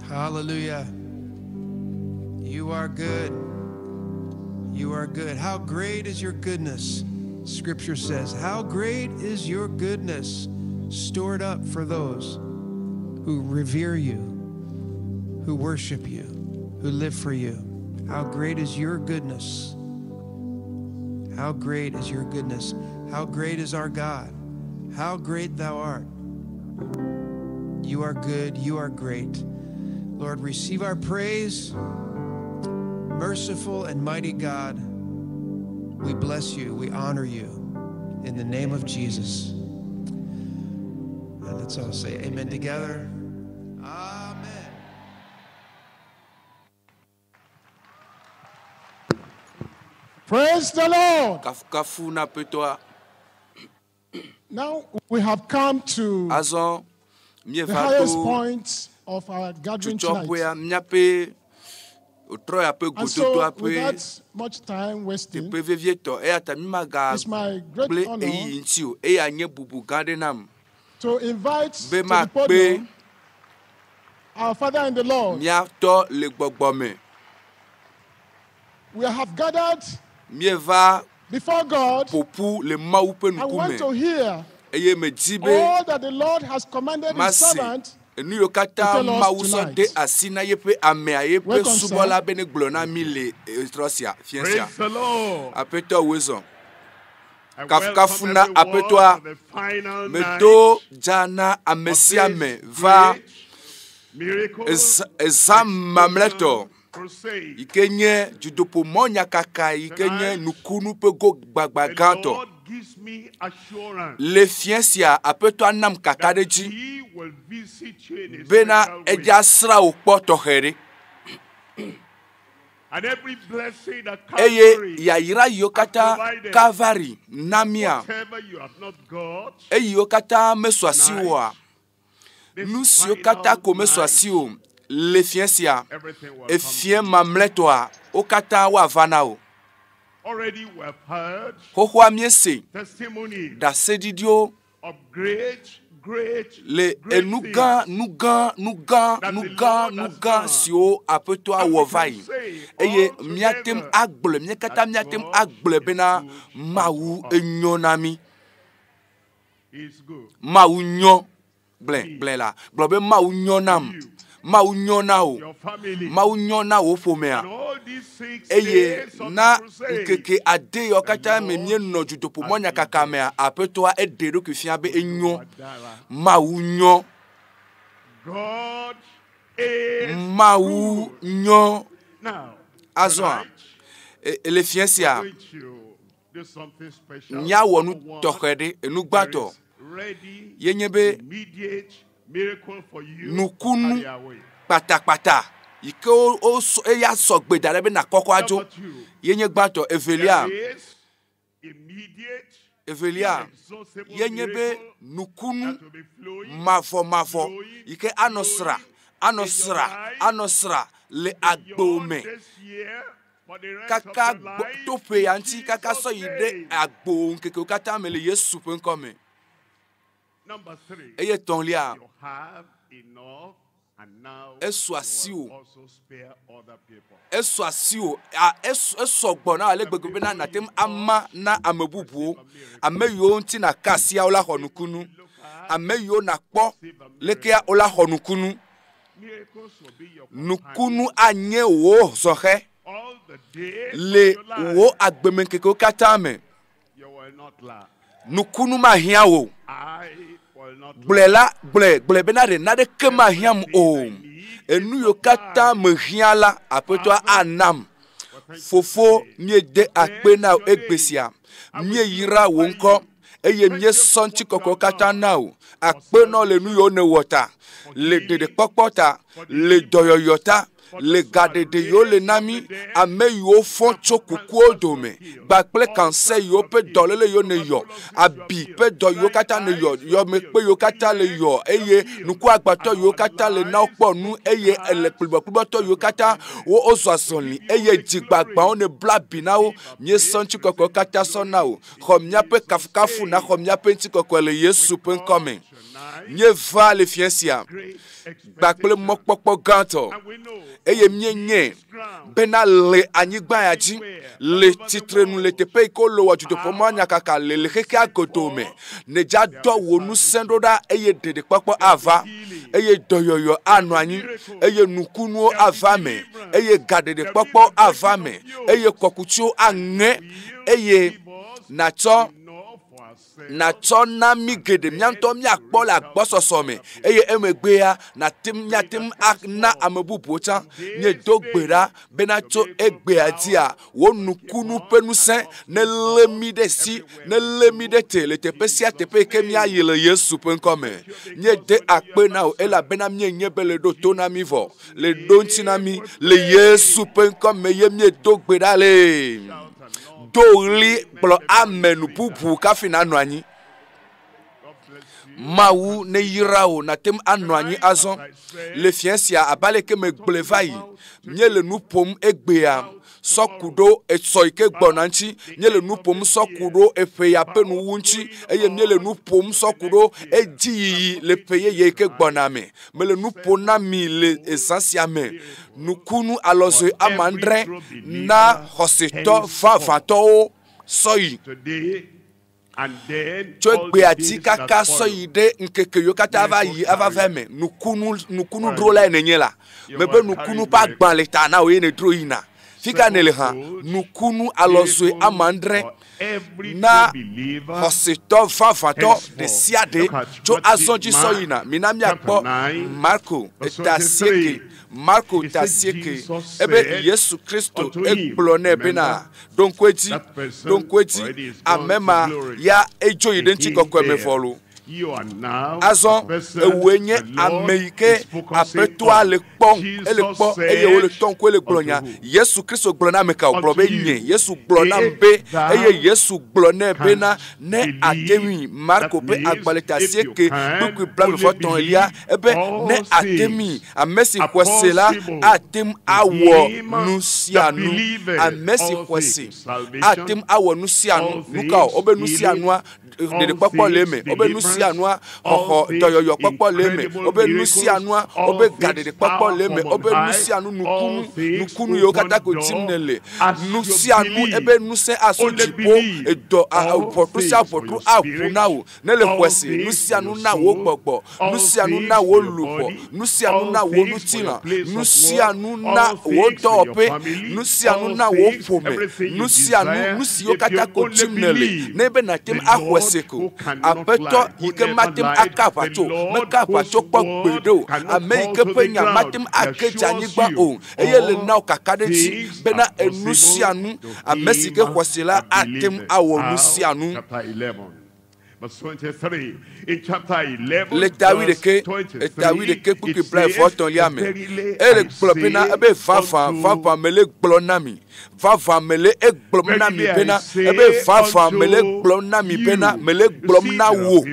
Hallelujah. You are good. You are good. How great is your goodness? Scripture says, how great is your goodness stored up for those who revere you, who worship you, who live for you. How great is your goodness? How great is your goodness? How great is our God? How great thou art. You are good, you are great. Lord, receive our praise. Merciful and mighty God, we bless you, we honor you in the name of Jesus. And let's all say amen together. Amen. Praise the Lord. Now we have come to the highest point of our gathering tonight. And so, without much time wasting, it's my great honor to invite to the podium our Father in the Lord. We have gathered before God and want to hear all that the Lord has commanded His servant. Nous kata mauso de asina yepe amea yepe subola bene glona mile trosia fiensia apeto wezo kafuna apetwa meto jana amesiame va ezam mamleto ikenye judopo monya kaka ikenye nukunu pego gbagbaganto le fiensia apetwa nam kakadeji bena ejasra ukpoto here eye ya ira yokata Calvary namia eye yokata meswasiwa nusi yokata komeswasio le fiensia e fien mamletoa okata wa vanao. Already we have heard testimony of great le nuga sio apeto awovai eye miatem agble miakata miatem agble bena mawu enyonami mawu nyo ble la globe mawu nyonam mawu nyonao mawu nyonao fomea eye na keke ade yokata memie no judopo monya kakamea apeto a edero kufia be enyo mawu nyo mawu nyo azwa ele fiensia nya wonu tokhede enugbato yenyebe nukunu patapata ike o eya sogbe darebe na koko ajo yenye gbato Evelia yenyebe nukunu mafo ike anosra le agbome kaka tope yanti kaka so yide agbo nkeke okata mele Yesu penkome. Number 3, eye tonlia you have enough and now eswasio also spare other people. Eswasio esogbo na alegbegbe na natem ama na amebubuo ameyo nti na kasia ola honukunu ameyo na kpo lekea ola honukunu nukunu anye wo zohe le wo agbemenkeke katame nukunu mahiawo ble benare na de kema hiam o enu yo kata mehiala apetwa anam fofo nye de akpe na egbesia nye yira wonko eye nye sonti koko kata now akpe no le nu yo ne wota le de popota le doyoyota le gade de yo le nami ame yo fon chokuku dome bakple cancer yo pe dolele yo ne yo abi pe do yo kata ne yo me pe yo kata le yo eye nuku agbato yo kata le na opo nu eye ele kulbo to yo kata wo ozo asonli eye jigbagba on ne bla binao mie sonchi kokko kata sonao khomnya pe kafukafu na khomnya pe nti kokko le Yesu pe nkome nye va le fiancia bakple mokpokpo ganto eye mienye bena le anyigba yaji le titre nu le tepe ko lo waju to pomanya kaka le keke agodome ne ja do wonu sendoda eye dede kpokpo ava eye doyoyo anu anyi eye nukunu avame eye gadede kpokpo avame eye kokuchu ange eye nacho na migede mianto mi akpo la gbososo me eye emegbe ya na tim na amebubu cha nye dogbera benacho egbe atia wonukunu penusen ne lemide si ne lemide te le tepesia tepe kemia yele Yesu penkome nye de akpe na o ela bena mie nyebele do tona mivo le dontinami le Yesu penkome ye mie dogbera le Doli blo amenu pupu kafina anwanyi mawu ne yirao na tem anwanyi azon le fiensia abale ke me gblevai nye le nupom egbea sokudo etsoike gbonanchi nye le nupom sokudo epeya penu wunchi eye nye le nupom sokudo eji le peye yeke gboname me le nupona mi le esansia me nukunu alozo amandre na hoseto fafato soyi Chokbe ati kaka soyide nkeke yo kata ava veme nukunu drola enenyela mebe nukunu pa gban leta na oye ne droina fika nele ha nukunu alozwe amandre na hoseto fafato de siade cho azonji soyina minami akpo Marco tasieke ebe Yesu Kristo eblone bena donc kweti amema ya ejo identi kokko emefolu azon ewenye ameike apetwa le pon eye wo le ton ko le glonya Yesu Kristo glona meka oblobe nye Yesu glona mbe eye Yesu glona bena ne atemi Marco pe agbaleta sieke donc blame foton elia ebe ne atemi amesi kwesela atem awo nusianu amesi kwese atem awo nusianu nuka obe nusianu de papa leme obe nusianwa hoho doyoyo papa leme obe nusianwa obe gade de papa leme obe nusianu nukunu yo kata ko timnele nusianu ebe nuse asojipo edo portusia portu apunawo nele kwese nusianu na wo gbogbo nusianu na wo lupo nusianu na wo nutina nusianu na wo dope nusianu na wo fome nusianu nusiyo kata ko timnele nebe na tem seko abeto yike matem akapato mekapato pokbedo ameike penya matem akejanyigba o eyele na okakadeti bena enusianu amesike kwasela atem awonusianu chapter 11 verse 23 in chapter 11 David ke puki play foton liame ele glopena ebe fafa mele glonami fafa mele glonami pena ebe fafa mele glonami pena mele glomna wo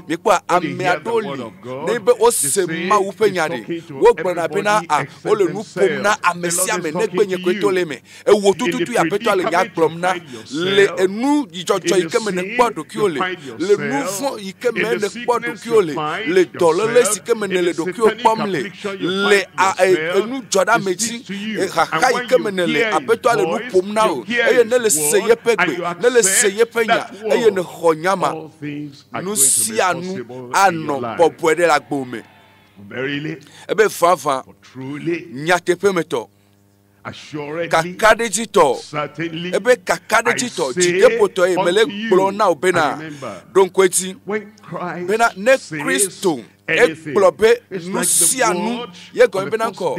mi kwa amiadoli nebe osema upenyade wo glona pena a ole nu pomna amesia me negbenye kwetoleme e wo tututu ya peto le nya glomna le enu jijojo ikeme ne gbodo kiole le nu fon ikeme ne gbodo kiole le dolole sikeme ne le dokio pomle le enu joda meji haka ikeme ne le apeto le nu pomna o eye ne le seye pegbe ne le seye penya eye ne honyama nu sianu ano popwede la gbome verily ebe fafa truly nyate pemeto kakadejito ebe kakadejito jidepoto emele glona obena donc kweti bena ne Kristo ekplobe nusianu ye go be nanko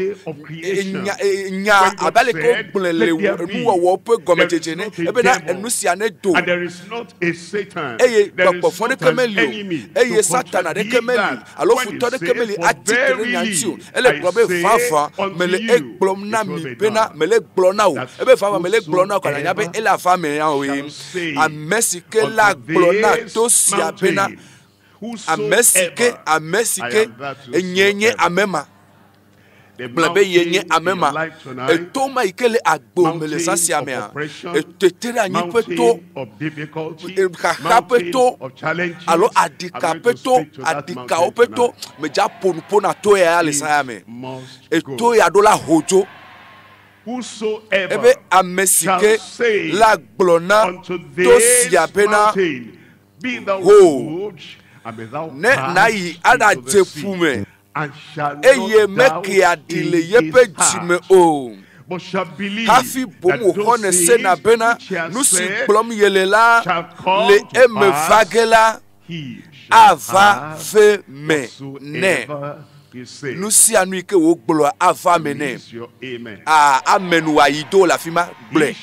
nya abale ko gblele nu wo pe gomejeje ne ebe na nusiane do and there is not a Satan eye gbogbo fon de kemeli eye Satan de kemeli alo futo de kemeli atikere nyantiu ele gbobe fafa mele ekblom na mi bena mele gblona o ebe fafa mele gblona ko na yabe ele afa me yan we amesike la gblona to sia bena amesike enyenye amema blabe yenye amema etoma ikele agbomele sasiamea etetere anyi peto kakapeto alo adikapeto adikaopeto meja ponpona to ya alisayame eto ya dola hojo ebe amesike la glona to siapena ho ne nayi ada jefume eye meke adile yepe jime o hafi bomu hone sena bena nusi blom yelela le eme vagela ava fe me ne nusi anu ike wo gbolo ava me ne amen wa ido la fima ble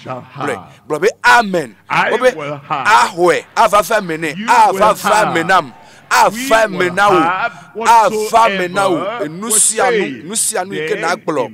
blobe amen obe ahwe ava fe me ne ava fa menam afa menao nusianu ike na agblo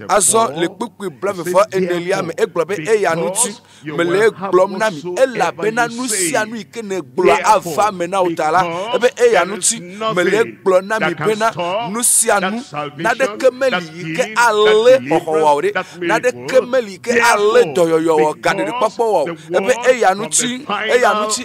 azo le kpukpu blave fo enelia me eglobe eyanuti mele eglom na mi ela bena nusianu ike na agblo afa menao tala ebe eyanuti mele eglo na mi bena nusianu na de kemeli ike ale ohowawre na de kemeli ike ale doyoyo gadere papo wo ebe eyanuti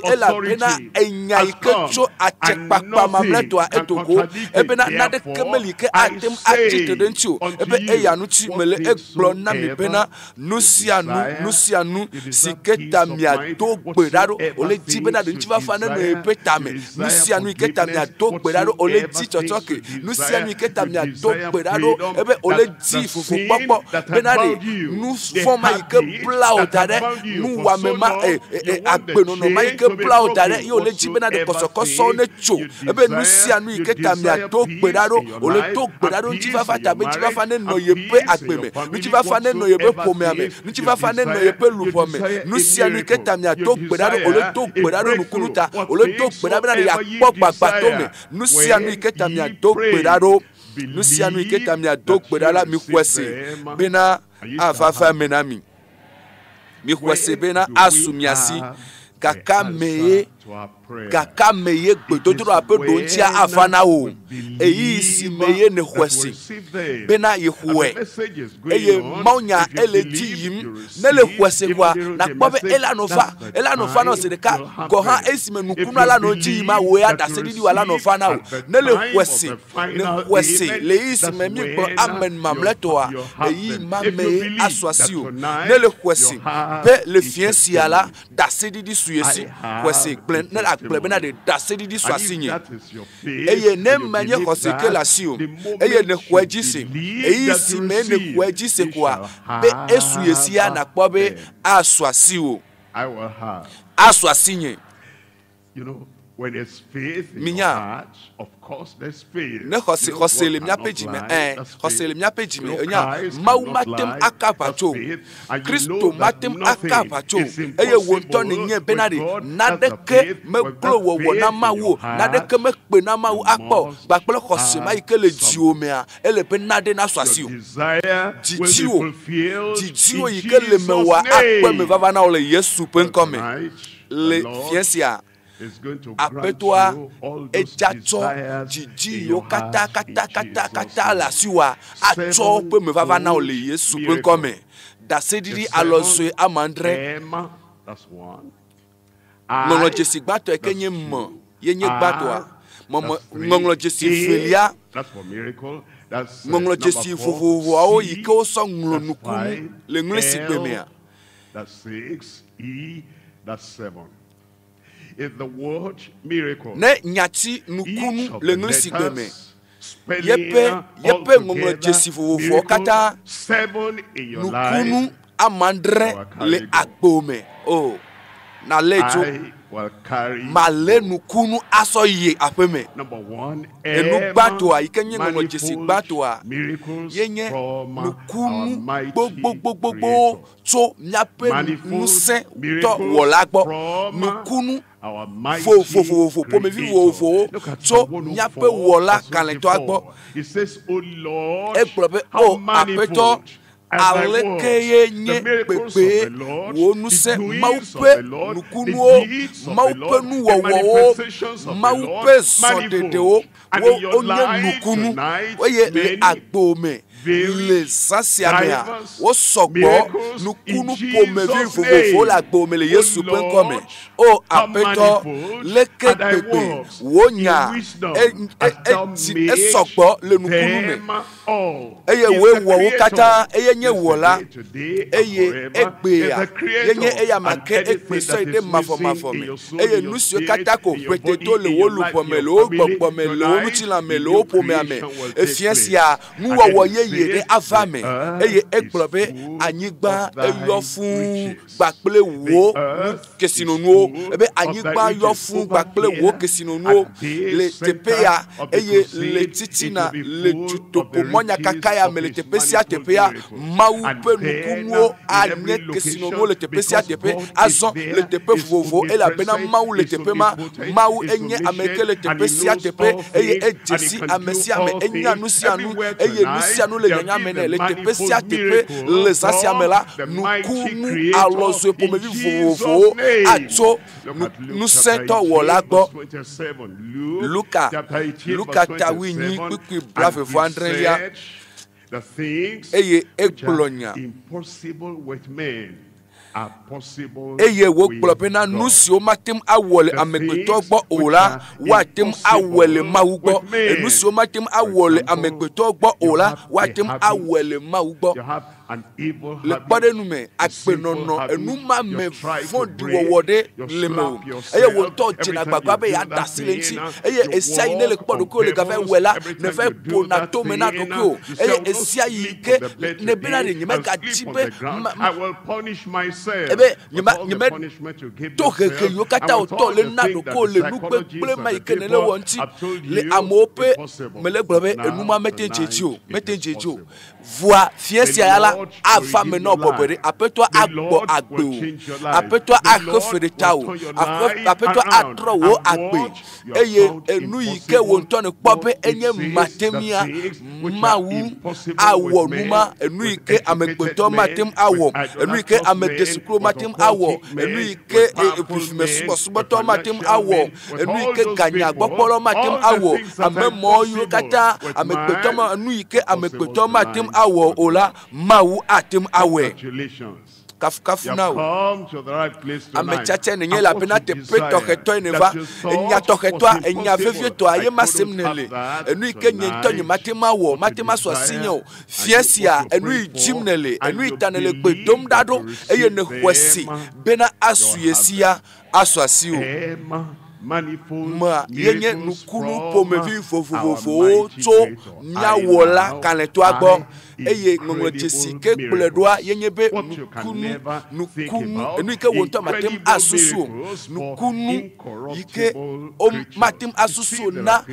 ela bena enya ike cho chekpakpa mamletwa etoko ebe na de kemeli ke atem agitedentio ebe eyanuti mele egblo na mi bena nusianu siketa mia do gberaro ole tibena de nchiva fane no epetame nusianu iketa mia do gberaro ole ti chochoke nusianu iketa mia do gberaro ebe ole ti fufu popo benare nu forma ike plau dare nu wa mema agbeno no ma ike plau dare yo le tibena de kosokoso ne cho ebe nusianu iketa mia do gberaro ole to gberaro nchiva fata be nchiva fane no yepe agbeme nchiva fane no yepe pomeame nchiva fane no yepe lupome nusianu iketa mia do gberaro ole to gberaro nukunuta ole to gberaro na ya pogba tome nusianu iketa mia do gberaro nusianu iketa mia do gberala mi kwese bena afafa menami mi kwese bena asumiasi kaka meye gbedodoro ape do ntia afana o eyi si meye ne hwesi bena yehwe eye maunya eleti yim nele hwesi kwa na kpobe ela no fa no sedeka go ha esime nukunu ala no jima we adasedi wala no fa na o nele hwesi le isime mi gbo amen mamletoa eyi mame aswasi o nele hwesi be le fiensi ala dasedi di suyesi hwesi glen na akplebena de dasedi di swasinye eye ne manye hoseke la sio eye ne kwejise eyi si me ne kwejise kwa be esuyesi ya na kpobe aswasio aswasinye. You know, when there's faith in your heart, of course there's faith. Ne hosele mia pejime hosele mia pejime enya mau matem akapacho Kristo matem akapacho eye wonto ne nye benade nadeke meklo wo na mawo nadeke mekpe na mawo akpo gbapele hosema ikele jiomea ele benade na swasio titio ikele mewa akpo me vava na ole Yesu penkome le fiensia apetwa ejacho jiji yo kata la siwa acho pe me vava na ole Yesu pe nkome da sediri aloswe amandre that's one ngolo jesi gbato ekenye mo yenye gbato momo ngolo jesi felia that's for miracle that's ngolo jesi fufu awo yiko so ngolo nukunu le nglesi pemea that's 6 that's 7. Is the word miracle. Ne nyati nukunu le nglesi peme yepe ngolo jesi fufu kata 7 in your nukunu amandre le akpome oh na lejo male nukunu aso ye apeme enu gbato a ikenye ngono jesi gbato a yenye nukunu gbogbo to nyape nuse to wolagbo nukunu fo pome vivo to nyape wola kalento agbo o apeto alekeye nye pepe wonuse maupe nukunuo maupe nuwowo maupe zodedeo wo onye nukunu oye le agbome le sasiamea wo sogbo nukunu pomevi fofofo la gbome le Yesu penkome o apeto leke pepe wonya e sogbo le nukunu me eye we wo kata eye nye wola eye egbeya yenye eya make ekpeso ide mafo me eye nusio kata ko peteto le wolupo me lo gbogbo me lo nutila me lo pome ame efiesia nuwo yeye avame eye eglobe anyigba eyo fun gbakple wo kesinonu ebe anyigba yo fun gbakple wo kesinonu le tepeya eye le titina le jutopo monya kakaya me le tepesia tepeya maupe nukunuo anye kesinonu le tepesia tepe azon le tepe vovo e la bena mau le tepe mau enye ameke le tepesia tepe eye ejesi amesia me enya nusianu eye nusianu le nyanya mene le tepesia tepe le sasiamela nukunu alozo pomevi vovo ato nusento wolagbo Luka tawini kwi brave vandreya the things ekplonya impossible with men are possible. Eye wo kplopena nusio matem awole amegbeto gbo ola watem awole mawugbo enusio matem awole amegbeto gbo ola watem awole mawugbo le pade nume akpenono enuma me fondi wowode lemo eye wo to jina gbagba be ya dasilenti eye esia ine le podo ko le gafe wela ne fe ponato mena dokyo eye esia yike ne bena de nyema ka tipe I will punish myself. Ebe nyema to keke yo kata oto le na doko le nupe ple ma ikene le wonti le amope mele gbobe enuma metenjejo voix fiesia yala afa meno bobere apetwa agbo agbo apetwa akofere tawo apetwa atro wo agbe eye enu yike wonto ne pope enye matemia mawu awo numa enu yike amegbeto matem awo enu yike amedesikro matem awo enu yike epufumesubo suboto matem awo enu yike ganya gboporo matem awo amemo yo kata amegbeto enu yike amegbeto matem awo ola mawu atem awe kafu now amechache nenye la pena te preto keto neva enya toketo enya vevieto aye masem nele enu ike nyento nyi matema so sinyo fiesia enu ijim nele enu itanele gbedom dado eye ne hwesi bena asuyesia aswasio ma yenye nukunu pomevi fofofofo to nyawola kaneto agbo eye ngonglo chesi ke kpledwa yenye be nukunu enu ike wonto matem asusu nukunu ike matem asusu na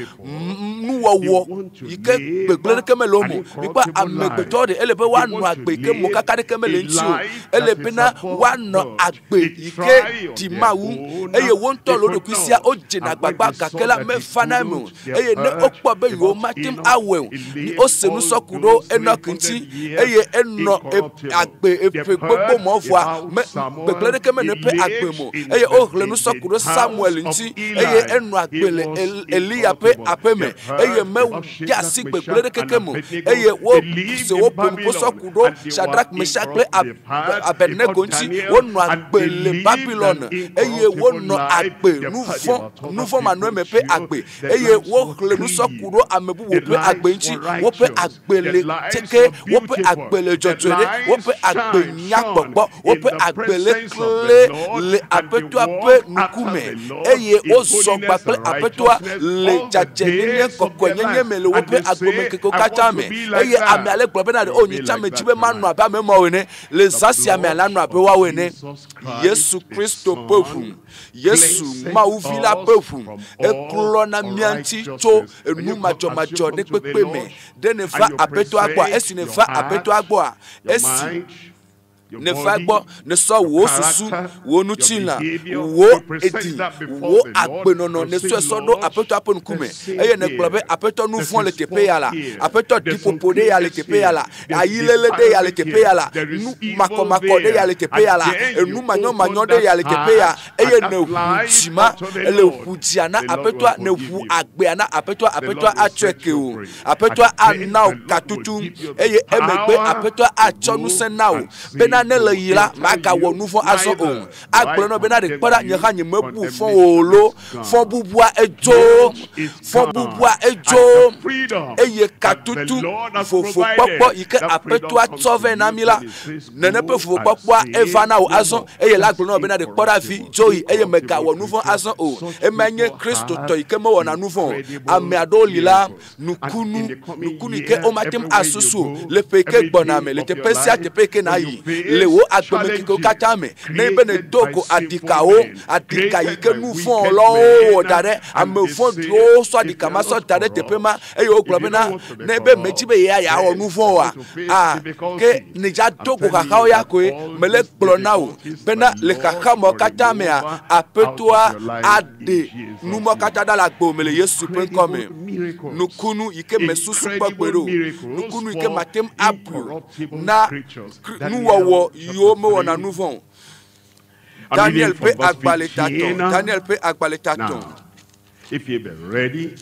nuwowo ike gbegbele kemelomo bipa amegbeto de elebe wa nu agbe ke mo kakade kemele ntio elebe na wa no agbe ike dimawu eye wonto lo de kwisia o jina gbagba kakela me fanamu eye ne okpo be yo matem awe ni o senu sokudo enokinti eye eno agbe epe gbogbo mo voa gbegbele keme ne pe agbe mo eye o hlenu sokudo Samuel nti eye eno agbele Elia pe apeme eye me yasi gbegbele keke mo eye wo se wo pompo sokudo Shadrach Meshach Abednego nti wo no agbele Babylon eye wo no agbe nu nouveau manu me pe agbe eye wo le nu so kuro amebu wo pe agbe nchi wo pe agbele teke wo pe agbele jojore wo pe agbe nyakpogbo wo pe agbele kle le apetua pe nukume eye o so gba pe apetua le jajene kokwenye mele wo pe agbome keko kachame eye ame ale gbo be na o nyi chame chibe manu aba me mo wene le zasi ame ala nu abe wa wene Yesu Kristo pefu Yesu ma uvila pefu eklo na mianti to enu majo de pepe me de ne fa apeto agbo esi ne fa apeto agbo a esi ne fa gbo ne so wo susu wo nu china wo edi wo agbenono ne so so do apeto apon kume eye ne globe apeto nu fon le tepe yala apeto dipopo de yala tepe yala ayilele de yala tepe yala nu makoma de yala tepe yala enu manyo de yala tepe ya eye ne hujima ele hujiana apeto ne hu agbeana apeto atweke o apeto anao katutu eye emegbe apeto achonu senao bena nele yila maga wo nufo aso on agboro no be na de para nye ha nye mabu fon olo fon bubua ejo eye katutu fofo popo ike apetua tove na mila nene pe fofo popo eva na o aso eye lagboro no be na de para fi joy eye mega wo nufo aso o emenye Kristo to ike mo wo na nufo ame adolila nukunu ike o matem asusu le peke gboname le te pesia te peke na yi le wo agbeme kiko katame ne be ne dogo adika yike nu fon lo dare ame fon do so adika ma so dare tepema e yo globe na ne be meji be ya o nu fon wa ke ne ja dogo kakao ya ko mele plona o be na le kakao mo katame a apetua ade nu mo katada la gbo mele Yesu pen come nukunu yike mesusu pagbero nukunu yike matem apu na nu wo yo me wona nouvon Daniel pe agbaletaton if you be ready,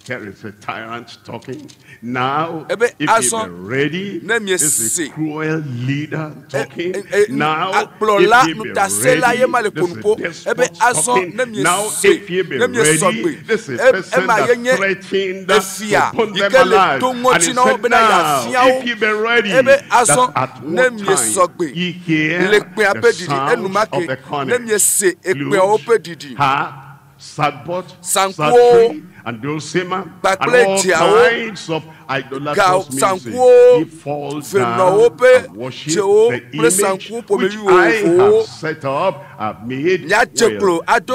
here is a tyrant talking. Now, if you be ready, this is a cruel leader talking. Now, if you be ready, this is a despot talking. Now, if you be ready, this is a person that threatened to put them alive. And he said, now, if you be ready, that at one time, ye hear the sound of the cornet, Sagbot, Satri, and Dulcima, and all kinds of idolatrous music. He falls down and worship the image which I have set up, I've made well.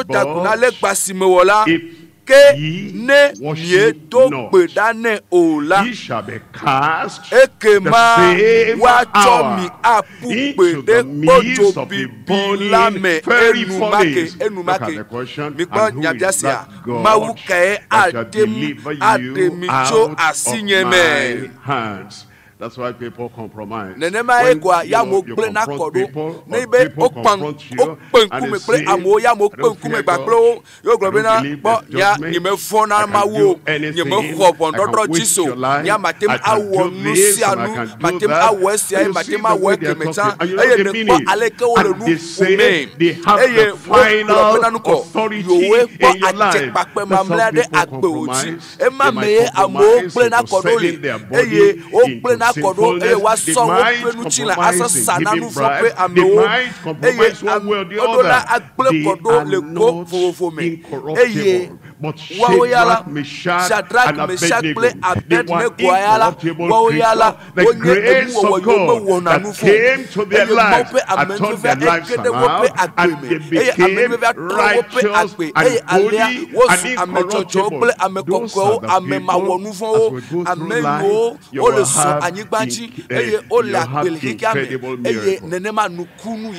But if ye worship not, ye shall be cast the same hour into the midst of the burning fiery furnace. Look at the question, and who is that God that shall deliver you out of my hands? That's why people compromise. When you confront people, or people confront you, and they say, I don't fear God, I don't believe that judgment, I can do anything, I can waste your life, I can do this, and I can do that. You see the way they are talking, and you know the meaning. And they say they have the final authority in your life. That's how people compromise. They might compromise in selling their body in sinfulness, they might compromise in giving bribes, they might compromise one way or the other. They are not incorruptible. But Shadrach, Meshach, and Abednego, they were incorruptible creatures. The grace of God that came to their lives and turned their lives around, and they became righteous and holy and incorruptible. Those are the people, as we go through life, you will have incredible miracles.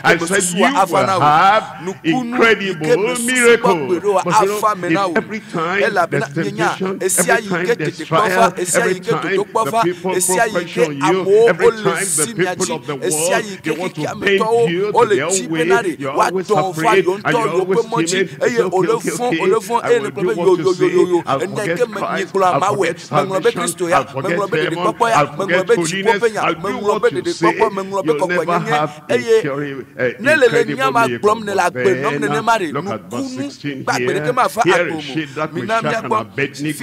I said you will have incredible miracles. But you know, every time there's temptation, every time there's trial, every time the people pressure on you, every time the people of the world, they want to bend you to their way, you're always afraid and you're always timid. It's okay. I will do what you say. I'll forget Christ, I'll forget salvation, I'll forget heaven, I'll forget holiness, I'll do what you say. You'll never have incredible then look at verse 16 here. Here is Shadrach, Meshach, and Abednego that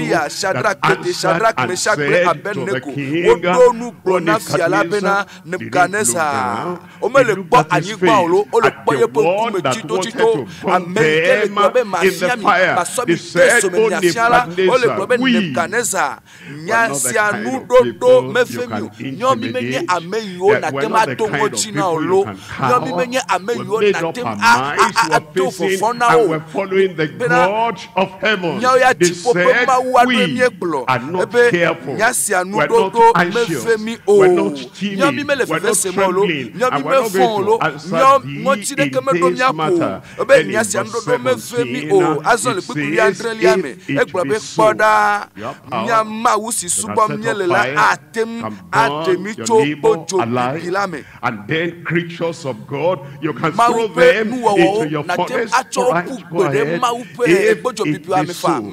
answered and said to the king, Nebuchadnezzar did look at his face at the one that wanted to burn them in the fire. They said, oh Nebuchadnezzar, we were not the kind of people you can intimidate. We're not the kind of people you can cow. We made up our minds, we're facing and we're following the God of heaven. They said, we are not careful, we're not anxious, we're not timid, we're not trembling, and we're not going to answer thee in this matter. Then in verse 17, it says, if it be so, your power can set up fire, can burn your neighbor alive, and then creatures of God, you can throw them into your furnace. All right, go ahead. If it be so,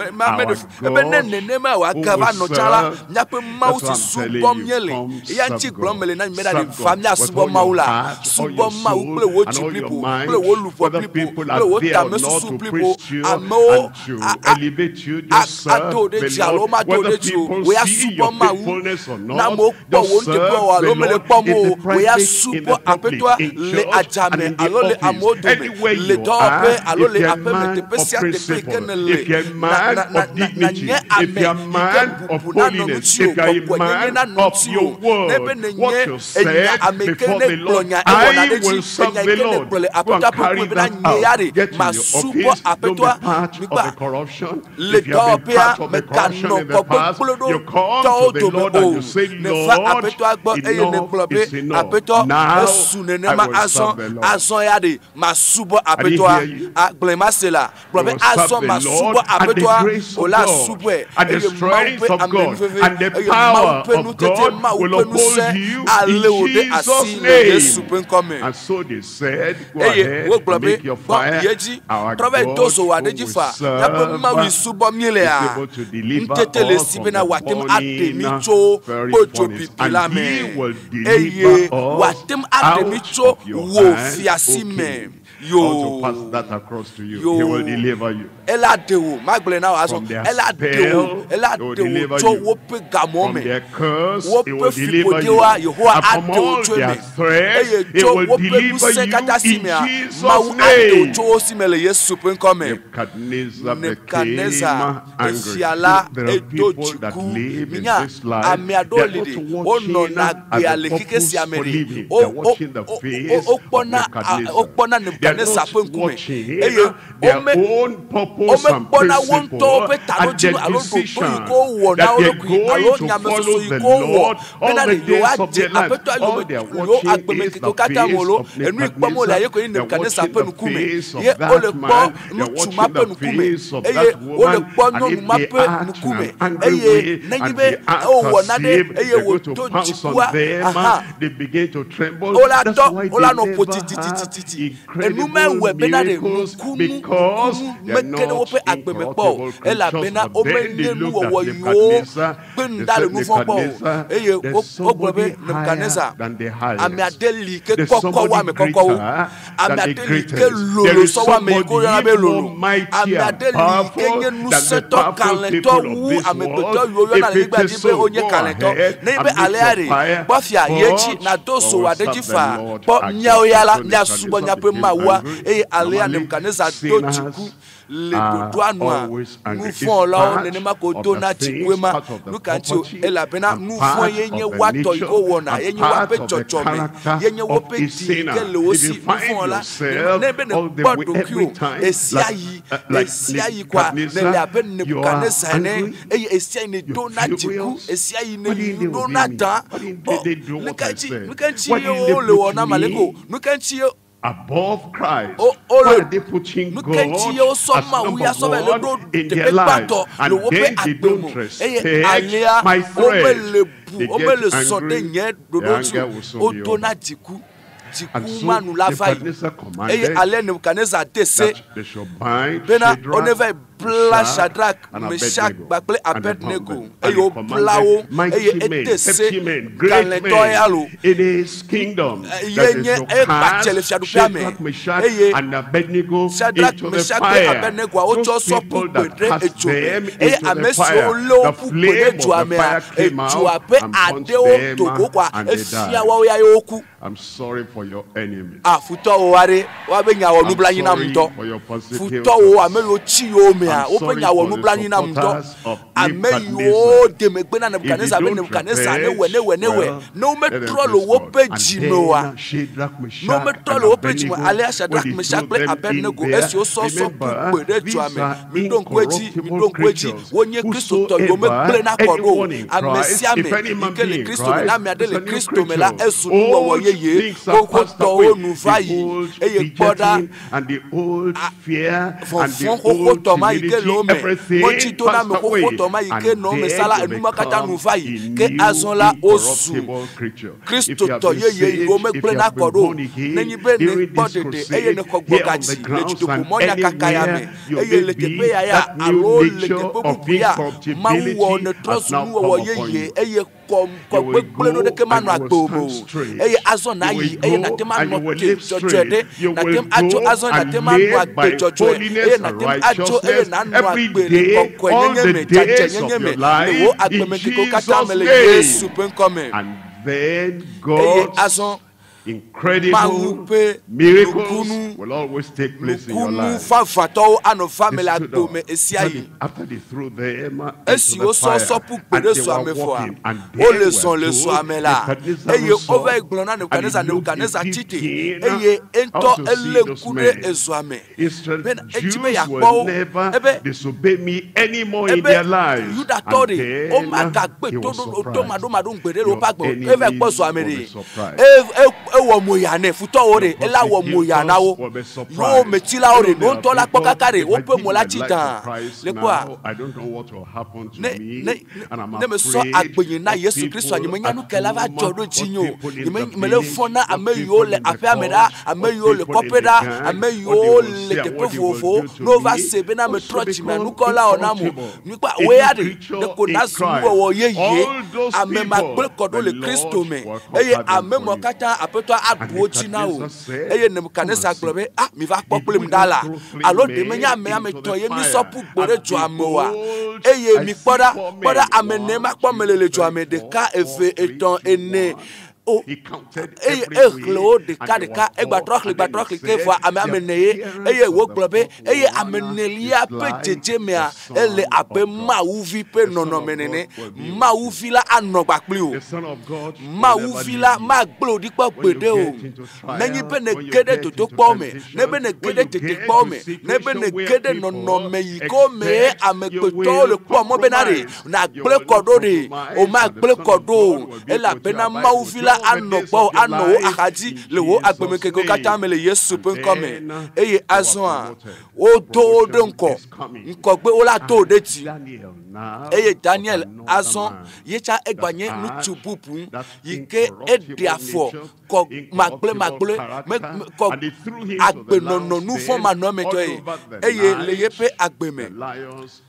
our God will serve. That's what I'm telling you. Serve God with all your heart, all your soul, and all your mind. Whether people are there or not to preach you and to elevate you, just serve the Lord. Whether people see your faithfulness or not, just serve the Lord in the private, in the public, in church, and in the office. Anywhere you are, if you're a man of principle, if you're a man of dignity, if you're a man of holiness, if you're a man of your word, what you say before the Lord, I will serve the Lord. Go and carry that out. Get to your office. Don't be part of the corruption. If you have been part of the corruption in the past, you come to the Lord and you say, Lord, enough is enough. Now I will serve the Lord. I didn't hear you. You will serve the Lord, and the grace of God, and the strength of God, and the power of God will uphold you in Jesus' name. And so they said, go ahead, make your fire. Our God who will serve is able to deliver us from the burning very furnace. And he will deliver us out of your hand. Okay. I want to pass that across to you. He will deliver you. From their spell, he will deliver you. From their curse, he will deliver you. And from all their threats, he will deliver you in Jesus' name. Nebuchadnezzar became angry. There are people that live in this life. They are not watching at the purpose for living. They are watching the face of Nebuchadnezzar. They are not watching their own purpose and principle and the decision that they are going to follow the Lord all the days of their life. All they are watching is the face of Nebuchadnezzar. They are watching the face of that man. They are watching the face of that woman. And if they act in an angry way and they act as if they're going to pounce on them, they begin to tremble. That's why they never have incredible miracles, because they're not incorruptible creatures. But then they looked at Nebuchadnezzar. They said, Nebuchadnezzar, there's somebody higher than the highest. There's somebody greater than the greatest. There is somebody more mighty and powerful than the powerful people of this world. If it is so, go ahead and make your fire. But we will serve the Lord against Nebuchadnezzar. Always angry. It's part of the things, part of the property, and part of the nature, and part of the character of a sinner. If you find yourself all the way every time like Nebuchadnezzar, you are angry, you furious. Why didn't they obey me? Why didn't they do what I said? Why didn't they put me above Christ. Why are they putting God as number one in their lives? And then they don't respect my thread. They get angry. The anger will soon be over. And so Nebuchadnezzar commanded that they should bind Shadrach, Meshach, Abednego, and he commanded mighty men, great men in his kingdom, that they should cast Shadrach, Meshach, and Abednego into the fire. Those people that cast them into the fire, the flame of the fire came out and punched them, and they died. I'm sorry for your enemies. I'm sorry for your persecutors. I'm sorry for the supporters of Nebuchadnezzar. If you don't prepare, well, let them praise God. And then Shadrach, Meshach, and Abednego, when he threw them in there, remember, these are incorruptible creatures. Whosoever, anyone in Christ, if any man be in Christ, is a new creature. Things are passed away. The old fidgeting and the old fear and the old timidity, everything passed away. And there you become a new incorruptible creature. If you have been saved, if you have been born again, during this crusade, here on the grounds and anywhere you may be, that new nature of incorruptibility has now come upon you. You will go and you will stand straight. You will go and you will live straight. You will go and live by holiness and righteousness every day, all the days of your life, in Jesus' name. And then God's incredible miracles will always take place in your life. After they threw them into the fire and they were walking, and they were told Nebuchadnezzar Jews will never disobey me anymore in their lives. And then he was surprised. Your enemies will be surprised. Moyane futore ela wo moyana wo yo metila ore no to la pokakare wo pe mo la titan le kwa I don't know what will happen to me, and I'm afraid so agbeyin na Yesu Kristo anyi manyanu kela va jodo tinyo me le fona ameyo le afiameda ameyo le kopeda ameyo le tepofofo no va sebe na me trochi me nukola onamu nipa we ade de konasu wo yeye amema gbe kodo le Kristo me eye amemo kata apeto aduochi na o eye Nebuchadnezzar globe mi va popule mdala alo de menya me ameto ye mi sopu gbore jo amowa eye mi poda amene ma pomelele jo amedeka efe eton ene oh, de kadeka egbatrokli ke vo ameneye eye wo globe eye amenelia pejeje mea ele abe mauvi pe nono menene mauvi la anogbapli o mauvi la magblo dipo gbede o menyi pe ne gede toto po me ne be ne gede tete po me ne be ne gede nono meyi ko me amegbeto le po mo benare na gble kodo re o ma gble kodo ele abe na mauvi anogbo ano akaji lewo agbemekeko katamele Yesu penkome eye azon o do nko gbe o la to de ti eye Daniel azon yecha egbanye nutupupu yike ediafo ko magble ko agbenono nu forma no meto eye leyepe agbeme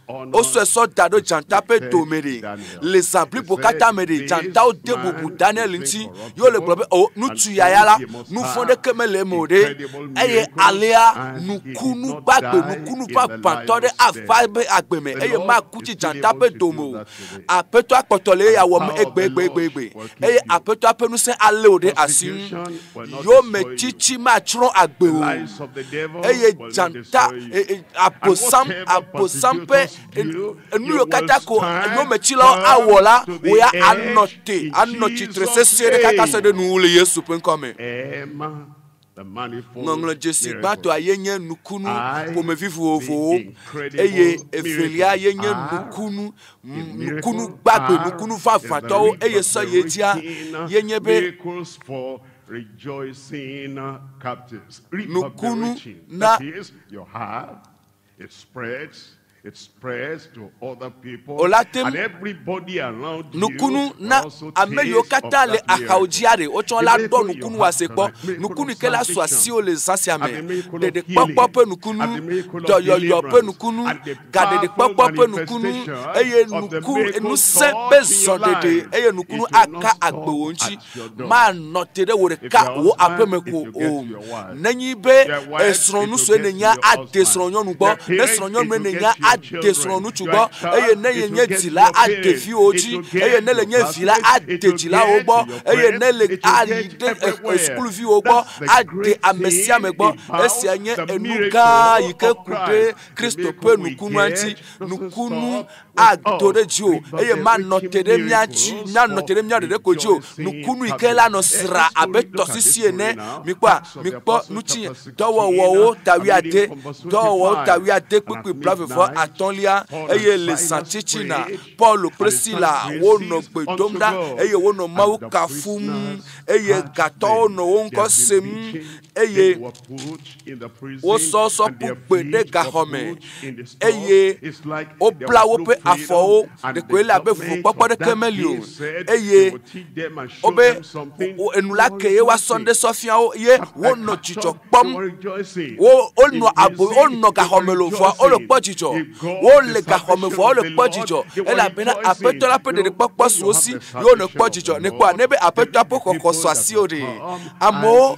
o so dado jantape domere les ampli bokata mere janta o debubu Daniel nti yo le globe o nutu yayala nu fonde kemele mode eye alea nukunu bagbe nukunu pa tode afabe agbeme eye ma kuti jantape domo apeto akotole ya wo egbe eye apeto apenu se ale ode asin yo me chichi ma chron agbe o eye janta aposampe enu yo katako yo me chilo awola we are anote tresesere kaka se de nu le Yesu penkome ngonglo Jesi bato ayenye nukunu pome vivu ovo eye efelia yenye nukunu bagbe nukunu fafato eye so yetia yenye be rejoicing captives. Reverberation. That is, your heart, it spreads to other people, and everybody around you also amelio kata le akaujiare ochola do nukunu wasekpo nukunu kela swasi o le sasiame de popo nukunu do yoyo pe nukunu gade de popo pe nukunu eye nukunu enu sembe zodede eye nukunu aka agbewonchi ma notere wo ka wo apemeko o nanyi be esronu so enenya adesronyo nugbo esronyo menenya adesron nuchubo eye neye nyetila adefi oji eye nele nyefila adejila ogbo eye nele alide school vi ogbo ade amesia megbo esianye enuga yike kude Kristo pe nukunu anti nukunu adorejo eye ma notere miachi na notere miade kojo nukunu ikela no sra abeto sisiene mikpo nuchi dowo wo tawiade pipi brave for atolia eye le santichina Paul Priscilla wono gbedomda eye wono mauka fum eye gato no wonko sem eye wo so pupede gahome eye opla wo pe afo de kwela be fu popo de kemelio eye obe enula ke wa Sunday Sofia ye wono chicho pom wo ono abo ono gahome fo o le pochicho wo le gahome fo le pochicho e la bena apeto la pe de popo so si yo ne pochicho ne kwa nebe apeto apoko koso asi ore amo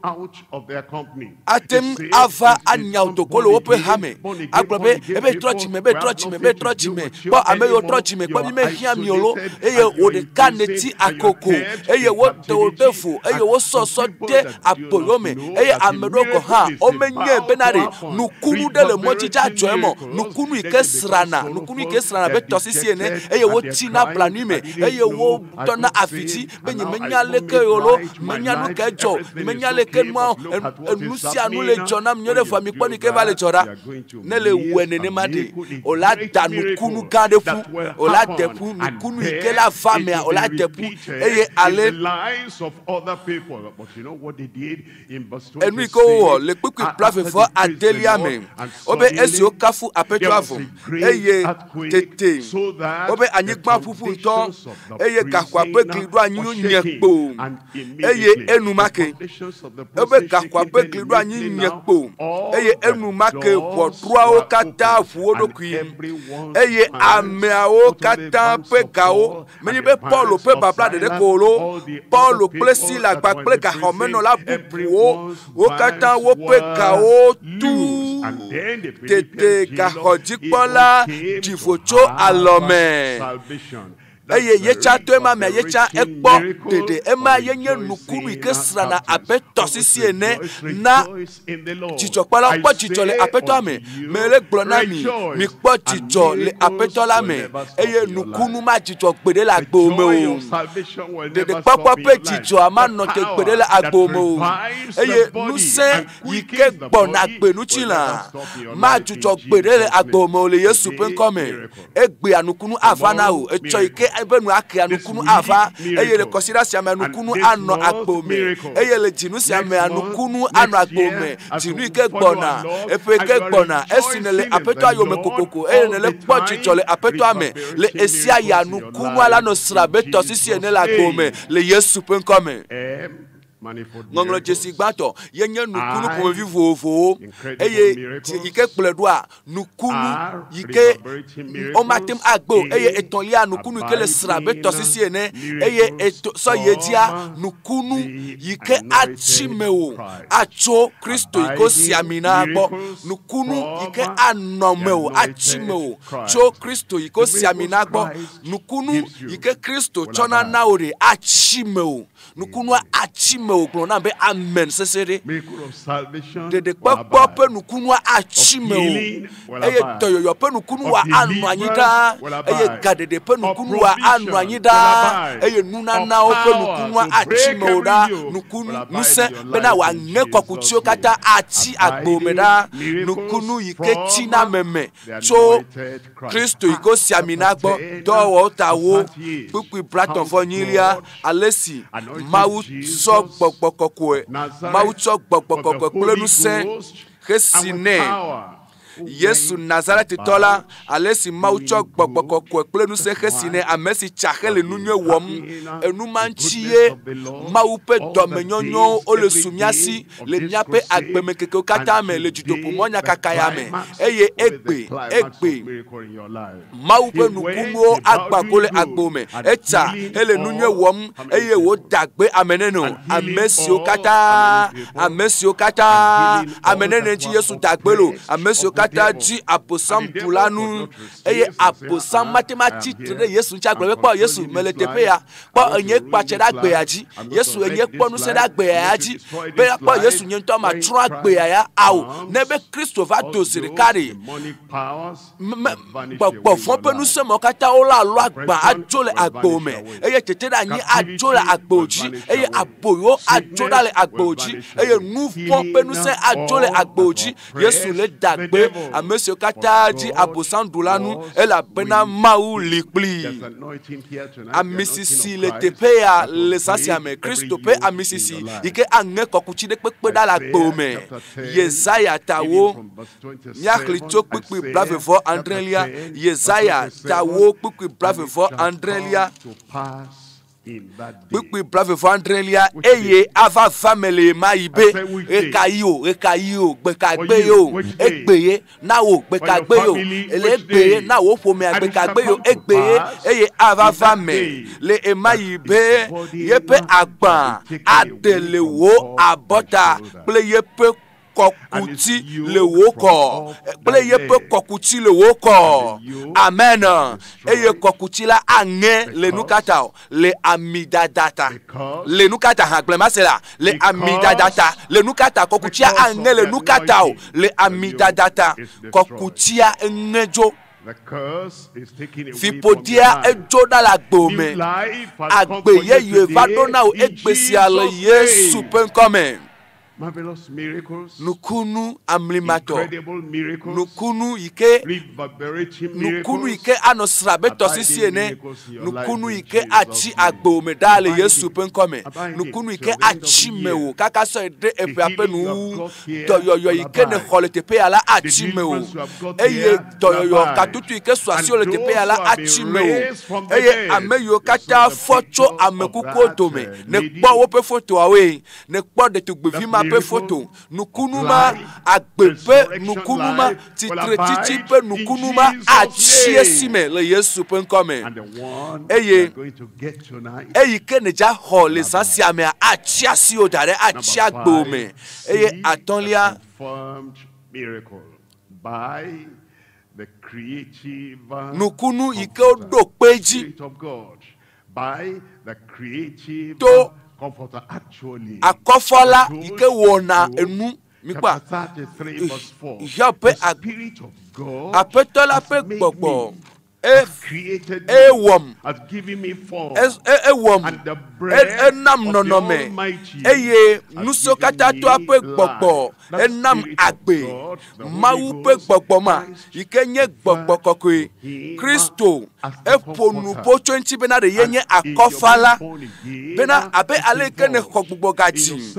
out of their company. Atem ava anyauto kolo ope hame agbobe ebe trochi me bo ameyo trochi me kwa me hia miolo eye wo de kaneti akoko eye wo de defu eye wo so de apoyome eye amedoko ha o menye benare nukunu de le mochicha joemo nukunu ikesrana be tosisi ene eye wo tina planime eye wo dona afiti benye menya leke yolo menya no kejo menya leke mo nusia no le jona mnyore fami kwani ke vale chora nele wene ne made ola danu kunu kade fu ola depu kunu ikela fame ola depu eye ale lives of other people. But you know what they did in verse 26? Enu ko le pipi plave for adelia me obe esi okafu apeto afu eye tete obe anyigba pupu nto eye kakwa pe klidu anyu nyekpo eye enumake obe kakwa pe klidu anyu nyekpo eye enumake potrua o kata fuodokui eye ameao kata pe kao meni be Paul pe babla de kolo Paul plesi la gbaple ka homeno la bubu o kata wo pe kao tu tete ka hojikpola jifocho alome eye yecha to ema me yecha ekpo dede ema yenye nukunu ikesra na abeto sisi ene na chichokpala okpo chichole apeto ame mele glona mi kpo chichole apeto la me eye nukunu ma chichokpede la gbome o dede popo pe chicho ama no te gbede la agbome o eye nuse yike gbona gbe nuchila ma chichokpede la agbome o le Yesu pe nkome egbe anukunu avana o echo ike ebenu ake anukunu ava eye le consider sia anukunu ano akpome eye le jinu sia anukunu ano akpome jinu ike gbona epeke gbona esinele apeto ayome kokoko eye ne le pochichole apeto ame le esia ya anukunu ala no srabeto sisi ene la akpome le Yesu pe nkome ngonglo jesi gbato yenye nukunu ko vivo eye yike pledua nukunu yike o matem agbo eye etonlia nukunu ke le srabe tosisi ene eye eto so yedia nukunu yike achimeo acho Kristo iko siamina agbo nukunu yike anomeo achimeo cho Kristo iko siamina agbo nukunu yike Kristo chona naore achimeo nukunu achimeo me o glo na be amen sesere de kpakpo pe nukunu achi me o eye toyoyo pe nukunu wa anu anyida eye gadede pe nukunu wa anu anyida eye nunana o pe nukunu achi me o da nukunu nuse be na wa nge kokuti o kata achi agbomeda nukunu yike na meme so Kristo iko siamina gbo dowo tawo pupu Platon for nyilia alesi mawu so gbogbokoku mawu so gbogbokoku plenu se resine Yesu Nazareth tola alesi maucho gbogbokoku plenu se resine amesi chahele nunye wom enumanchie mawu pe domenyonyo ole sumiasi le miape agbemekeke kata me le judopo monya kakaya me eye egbe mawu pe nukumo agbakole agbome eta ele nunye wom eye wo dagbe ameneno amesi okata amenene chi Yesu dagbelo amesi kata ji aposam pulanu eye aposam mathématique de Yesu chagbe po Yesu meletepe ya po enye pache dagbe aji Yesu enye ponu se dagbe aji be po Yesu nyento ma tro agbe ya awo nebe Kristo va dosiri kare po fon penu se mo kata ola lo agba ajole agbome eye tete da yin ajole agboji eye aboyo ajole agboji eye nu fon penu se ajole agboji Yesu le dagbe a monsieur Kataji abosandulanu ela bena mau likpli a misisi le tepea le sasiame Kristo pe a misisi ike ange kokuchi de pepe da la gbome Yesaya tawo nyakli tok pepe brave for Andrelia Yesaya tawo pepe brave for Andrelia Bukwi brave for Andrelia eye ava family maibe ekayo gbekagbeyo egbeye nawo gbekagbeyo elegbeye nawo fome agbekagbeyo egbeye eye ava family le emaibe yepe agban adelewo abota ple yepe kokuti le woko pleye pe kokuti le woko amen eye kokuti la ange le nukata le amidadata le nukata hanglema sela le amidadata le nukata kokuti ange le nukata le amidadata kokuti engejo Fipodia ejoda la gbome agbeye yevadona o egbesiale Yesu penkome marvelous miracles, nukunu amlimato, nukunu ike anosrabeto sisiene, nukunu ike achi agbo medale Yesu penkome, nukunu ike achi mewo, kaka so ede epe apenu, doyoyo ike ne khole tepe ala achi mewo, eye doyoyo katutu ike swasio le tepe ala achi mewo, eye ameyo kata focho amekuko dome, ne kpo wope foto awe, ne kpo de tugbevima pe photo nukunuma agbepe nukunuma titretiti pe nukunuma achiesime le Yesu penkome eye keneja hole sasiame achiasi odare achiagbome eye atonlia miracle by the creative nukunu ike odopeji of God by the creative comforter actually akofola ike wona enu mikpa 33 verse 4 yape spirit of God apetola pe gbogbo created ewom has given me form ewom enam nonome eye nusokata to ape gbogbo enam agbe mawu pe gbogbo ma ikenye gbogbo kokwe Kristo eponu po 20 bena de yenye akofala bena abe aleke ne gbogbo gaji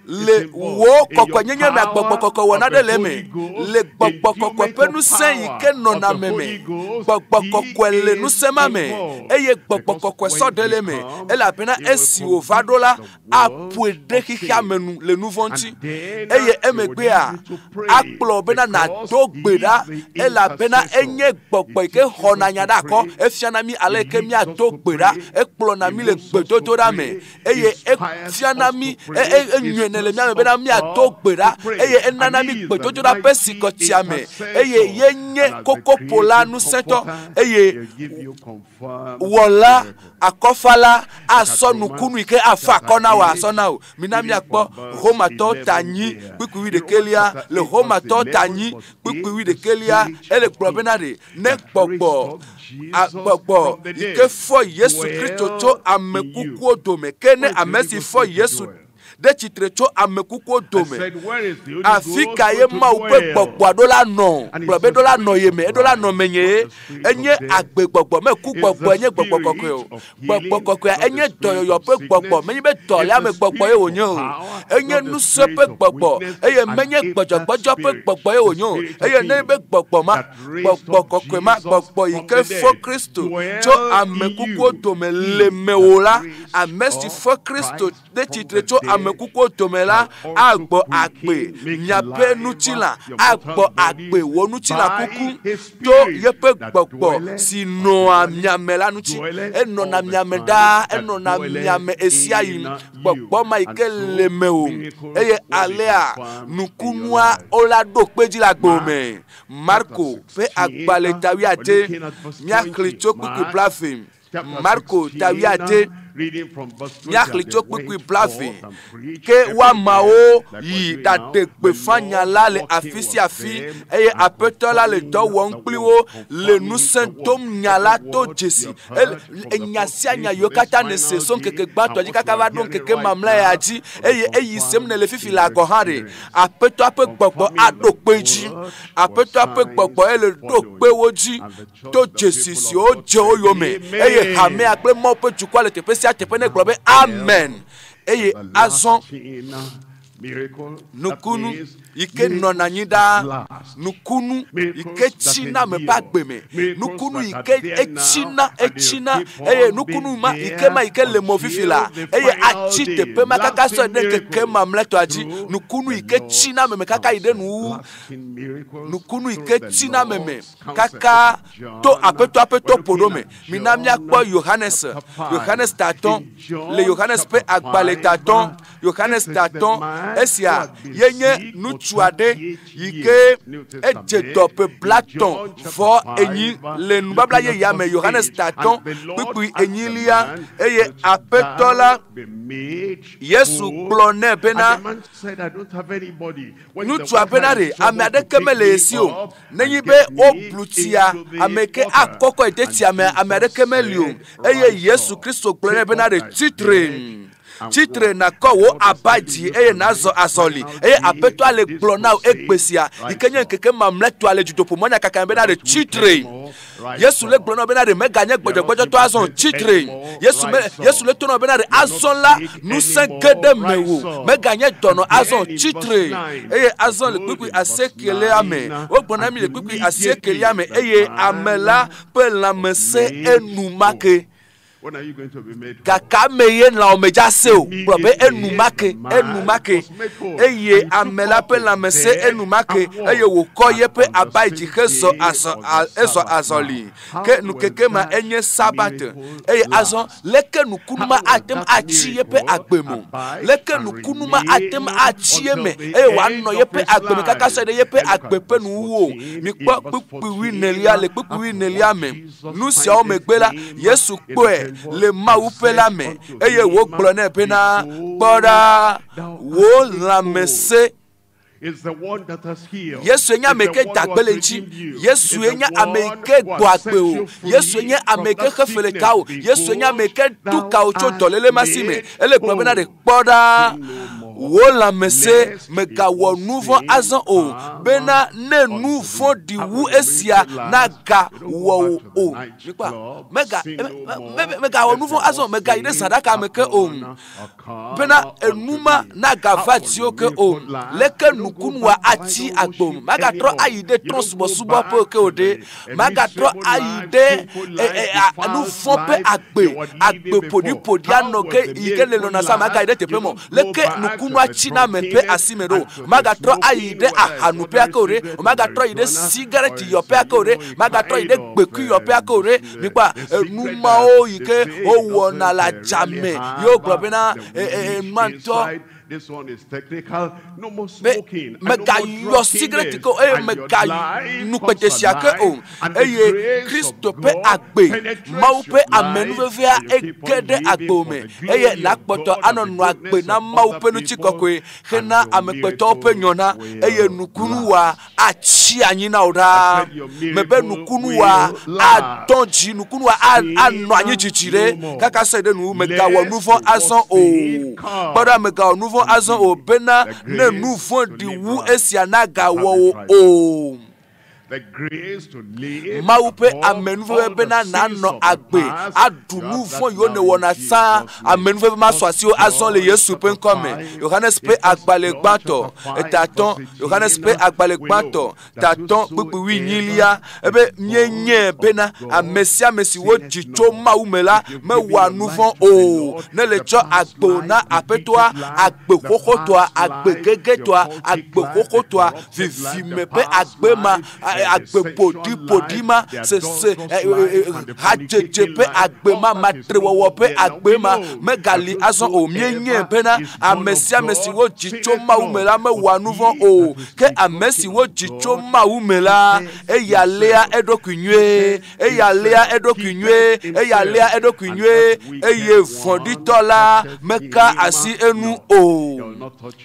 le wo kokko nyenye na gbogbo kokko wona de leme le gbogbo kokko penu sen ike nona meme gbogbokokwele nusemame eye gbogbokokwele sodeleme ela pena esi ovadola apuede hihamenu le nuvonti eye emegbe a akplo bena na dogbeda ela pena enye gbogbo ike na nya da ko efiana mi ale ke mi ato gbera ekplo na mi le gbedodo da me eye efiana mi enwenele mi ame be na mi ato gbera eye enana mi gbedodo da pesi ko ti ame eye yenye koko pola nu sento eye wola akofala asonu kunu ike afa kona wa asona o minami akpo Roma to tanyi kwiwi de kelia le Roma to tanyi kwiwi de kelia ele probenade ne gbogbo agbogbo ike fo Yesu Kristo to amekuku odome kene amesi fo Yesu de chitre cho amekuku odome afika ye ma upe gbogbo adola no probe dola no ye me dola no menye enye agbe gbogbo me ku gbogbo enye gbogbo kokko enye doyo pe gbogbo menye be tole ame gbogbo ye onyo enye nu se pe gbogbo eye menye gbogbo pe gbogbo ye onyo eye ne be gbogbo ma gbogbo kokko ma gbogbo ike fo Kristo cho amekuku odome le meola amesti fo Kristo de chitre cho amekuku tomela agbo agbe nyape nutila agbo agbe wonutila kuku to yepe gbogbo sino amiamela nuti eno na miameda eno na miame esiayin gbogbo maike lemeo eye alea nukunwa olado pejila gbome Marco pe agbaleta wiate miaklito kuku plafim Marco tawiate nyakli to kpikwi blafi ke wa mao yi dade pe fanya la le afisi afi eye apetola le do won pliwo le nusentom nyala to jesi enyasi anya yokata ne seson keke gbato jika va don keke mamla ya ji eye sem ne le fifi la go hare apeto ape gbogbo adopeji apeto ape gbogbo ele do pe woji to jesi si o je oyome eye hame akle mo pe jukwa le tepe amen. Eye azon nukunu ike nona nyida nukunu ike china me bagbeme nukunu ike echina eye nukunu ma ike le mofifila eye achite pe makaka so de keke mamleto aji nukunu ike china me kaka ide nu nukunu ike china me kaka to apeto podome minami akpo Yohanes taton le Yohanes pe agbale taton Yohanes taton esia yenye nuchuade yike ejedope blaton fo enyi le nubabla ye yame Yohanes taton pipi enyilia eye apetola Yesu klone bena nuchu apenare amade kemele esio nenyibe oblutia ameke akoko eteti amade kemelio eye Yesu Kristo klone benare titre na kowo abadi eye nazo asoli eye apeto ale glona ekpesia ikenye keke mamleto ale judopo monya kakambe na de titre Yesu le glona be na de meganye gbojogbojo to azon titre Yesu le tono be na de azon la nu senkede mewo meganye dono azon titre eye azon le kwikwi asekele ame ogbona mi le kwikwi asekele ame eye amela pe la mese enumake. When are you going to be made whole? Kaka meye na omejaseo probe enumake eye amela pe la mese enumake eye wokoye pe abaiji keso azoli ke nukeke ma enye sabat eye azon leke nukunuma atem achiye pe agbemo leke nukunuma atem achiye me eye wanno ye pe agbeme kaka so de ye pe agbepe nuwo mi po pipiwi nelia le pipiwi nelia me nu si o megbela Yesu pe le ma upela me eye wo glone pena boda wo la mese is the one that has healed. Yesu enya meke tagbele nchi Yesu enya ameke gboagbe o Yesu enya ameke khefele kawo Yesu enya meke tuka ocho dolele masime ele globena de boda wo la mese mega wo nouveau azan o bena ne nouveau di wu esia naga wo o mega wo nouveau azan mega ide sadaka meke o bena enuma naga vatio ke o leke nukunwa ati agbom maga tro aide transbo subo pe ke ode maga tro aide anu fompe agbe podi ano ke ikele lona sa maga ide tepemo leke nukun enua china mepe asimero magatro ayide ahanu pe akore magatro ide cigarette yo pe akore magatro ide gbeku yo pe akore nipa enuma o yike o wona la jame yo globina manto. This one is technical. No more smoking. Mega yo cigarette ko mega nupetesia ke o eye Kristo pe agbe mau pe amenuvevia egede agbome eye nakpoto anonu agbe na mau pe nu chikokwe hena amekpeto pe nyona eye nukunu wa achi anyi na ora mebe nukunu wa adonji nukunu wa anu anyi chichire kaka sede nu mega wa nouveau azon o bada mega wa nouveau azon o bena ne nouveau di wu esianaga wo o. The grace to live Maupe amenuve bena nano agbe adunu fo yo ne wona sa amenuve ma swasio azon le Yesu pen come Yohanes pe agbale gbato etaton Yohanes pe agbale gbato taton gbepi wi nyilia ebe nyenye bena amesia mesi wo jicho maumela me wa nuvon o ne le cho agbo na apetoa agbe kokotoa agbe gegetoa agbe kokotoa vivi me pe agbe ma agbe podima se hajejepe agbema matrewo pe agbema megali azon o mienye pena amesi amesi wo jicho maumela me wa nouveau o ke amesi wo jicho maumela eyalea edokunwe eyalea edokunwe eyalea edokunwe eye fonditola meka asi enu o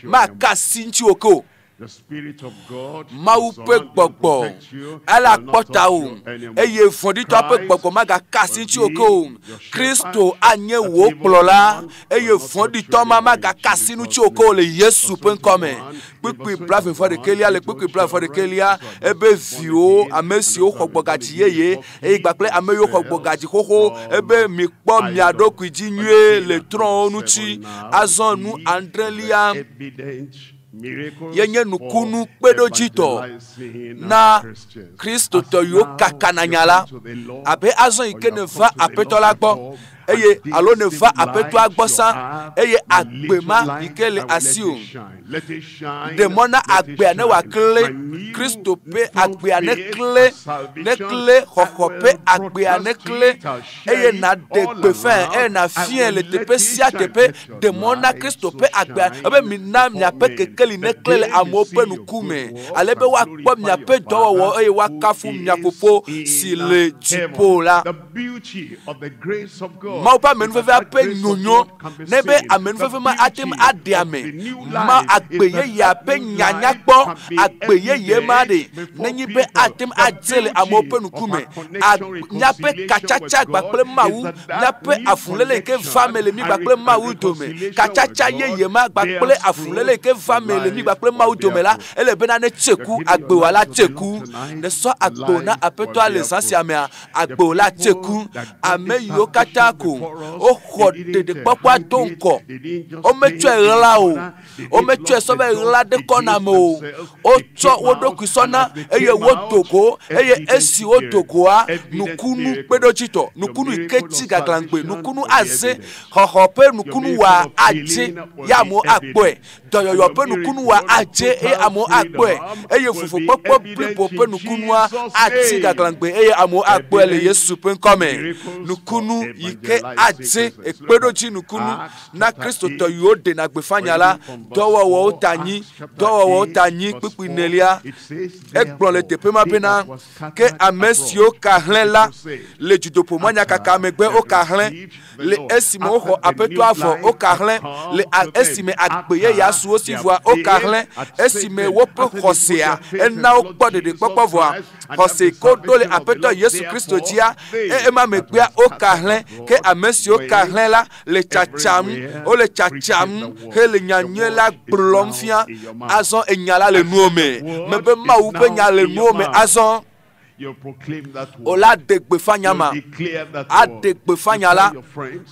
maka sinchi oko. The Spirit of God Maupe gbogbo ala pota o eye fondito ape gbogbo maga kasinchi oko Kristo anye wo plola eye fondito maga kasinu chi oko le Yesu pen come pipi brave for the kelia le pipi brave for the kelia ebe vio amesi o kogbogaji yeye e gbakle ameyo kogbogaji koko ebe mi po mi adoku jinwe le tron nuchi azon nu andrelia yenye nukunu pedo jito na Kristo to yo kakananyala abe azon ikene va apetola gbo eye alo ne va apeto agbosan eye agbema ikele asio demona agbe ane wa kle Kristo pe agbe ane kle ne kle hohope agbe ane kle eye na degbe fin e na fien le tepe sia tepe demona Kristo pe agbe abe minam nya pe kekeli ne kle amo pe nukume alebe wa kpo nya pe dowo eye wa kafu nya popo si le jipola. The beauty of the grace of God. Maupa menuveve ape nyonyo nebe amenuveve ma atem adiame ma agbeye ya pe nyanya kpo agbeye ye ma de nenyi be atem adele amope nukume nyape kachacha gbakple mawu nyape afunlele ke family mi gbakple mawu dome kachacha ye ma gbakple afunlele ke family mi gbakple mawu dome la ele bena ne cheku agbe wala cheku ne so agbo na apeto alesance amea agbo la cheku ame yo katako o khode de papa donko o metu erla o metu esobe erla de konamo o to wodoku sona eye wodoko eye esi wodokoa nukunu pedojito nukunu ikechi gaglangbe nukunu aze hohope nukunu wa aje yamo agboe doyoyo pe nukunu wa aje e amo agboe eye fufu popo plipo pe nukunu wa ati gaglangbe eye amo agboe le Yesu pen come nukunu ike aje ekpedoji nukunu na Kristo to yode na gbefanyala dowo wo tanyi pipi nelia ekplon le tepe ma bena ke amesio kahlela le judopo manya kaka megbe o kahlen le esimo ho apeto afo o kahlen le esime agbeye ya su osi voa o kahlen esime wo pe hosea ena o gbode de popo voa hose ko dole apeto Yesu Kristo dia e ma megbe o kahlen ke amesio kahlen la le chacham o le chacham he le nyanyela blomfia azon enyala le nuome mebe ma upe nya le nuome azon ola degbe fanyama a degbe fanyala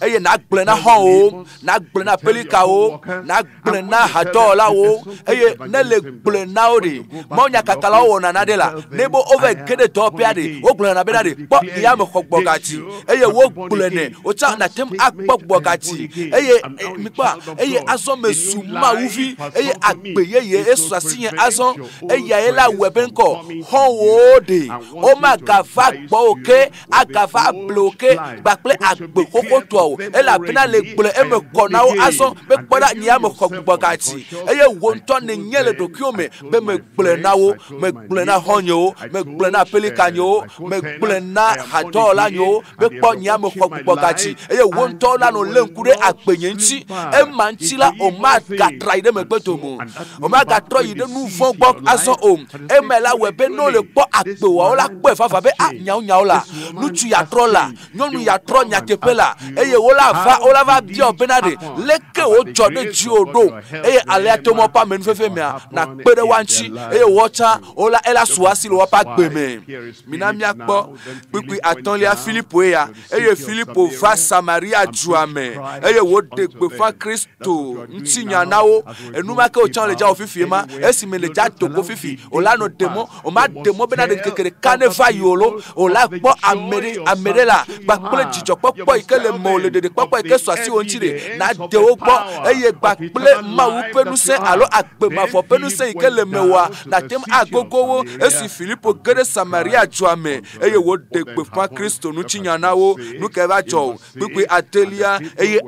eye na gble na ho na gble na pelika o na gble na hadola o eye ne le gble na ori mo nya kakala o na nadela nebo over gede to piade o gble na be na de po ya me khogbogati eye wo gble ne o cha na tem akpogbogati eye mi pa eye aso mesu ma ufi eye agbe ye esu asiyen aso eye ela webenko ho wo de o ma gafa gbo oke agafa bloke bakple agbe koko to o ela bina le gble e me kona o aso be poda ni am khogbogati eye wo nto ne nyele dokiome be me gble na wo me gble na honyo me gble na pelikanyo me gble na hatola nyo be po ni am khogbogati eye wo nto la no lenkure agbenye nti e manti la o ma gatra ide me gbetomo o ma gatra ide nu fon gbo aso o e me la we be no le po agbe wa o la po fafa be a nyao la nu tu ya tro la nyonu ya tro nya kepela eye wo la va bi o benade leke o jode ji odo eye ale atomo pa me nfefe me na pere wanchi eye water o la ela suasi lo pa gbe me minami akpo pipi atonlia Philippo ya eye Philippo va Samaria juame eye wo de gbe fa Kristo ntinya nawo enuma ke o chan le ja ofifie ma esi me le ja togo fifi o la no demo o ma demo benade kekere kaneva yolo o la gbo amere la gbapele jijo popo ikele mo le de popo ike so asi onchire na de o gbo eye gbapele ma wu penuse alo agbe ma fo penuse ikele mewa na tem agogowo esi Philippo gere Samaria juame eye wo de gbe fa Kristo nu chinya nawo nu ke ba jo pipi atelia eye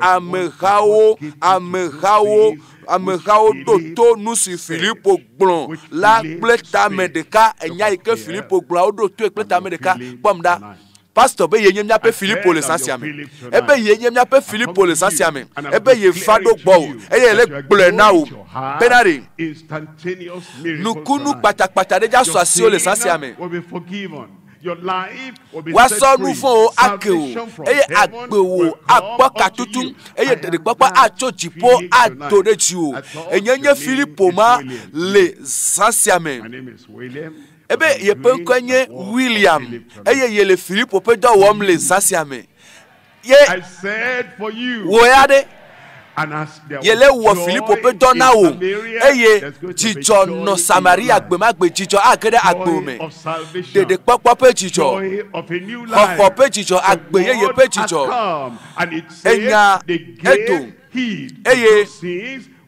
amehao doto nusi Philippo glon la pleta medeka enya ike Philippo glon do to pleta medeka pomda pastor be yenyem nya pe Philippo le sansiame ebe yenyem nya pe Philippo le sansiame ebe ye fado gbo eye le gble na o benari nukunu patakpata deja so asio le sansiame wasonu fo akeo eye agbewo agboka tutu eye de papa achojipo adoreji o enyenye Philippo ma le sansiame ebe ye penkonye William eye ye le Philippo pe do wom le sansiame ye I said for you wo yade yele wo Philippo pe dona o eye jijo no Samaria agbemagbe jijo akede agbome dede popo pe jijo popo pe jijo agbe yeye pe jijo enya eto eye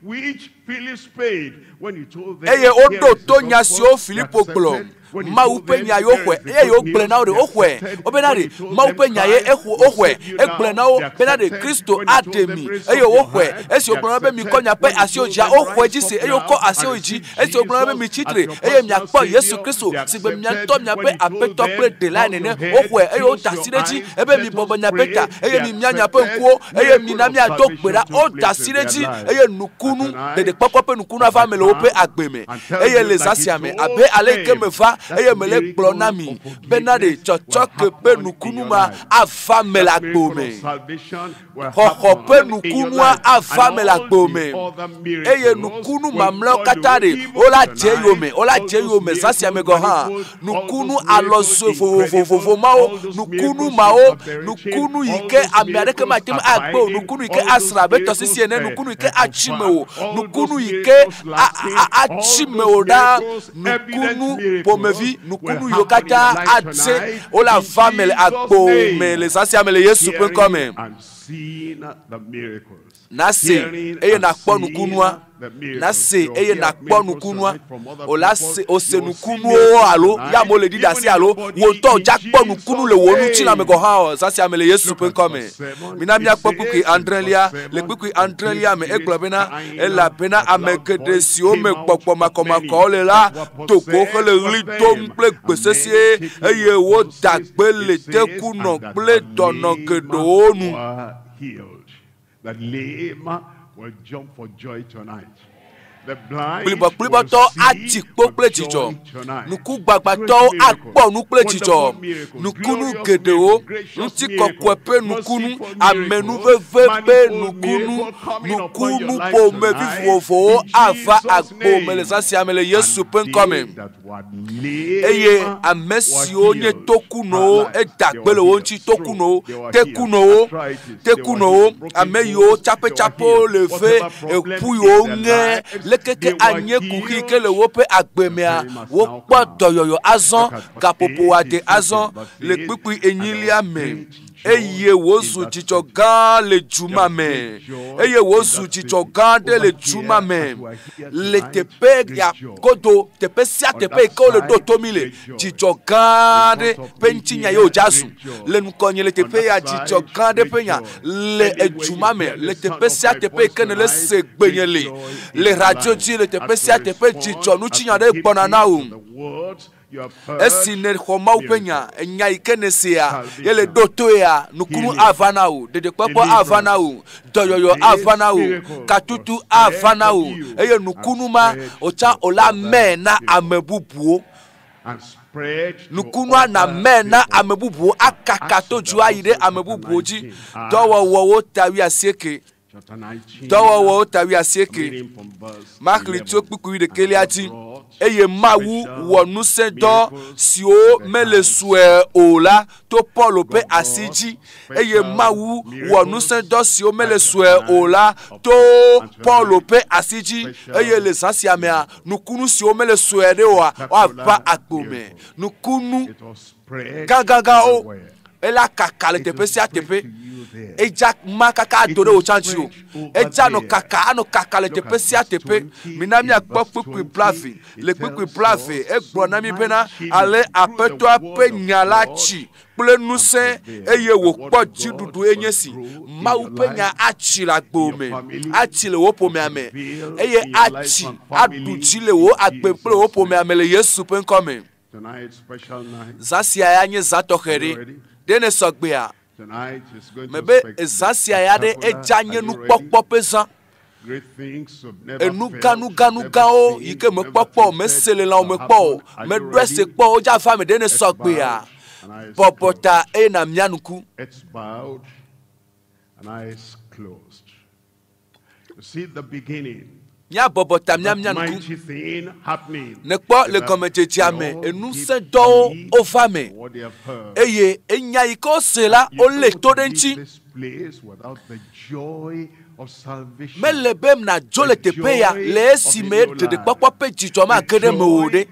which Philip paid when he told them eye odo to nya si o Philippo glo ma upenya yo hwe eye o gble na o de o hwe obenade ma upenya ye o hwe e gble na o benade Kristo ademi eye o hwe esi o gble na be mi konya pe asio ja o hwe ji se eye o ko asio ji esi o gble na be mi chitre eye mi akpo Yesu Kristo sigbe mi anto mi ape apeto pre de line ne o hwe eye o tasireji ebe mi bobo nya peta eye mi nya pe nkuo eye mi na mi adogbera o tasireji eye nukunu de popo pe nukunu afa mele o pe agbeme eye le sasiame abe ale kemefa eye mele glonami benade chochoke pe nukunuma afa mele agbome koko pe nukunua afa mele agbome eye nukunu mamle katare ola jeyome sasiame go ha nukunu aloso fofofofo mao nukunu mao nukunu ike amerike matim agbo nukunu ike asra beto sisi ene nukunu ike achimeo nukunu ike achimeo da nukunu pomevi nukunu yokata atse ola family agbo mele sasiame Yesu pe come nase eye na kpo nukunua nase eye na kpo nukunua ola se osenukunu alo ya mo le dida si alo wo to ja kpo nukunu le wonu chi na me go ha sasi amele Yesu pe come minami akpo kuki Andrelia le kuki Andrelia me eglobena ela pena amekede si o me popo makoma ko le la to ko le ri to mple gbesesie eye wo dagbe le teku no ple dono kedo onu that lame will jump for joy tonight. Blibo ati kpokple dzidzɔ. Nuku gbagbatɔwo akpɔ nu kple dzidzɔ. Nukunu geɖewo, ŋuti kɔkɔe ƒe nukunu, amenuveve ƒe nukunu, nukunu ƒomevi vovovowo ava agbo me le zã sia me le Yesu ƒe ŋkɔme. Eye ame siwo nye tokunowo edagbe le wo ŋuti, tokunowo, tekunowo, ame yiwo tsaƒetsaƒewo le ve eƒu yiwo ŋe lekeke anye kuxi ke le woƒe agbemea wokpɔ dɔyɔyɔ azɔ gaƒoƒo aɖe azɔ le kpukpui enyilia me. Eye wozu dzidzɔ gã le dzuma me. Eye wozu dzidzɔ gã ɖe le dzuma me. Le teƒe ya godo, teƒe sia teƒe yi ke wole ɖo to mi le dzidzɔ gã ɖe ƒe ŋutinya ye wòdza zu. Le ŋkɔnye le teƒe ya dzidzɔ gã ɖe ƒe nya le edzuma me. Le teƒe sia teƒe yi ke ne le se gbenye le radio dzi le teƒe sia teƒe dzidzɔ nutsinya ɖe gbɔna na wo. Esi ne xɔ Mawu ƒe nya yi ke ne sea ye le ɖo to ya nukunu ava na wo, ɖeɖekpɔkpɔ ava na wo, dɔyɔyɔ ava na wo, katutu ava na wo, eye nukunu ma wòtsã wòla mɛ na ame bubuwo. Nukunua na mɛ na ame bubuwo akaka to dzo ayi ɖe ame bubuwo dzi. Dɔwɔwɔwo ta 19. Dɔwɔwɔwo ta 19. Maxli tso kpukui ɖekelia dzi. Eye Mawu wɔ nusẽdɔ siwo mele sue o la to Paul ƒe asi dzi. Eye Mawu wɔ nusẽdɔ siwo mele sue o la to Paul ƒe asi dzi. Eye le zã sia mea nukunu siwo mele sue ɖe oa woava agbo me. Nukunu gãgãgãwo ela kaka le teƒe sia teƒe. Edza ma kaka do ɖe wò tsantsi o. Edza anɔ kaka le teƒe sia teƒe. Mina miakpɔ kpukpui blave. Le kpukpui blave egblɔ na mi bena ale aƒetɔa ƒe nya la tsi kple ŋusẽ eye wòkpɔ dziɖuɖu enye si. Mawu ƒe nya atsi le agbo me. Atsi le wo ƒomea me. Eye atsi aɖu dzi le wo agbe kple wo ƒomea me le Yesu ƒe ŋkɔme. Zã sia ya nye zã tɔxɛ ɖe. Ɖe ne sɔgbea. Mebe zã sia ya ɖe edza nye nukpɔkpɔ ƒe zã. Enu gãwo yi ke mekpɔkpɔ mese le lãwo me kpɔ o. Meɖo ese kpɔ wodza va me ɖe ne sɔgbea. Bɔbɔta eye na mia nuku. Mia bɔbɔta mia nuku. Ne kpɔ le gɔmedzedzea me enusẽdɔwo wova me. Eye enya yi ke wose la wole to ɖe ŋuti. Mele be mnadzo le teƒe ya le esime ɖeɖekpɔkpɔ ƒe dzidzɔ make ɖe me o ɖe.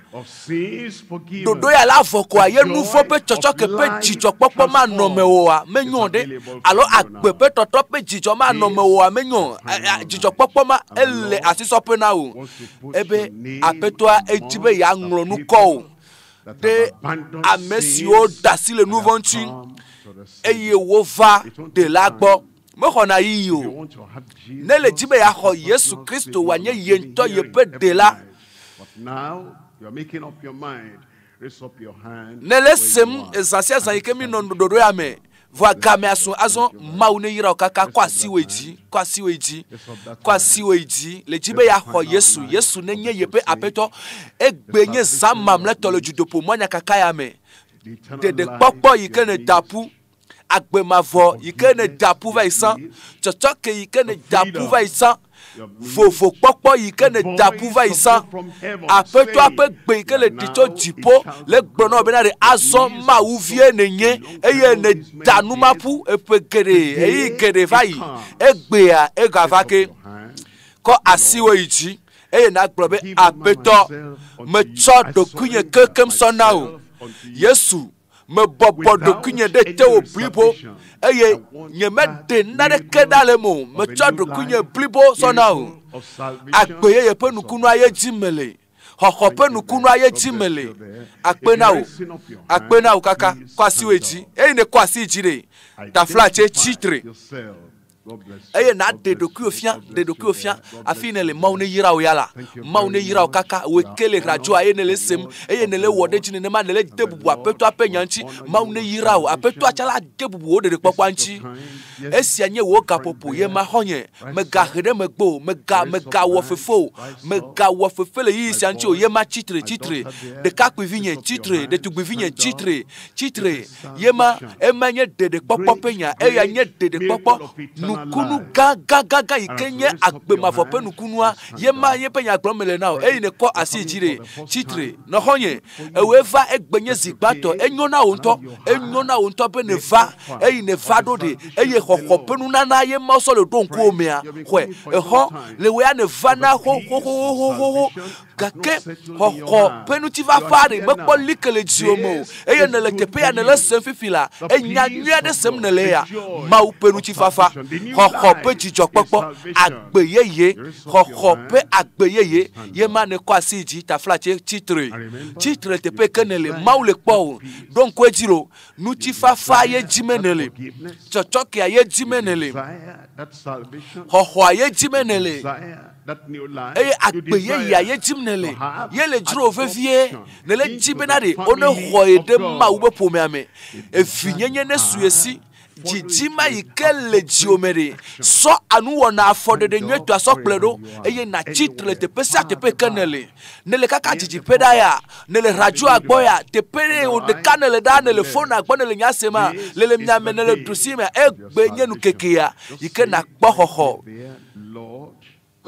Ɖoɖo ya la avɔ koa ye nu vɔ ƒe tsɔtsɔke ƒe dzidzɔkpɔkpɔ manɔ me oa menyo ɖe. Alo agbe ƒe tɔtɔ ƒe dzidzɔ manɔ me oa menyo. Dzidzɔkpɔkpɔ ma ele asisɔƒe na wo. Ebe aƒetɔa edi be yeaŋlɔ nu kɔ o. Ɖe ame siwo da asi le nu vɔ ŋuti eye wova de la gbɔ. Mexɔna yiyi o. Ne le dzi be yaxɔ Yesu Kristo wòanye ye ŋutɔ yeƒe ɖela. Ne le sem zã sia zã yi ke mi nɔ ɖoɖo ya me. Vɔa gamea su azɔ Mawu ne yra wo kaka kɔ asiwoe dzi. Le dzi be yaxɔ Yesu. Yesu ne nye yeƒe aƒetɔ. Egbe nye zã mamlɛtɔ le dzodoƒo mɔnya kaka ya me. Ɖeɖekpɔkpɔ yi ke ne daƒu. Agbemavɔ yi ke ne daƒu va yi sã. Tsɔtsɔke yi ke ne daƒu va yi sã. Vovokpɔkpɔ yi ke ne daƒu va yi sã. Aƒetɔa ƒe gbe yi ke le ɖi tso dziƒo le gblɔ na wo bena ɖe azɔ Mawu vie ne nye eye ne da numaƒu eƒe geɖe eyi geɖe va yi. Egbea egava ke kɔ asiwo yi dzi eye na gblɔ be aƒetɔ metsɔ ɖokuinye kekem sɔ na wo. Yesu me bɔbɔ ɖokuinye ɖe te wo blibo eye nye meɖe naneke ɖa le mo. Metsɔ ɖokuinye blibo sɔ na wo. Agbe yeye ƒe nukunua ye dzi me le. Xɔxɔ ƒe nukunua ye dzi me le. Akpe na wo kaka kɔ asiwo dzi. Eye ne kɔ asi dzi ɖe tafla tse tsitre. eye na de doku ofia afi ne le maune yira o yala maune yira o kaka we kele radio aye ne le sem eye ne le wode chine ne ma ne le debubu apeto apenyanchi maune yira o apeto achala debubu o de kpakwanchi esia nye wo kapopo ye ma honye me ga hede me gbo me ga wo fefo me ga wo fefele yi sianchi o ye ma chitre de kakwivinye chitre de tugbivinye chitre ye ma emanye de kpokpo penya eya nye de kpokpo nukunu ga ikenye agbema fope nukunua ye ma ye penya glomele now eyi ne ko asi jire chitre no honye eweva egbenye zigbato enyona onto pe ne va eyi ne va do de eye kokopenu na ye ma so le donku omea hwe eho le we ne va na ho gake ho penu ti va fare me kpo likele jiomo eye ne le tepe ya ne le senfifila enya nwie de sem ne le ya ma u penu ti fafa ho pe jijo popo agbeyeye ho pe agbeyeye ye ma ne ko asiji ta fla chitre tepe kenele ma u le kpo donc ejiro nu ti fafa ye jimenele chochoke ye jimenele ho ye jimenele eye agbeye ya ye jimnele ye le jiro vevie ne le jibenade one hoide ma ube pomeame efinyenye ne suesi jijima ikele jiomere so anu wona afode de nwetu asokpledo eye na chitre te pesa te pe kanele nele kaka jiji peda ya nele radio agboya te pere o de kanele da nele phone agbonele nyasema lele mnyame nele dusima egbenye nu kekia ike na gbohoho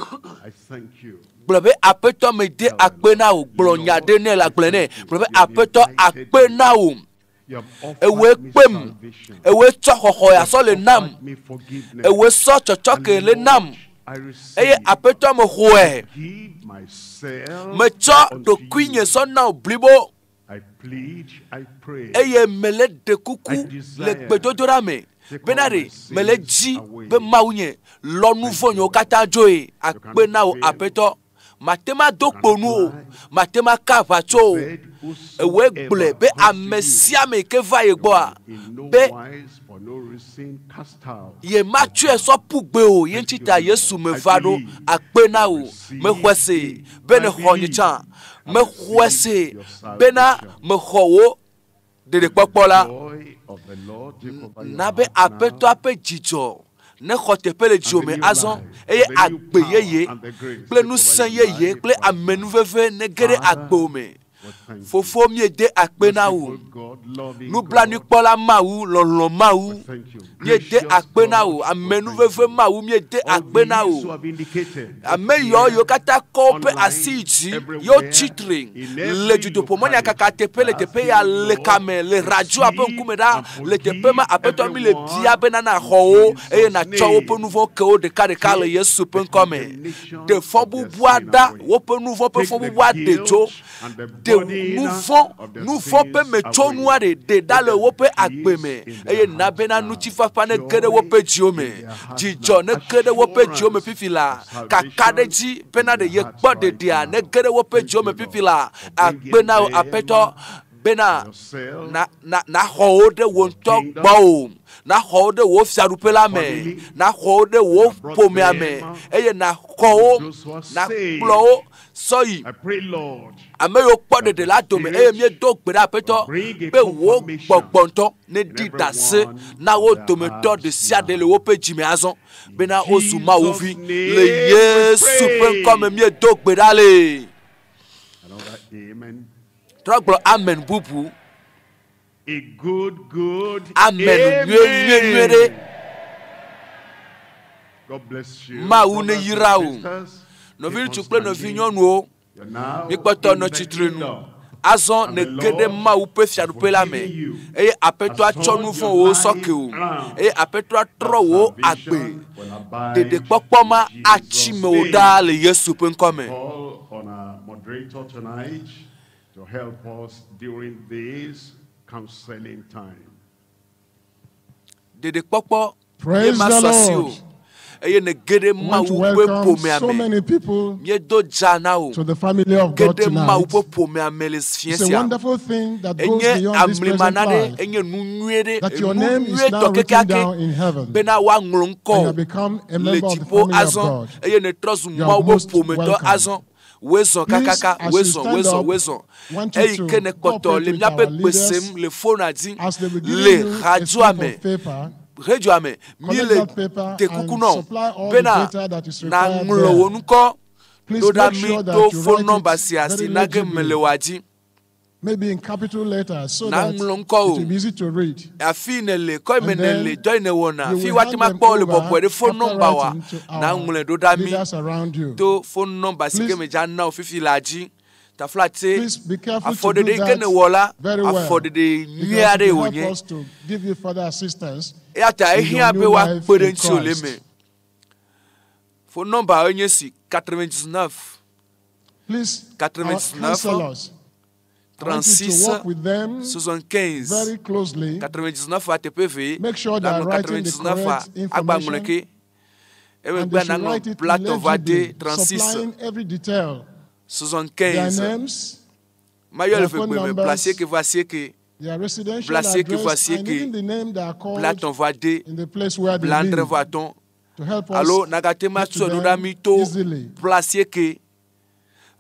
I thank you. Blobe apeto me de akpena o blonya de ne la glene blobe apeto akpena o ewe pem ewe chohoho ya so le nam ewe so chochoke le nam eye apeto me hoe me cho do kwinye so na oblibo I plead, I pray. Eye mele de kuku le gbedodora me benare mele ji be maunye lo nouveau nyo kata joy akpena o apeto matema dokponu matema kavacho ewe gble be amesia me ke va yegbo be ye machu eso pugbe o yen chita Yesu me vado akpena o me hwese be ne honyicha me hwese bena me howo de kpopola na be apeto ape jijo ne khote pele jiome azon eye agbeyeye ple nu sanyeye ple amenuveve ne gere agbome fofo mi de akpena o nu blani kpola mawu lolo mawu mi de akpena o amenuveve mawu mi de akpena o ameyo yo kata kope asiji yo chitre le judo pomonia kaka tepele tepe ya le kame le radio ape nkumeda le tepe ma apeto mi le bia benana ho e na cho pe nouveau ke de kale Yesu pe nkome de fobu buada wo pe nouveau pe fobu buada de jo nous faut pe me chonuare de dale wope agbeme eye na bena nu chifa pane kede wope jiome jijo ne kede wope jiome pifila kakadeji bena de ye gbo de dia ne kede wope jiome pifila agbena apeto bena na hode wonto gbo na hode wo fiarupela me na hode wo pomeame eye na ho na plo soyi I pray, Lord, ameyo kpɔde de la dome eye mie do gbe ɖe aƒetɔ be wo gbɔgbɔntɔ ne di dase na wo dometɔ de sia de le woƒe dzime azɔ bena wozu mawuvi le Yesu ƒe ŋkɔme mie do gbe ɖa le. Trɔ gblɔ amen bubu. A good amen nyuie ɖe. God bless you. Mawu ne yira o. Novi ŋutsu kple novi nyɔnuwo mikpɔtɔ nɔ tsitre nu azɔ ne ge ɖe Mawu ƒe fiaɖuƒe la me eye aƒetɔ atsɔ nu vɔ wo sɔke o eye aƒetɔ atrɔ wo agbe ɖeɖekpɔkpɔ ma atsi me wo ɖaa le Yesu ƒe ŋkɔme. On our moderator tonight to help us during this counseling time. Ɖeɖekpɔkpɔ Praise the Lord. eye ne gede I ma want to wo welcome po me so many ame people ye do jana o to the family of God gede ma wo tonight. po me ame le It's a fiasia wonderful thing that goes enye beyond this present amlimanade life. enye nunuede That your name is now to written down in heaven. bena wa nglo And you nko have become a le member of the tipo family of azon God. eye ne trosu You ma are wo most po me do welcome. azon wezon Please, kakaka as you stand up, wezon want you eyi to kene koto cooperate le with miape our leaders pesem le phone adi as they will give le you a radio slip ame of paper. radio ame mi Collect le that paper te and kuku no supply all the bena data that is na required nglo there. wonu ko Please do da make mi sure do that you phone write number it si asi very na ge legibly, melewaji maybe in capital letters, so na that it nglo nko will be easy to read. afi ne le ko me And ne then le join ne wona you fi will wati hand ma them po le over popo de phone after number wa writing to na our nglo do da mi leaders around you. to phone number si ke me ja na ofifi laji ta flate Please be careful to afford do de ke ne that wola very well. afford de Because nyiade it will onye help us to give you further assistance yata in ehia your be new wa life pere in nti ole Christ. me phone number onye si 99 Please, our 99 counselors, I want you to 36 work with them 75 very closely. 99 ATPV Make sure they are writing the correct information. e And gba they na should write it plateau vade legibly, 36 supplying every detail. Their 75 names, mayo their le phone fait me numbers, placer que voici que their residential placer que address, voici and even que the name they are called platon vade in the place where they blandre live, vaton to help us allo nagatema get to so do them mito easily. placer que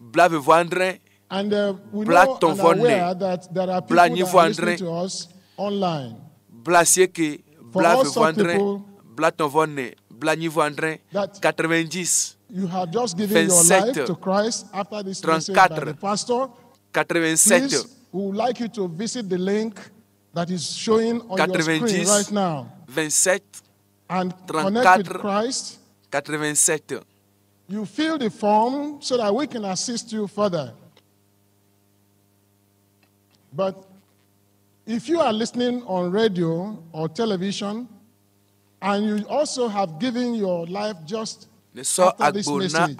blave vendre And we know Platon and are aware Vonne, that there are people Blagny that are listening Vandre, to us online. placer que For all blave such vendre people platon vonne blagny vendre that 90 you have just given your life 27, to Christ after this message by 34, the pastor. 87 Please, we would like you to visit the link that is showing on your screen 90 right now 27 and connect with 34 Christ. 87 You fill the form so that we can assist you further. But if you are listening on radio or television and you also have given your life just after this message,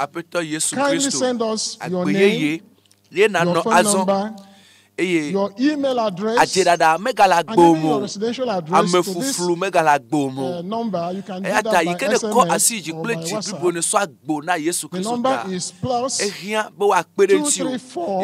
kindly send us your name, your phone number, your email address, and even your residential address to this number. You can do that by SMS or by WhatsApp. The number is plus 234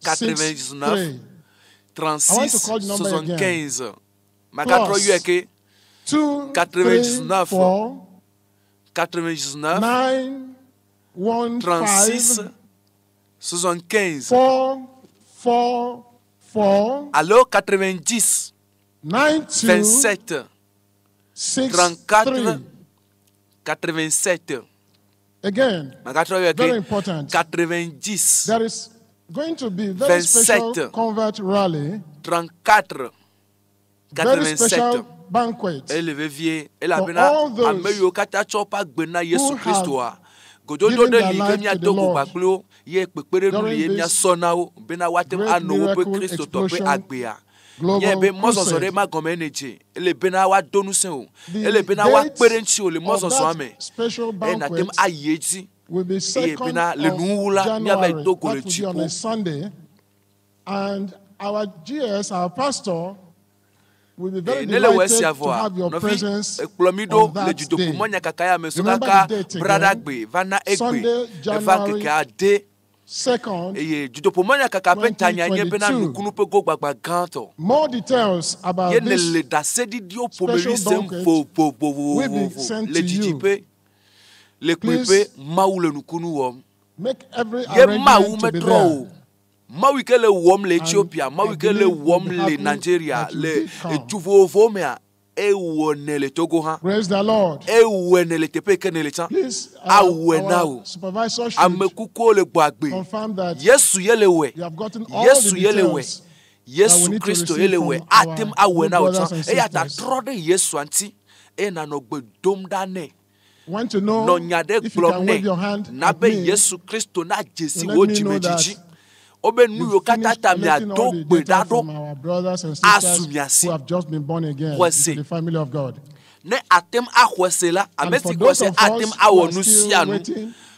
99 36 75 ma 4 UEK 234 99 36 75 444 allo 90 27 34 87 Again, very important. 90 There is going to be very special 27 convert rally, 34 very special 87 banquet elevevie for elabena all those ameyo kata chopa gbena Yesu who Kristo a have gododo given de their li life kemia to the togo Lord baklo ye pepere nu during li emia this sonao bena watem great ano wo pe miracle Kristo to pe explosion agbea global ye be mozonso crusade. de ma gomeneje ele bena wa donu sen o The ele bena wa date pere nti o le of mozonso that ame special e na tem banquet ayeji will be e 2nd bena le of nu wula ni aba January. togo That le will be on a chipo Sunday. And our GS, our pastor, will be very nele wesi delighted to avoa have your no fi presence ekplomido on le that judo day. kumonya kakaya me so Remember kaka the date brada again. gbe vana Sunday, egbe eva January keke ade 2nd. eye judo kumonya kaka pe tanya nye pe na 2022. nukunu pe go gbagba ganto More details about ye ne this le da sedi dio special pomeri sem banquet vo will be sent le to you. jijipe le Please kwepe mawu le nukunu wom make every ye mawu arrangement to be metro there. mawu ke le wom le Ethiopia mawu ke le believe we'll wom be le happy Nigeria that you le did come. ejuvovo mea e wone le Togo ha Praise the Lord. e wone le tepe ke ne le chan Please, awe na o our supervisor should amekuko le gbagbe confirm that Yesu yele we you have gotten all Yesu the yele we details that we Yesu need to Kristo receive yele we from our atem awe na o brothers chan and e ya ta sisters. trode Yesu anti e na no gbe dom dane Want to know no nyade if you can glom wave ne your hand na at be me Yesu Kristo na jesi to let wo me know that jimejiji obe nu yo you've kata finished ta mi collecting all the adogbe data dado from our brothers and sisters Asumiasi. who have just been born again Wese. into the family of God. ne atem ahwese la And amesi for ko those se of atem us who are awonu still sianu waiting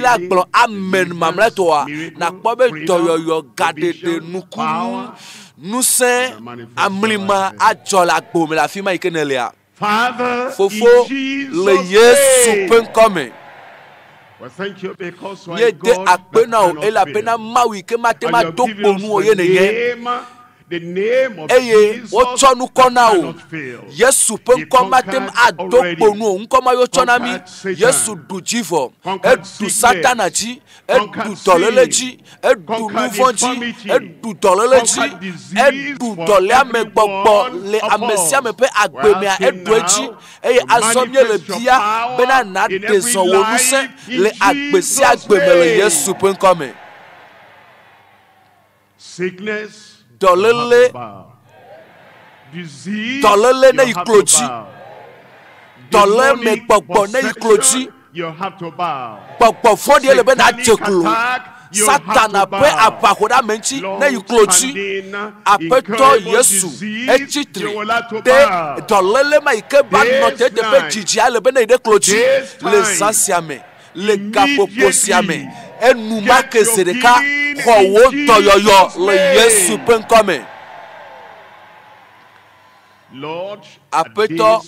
la gblɔ amen mamlɛ tɔa na kpɔ be dɔyɔyɔ gaɖeɖe nukunu nusẽ amlima adzɔ le agbo me le afi ma yi ke ne lea fofo le Yesu ƒe ŋkɔ me ye de akpe na o elabena Mawu yi ke mate ma do kpo nu o ye nenye eye wotsɔ nu kɔna o Yesu ƒe ŋkɔma tem ado kponu ŋkɔma yo tsɔna mi Yesu ɖu dzivɔ eɖu Satana dzi eɖu dɔléle dzi eɖu nuvɔ dzi eɖu dɔléle dzi eɖu dɔléame gbɔgbɔ le ame sia me ƒe agbemea eɖu edzi eye azɔ mie le bia bena na ɖe zɔ wo ŋusẽ le agbe sia agbe me le Yesu ƒe ŋkɔme. Dɔléle ne yi klo dzi dɔléme gbɔgbɔ ne yi klo dzi gbɔgbɔ fɔɖi ele be na dze klo Satana ƒe aʋaƒoɖame ŋuti ne yi klo dzi Aƒetɔ Yesu etsitri ɖe dɔléle ma yi ke va nɔ teƒe dzidzia le be ne yi ɖe klo dzi le zã sia me le gaƒoƒo sia me enumake zi ɖeka xɔ wo dɔyɔyɔ le Yesu ƒe ŋkɔme. Aƒetɔ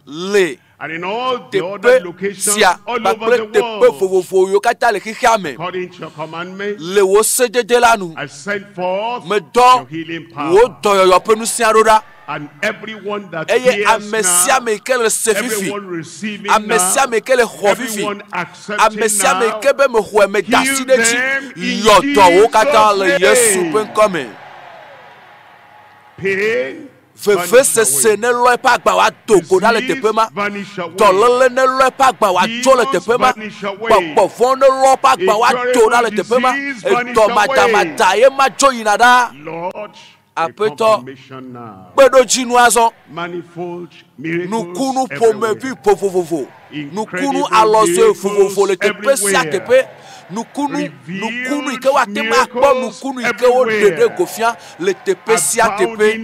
le teƒe sia kpakple teƒe vovovo yiwo katã le xexea me le wo sedede la nu medɔ wo dɔyɔyɔ ƒe ŋusẽ ɖo ɖa eye ame sia me ke le se fifi ame sia me ke le xɔ fifi ame sia me ke be me xɔe me da asi ɖe dzi yɔ dɔ wo katã le Yesu ƒe ŋkɔme. Veve sese ne lɔ eƒe agba wa do go ɖa le teƒe ma dɔléle ne lɔ eƒe agba wa dzo le teƒe ma gbɔgbɔvɔ ne lɔ eƒe agba wa do ɖa le teƒe ma edɔ madamada ye ma dzo yina ɖa. Aƒetɔ kpeɖodzinu azɔ nukunu ƒomevi vovovo nukunu alɔzɔe vovovo le teƒe sia teƒe nukunu yi ke woate ŋu akpɔ nukunu yi ke woɖe ɖe gofia le teƒe sia teƒe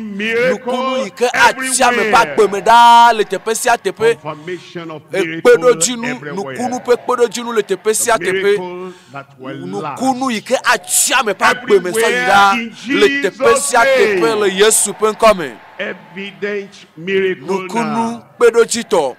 nukunu yi ke ati ame ƒe agbeme ɖaa le teƒe sia teƒe ekpeɖodzinu nukunu ƒe kpeɖodzinu le teƒe sia teƒe nukunu yi ke ati ame ƒe agbeme sɔ yi ɖaa le teƒe sia teƒe le Yesu ƒe ŋkɔme. Nukunu kpeɖodzitɔ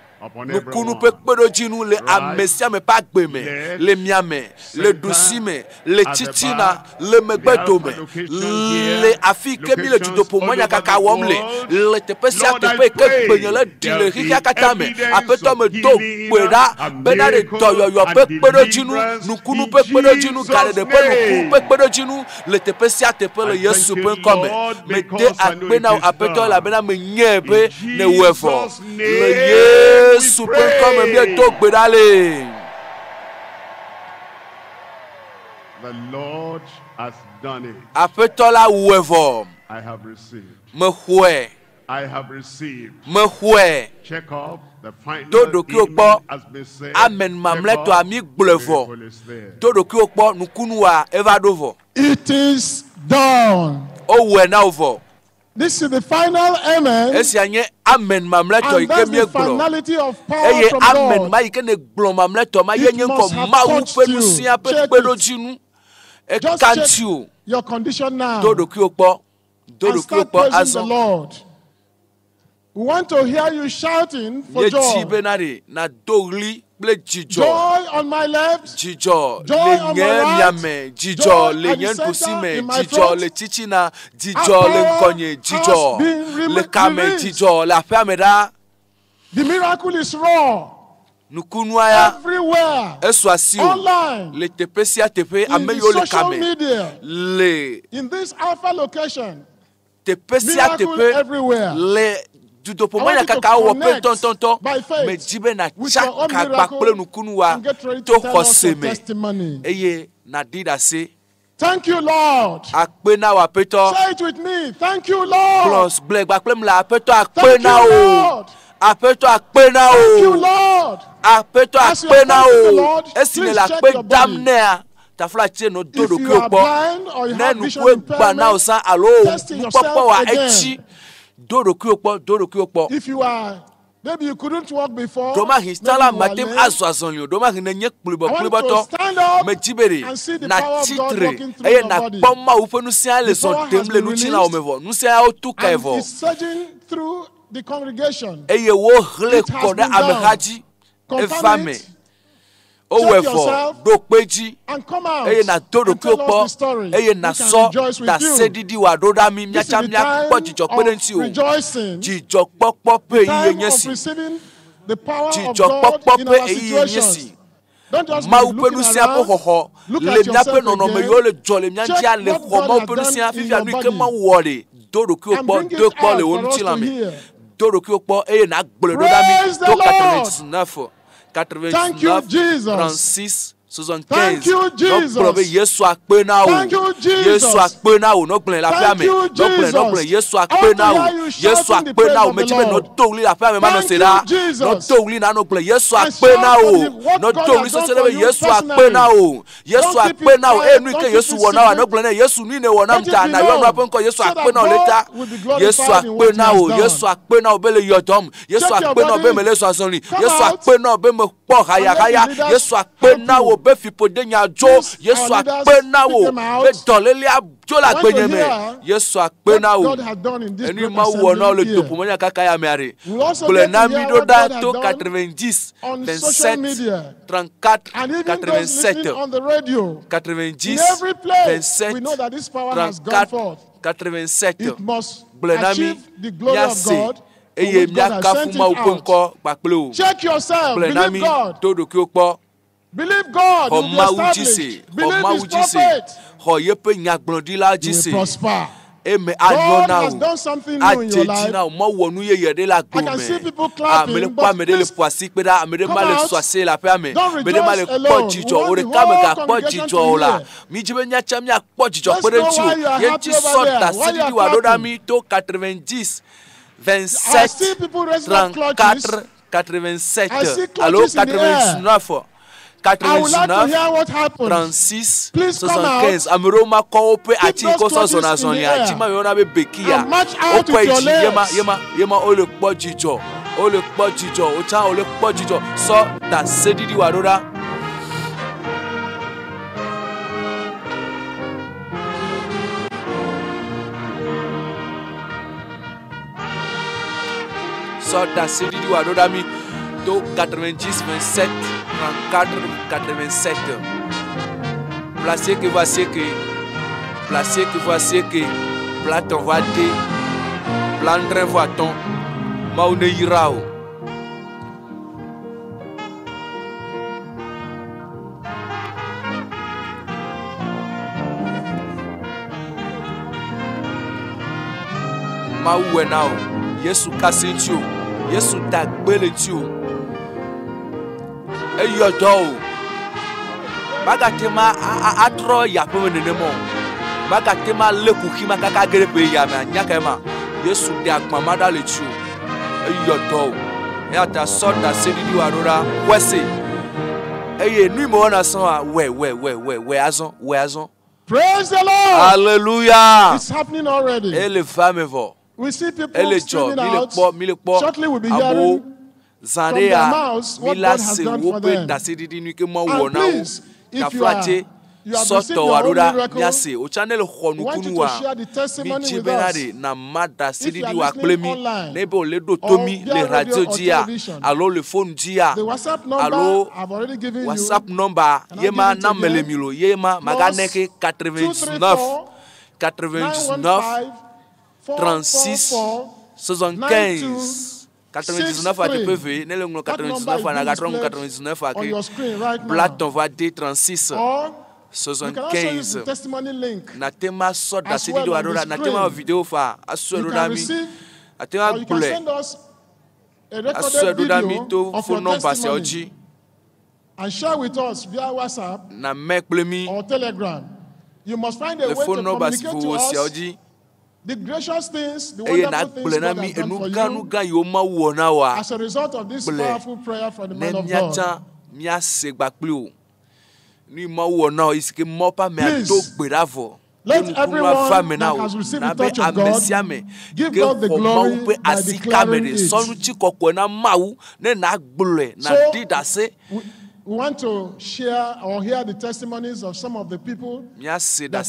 nukunu ƒe kpeɖodzinu le ame sia ame ƒe agbeme le miame le ɖusime le titina le megbedome le afi ke mi le dzodoƒo mɔnyakaka wɔm le teƒe sia teƒe ke gbenye le ɖi le xixia katã me Aƒetɔ me do kpe ɖa bena ɖe dɔyɔyɔ ƒe kpeɖodzinu nukunu ƒe kpeɖodzinu gaɖeɖe ƒe nukunu ƒe kpeɖodzinu le teƒe sia teƒe le Yesu ƒe ŋkɔme mede akpe na wo Aƒetɔ elabena menyae be ne wo evɔ le Yesu ƒe ŋkɔme miedo gbe ɖa le. The Lord has done it. Aƒetɔ la wɔ evɔ. I have received. Mexɔe. I have received. Mexɔe. Check up the final do ɖokuiwo kpɔ has been said. Amen mamlɛtɔ ami gblɔe vɔ. Do ɖokuiwo kpɔ nukunua eva ɖo vɔ. It is done. Owɔe na wo vɔ. This is the final amen. Esia nye amen mamlɛtɔ yi ke mie gblɔ. Eye amen ma yi ke ne gblɔ mamlɛtɔ ma ye nye ŋkɔ Mawu ƒe ŋusẽ ƒe kpeɖodzinu. Ekanti o. Your condition now. Do ɖokuiwo kpɔ. Do ɖokuiwo kpɔ azɔ. We want to hear you shouting for joy. Ye tsi bena ɖe na do ɣli kple dzidzɔ. Joy on my left. Dzidzɔ le nye miame. Dzidzɔ le nye ɖusime. Dzidzɔ le titina. Dzidzɔ le ŋkɔnye. Dzidzɔ le kame. Dzidzɔ le aƒea me ɖa. The miracle is raw. Nukunua ya. Everywhere. Esu asi o. Le teƒe sia teƒe ame yiwo le kame. Le. In this alpha location. Teƒe sia teƒe le. Dudopo manya kaka wɔ pe tɔntɔntɔ me dzi be na tsa kagba kple nukunu wa to xɔse me eye na di ɖe ase. Thank you, Lord. Akpe na wo Aƒetɔ. Say it with me. Thank you, Lord. Plus gblẽ kple le Aƒetɔ akpe na wo. Aƒetɔ akpe na wo. Thank you, Lord. Aƒetɔ akpe na wo. Esi ne le akpe dam nea. Tafla tse no do ɖokuiwo kpɔ. Ne nukue gba na wo sa alo nukpɔkpɔ wa etsi. Do ɖokuiwo kpɔ. If you are, maybe you couldn't walk before. Doma histala matem azɔ azɔli o. Doma hine nye kplibɔtɔ. Me dzibere na titre eye na kpɔ Mawu ƒe nusia le zɔn tem le nutsi na wo me vɔ. Nusia wo tu kae vɔ. Eye wo hle kɔ ɖe ameha dzi. Eva me. Check yourself and come out and tell us the story. We can rejoice with you. This is the time of rejoicing, the time of receiving the power of God in our situations. Don't just be looking around. Look at yourself again. Check what God has done in your body. And bring it out for us to hear. Praise the Lord. Thank you, Jesus. Thank you, Jesus. Thank you, Jesus. Thank you, Jesus. I want to hear you shouting the praise of the Lord. Thank you, Jesus. And shout for what God has done for you personally. Don't keep it quiet. Don't keep it secret. Let it be known so that God will be glorified in what He has done. Check your body. Come out. Yesu akpena wo be dɔlele ajola gbenyeme Yesu akpena wo eni ma wo na le topo monya kaka ya meare ble na mi do da to 90 27 34 87 90 27 34 87 ble na mi yase eye miaka fuma uponko pakplo check yourself believe God to do ki okpo. Believe God, you'll be established. Believe His prophet. You will prosper. God has done something new in your life. I can see people clapping, but please come out. Don't rejoice alone. We want the whole congregation to hear. Let's know why you are happy over there. Why you are clapping. 27 I see people raising up clutches. 87 I see clutches in the air. 99 I would like to hear what happened. 36 Please come out. Amiroma kope Keep those clutches in the air. And march out with your legs. Yema ole kpojijo ocha ole kpojijo so da sedidi warora. So da sedidi warora mi to 90 27 34 87. Placez que voici que plat on va dé blandre voiton maune irao. Mawe now Yesu kasentiu Yesu tagbele tiu eyo do bagatema atro ya pemenemo bagatema lekukhima kaka gerepe ya ma nyakema Yesu de akmamada lechu eyo do ya ta soda sedidi warora wese eye nu mo na so we azon. Praise the Lord. Hallelujah. It's happening already. Ele famevo we see people streaming out. Shortly we'll be hearing from their mouths what God has done for them. And please, if you have received your own miracle, I want you to share the testimony with us. If you are listening online, or via radio or television, the WhatsApp number I've already given you. WhatsApp number yema namelemilo yema maganeke 99 36 75 99 à DPV, ne le 99 à Nagatron 99 à Plat on va D 36 75 Natema sort da CD do Adora Natema vidéo fa Asodami Atema Bule Asodami to phone number Seoji and share with us via WhatsApp na make plemi or Telegram. You must find a way to communicate to us the gracious things, the wonderful things God has done for you as a result of this powerful prayer for the man of God. Please, let everyone that has received the touch of God give God the glory by declaring it. So, we want to share or hear the testimonies of some of the people that have received the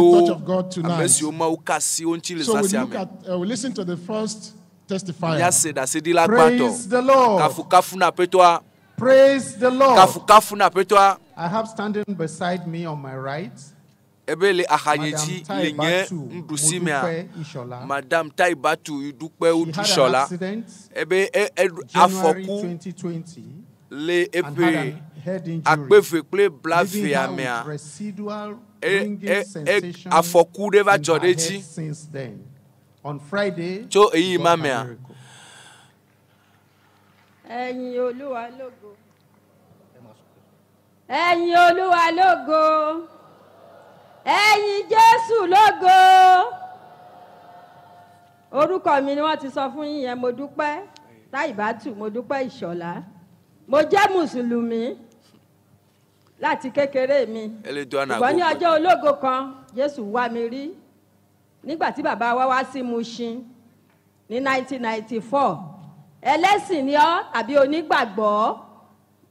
touch of God tonight. So we listen to the first testifier. Praise the Lord. Praise the Lord. Kafu na petwa. I have standing beside me on my right Ebele ahanyeji lenye ndusimia Madame Taibatu Idukwe Udushola ebe afoku le epe akpefe kple blafe amea afoku deva jodeji on Friday cho eyi mamea Ẹ̀yin Olúwa lógo. Ẹ̀yin Olúwa lógo. Ẹ̀yin Jésù lógo. Orúkọ mi ni wọ́n ti sọ fún yín yẹn, mo dúpẹ́ Táìbátù, mo dúpẹ́ Ìṣọ̀lá. Mo jẹ́ Mùsùlùmí láti kékeré mi. Ṣùgbọ́n ní ọjọ́ ológo kan, Jésù wá mi rí. Nígbà tí bàbá wa wá sí Mushin ní 1994. Ẹlẹ́sìn ni ọ́ àbí onígbàgbọ́?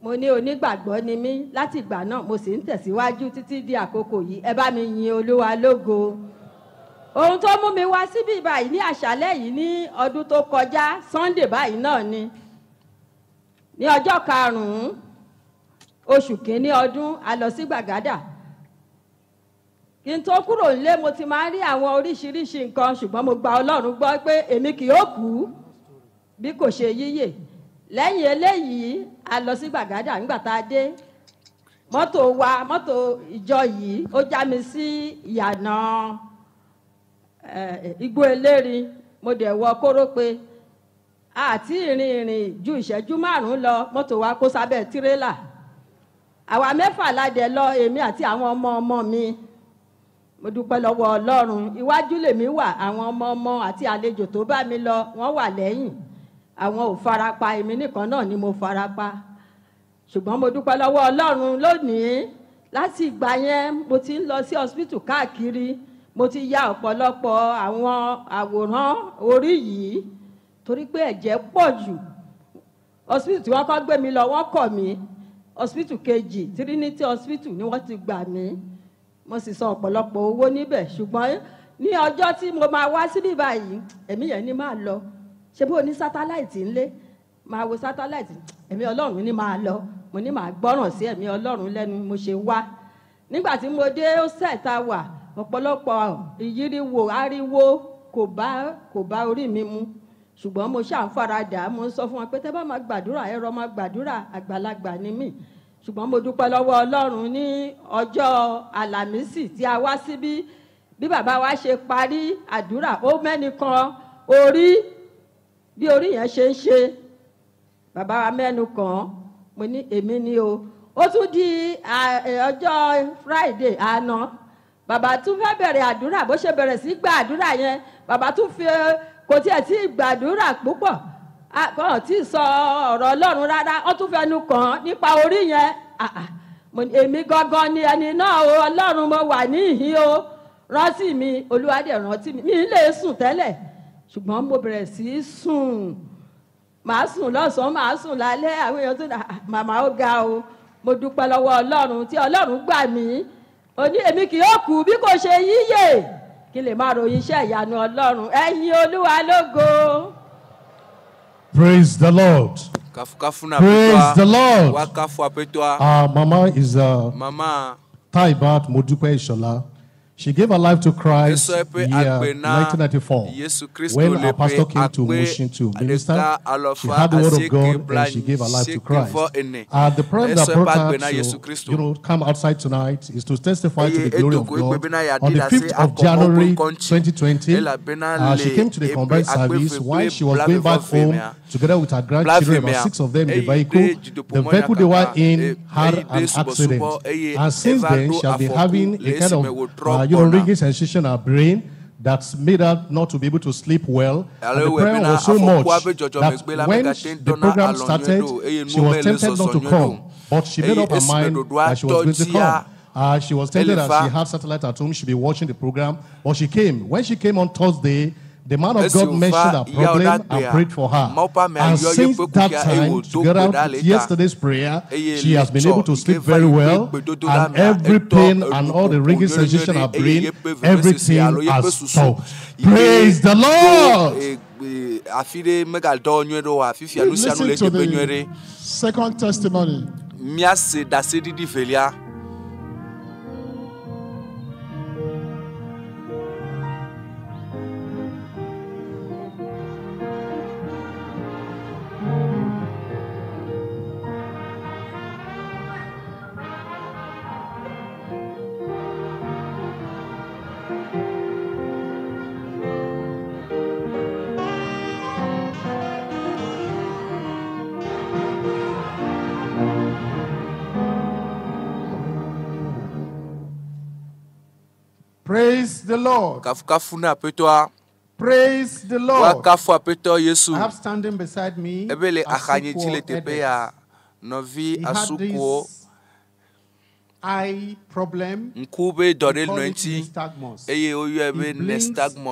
Mo ní onígbàgbọ́ ni mí. Láti ìgbà náà mo sì ń tẹ̀síwájú títí di àkókò yìí. Ẹ bá mi yin Olúwa lógo. Ohun tó mú mi wá síbí báyìí ní àṣálẹ́ yìí ní ọdún tó kọjá, Sunday báyìí náà ni. Ní ọjọ́ 5 oṣù kìíní ọdún, a lọ sí Gbàgádà. Kí n tó kúrò nílé mo ti máa ń rí àwọn oríṣiríṣi nǹkan, ṣùgbọ́n mo gba Ọlọ́run gbọ́ pé èmi kì yóò kú bí kò ṣe yíyè. Lẹ́yìn eléyìí a lọ sí Gbàgádà. Nígbà tá a dé mọ́tò ìjọ yìí ó já mi sí ìyànà Igbó Elérin. Mo dẹ̀ wọ Kórópé àti ìrìn ju ìṣẹ́jú 5 lọ, mọ́tò wa kó sábẹ́ tirẹ́là. Àwa 4 la dẹ̀ lọ, èmi àti àwọn ọmọ mi. Mo dúpẹ́ lọ́wọ́ Ọlọ́run. Iwájú lèmi wà, àwọn ọmọ àti àlejò tó bá mi lọ wọ́n wà lẹ́yìn. Àwọn ò farapa, èmi nìkan náà ni mo farapa. Ṣùgbọ́n mo dúpẹ́ lọ́wọ́ Ọlọ́run lónìí. Láti ìgbà yẹn mo ti ń lọ sí hospital káàkiri. Mo ti ya ọ̀pọ̀lọpọ̀ àwọn àwòrán orí yìí torí pé ẹ̀jẹ̀ pọ̀ jù. Hospital tí wọ́n kọ́ gbé mi lọ wọ́n kọ̀ mí. Hospital kejì, Trinity Hospital ni wọ́n ti gbà mí. Mo sì san ọ̀pọ̀lọpọ̀ owó níbẹ̀. Ṣùgbọ́n ní ọjọ́ tí mo máa wá síbí báyìí, ẹ̀mí yẹn ní máa lọ. Ṣé bó ní sátáláìtì ńlé? Máa wo sátáláìtì. Ẹ̀mí Ọlọ́run ní máa lọ. Mo ní máa gbọ́ràn sí ẹ̀mí Ọlọ́run lẹ́nu, mo ṣe wá. Nígbà tí mo dé ó sẹ́ẹ̀ta wà, ọ̀pọ̀lọpọ̀ ìyíríwò ariwo kò bá orí mi mu. Ṣùgbọ́n mo ṣáà ń faradà. Mo ń sọ fún wọn pé tẹ́ bá máa gbàdúrà, ẹ̀rọ máa gbàdúrà, àgbàlagbà ni mí. Ṣùgbọ́n mo dúpẹ́ lọ́wọ́ Ọlọ́run ní ọjọ́ Àlàmísì tí a wá síbí. Bí bàbá wa ṣe parí àdúrà, ó mẹ́nìkan orí bí orí yẹn ṣe ń ṣe. Bàbá wa mẹ́nu kàn. Mo ní èmi ni o. Ó tún di ọjọ́ Friday àná. Bàbá tún fẹ́ bẹ̀rẹ̀ àdúrà. Bó ṣe bẹ̀rẹ̀ sí gba àdúrà yẹn, bàbá tún fi kò tiẹ̀ tí gbàdúrà púpọ̀. Kàn tí sọ ọ̀rọ̀ Ọlọ́run rárá. Wọ́n tún fẹnu kàn nípa orí yẹn. Èmi gangan ni ẹni náà o. Ọlọ́run mo wà níhìn o. Rántí mi, Olúwa dẹ̀ rántí mi. Mi lè sùn tẹ́lẹ̀. Ṣùgbọ́n mo bẹ̀rẹ̀ sí sùn. Màá sùn lọ́sàn-án, màá sùn lálẹ́. Àwọn èèyàn tó màmá ó ga o. Mo dúpẹ́ lọ́wọ́ Ọlọ́run tí Ọlọ́run gbà mí. Ó ní èmi kì yóò kú bí kò ṣe yíyè. Kí lè máa ròyìn iṣẹ́ ìyanu Ọlọ́run. Ẹ̀yin Olúwa lógo. Praise the Lord. Praise the Lord. Our mama is Mama Taibat Modupe Ishola. She gave her life to Christ in the year 1994. When our pastor came to Mushin to minister, she had the word of God and she gave her life to Christ. The prayer that brought her to come outside tonight is to testify to the glory of God. On the 5th of January 2020, she came to the combined service while she was going back home together with her grandchildren, about 6 of them in the vehicle. The vehicle they were in had an accident. And since then, she has been having a kind of ringing sensation in her brain that's made her not to be able to sleep well. And the prayer was so much that when the program started, she was tempted not to come. But she made up her mind that she was going to come. She was tempted that she had satellite at home, she'd be watching the program. But she came. When she came on Thursday, the man of God mentioned her problem and prayed for her. And since that time, together with yesterday's prayer, she has been able to sleep very well. And every pain and all the ringing sensation in her brain, everything has stopped. Praise the Lord! afide mega do nyero afifia no sia no le tepe nywere. Second testimony. Miase da sedidi velia. Praise the Lord. Praise the Lord. I have standing beside me eye problem. He blinked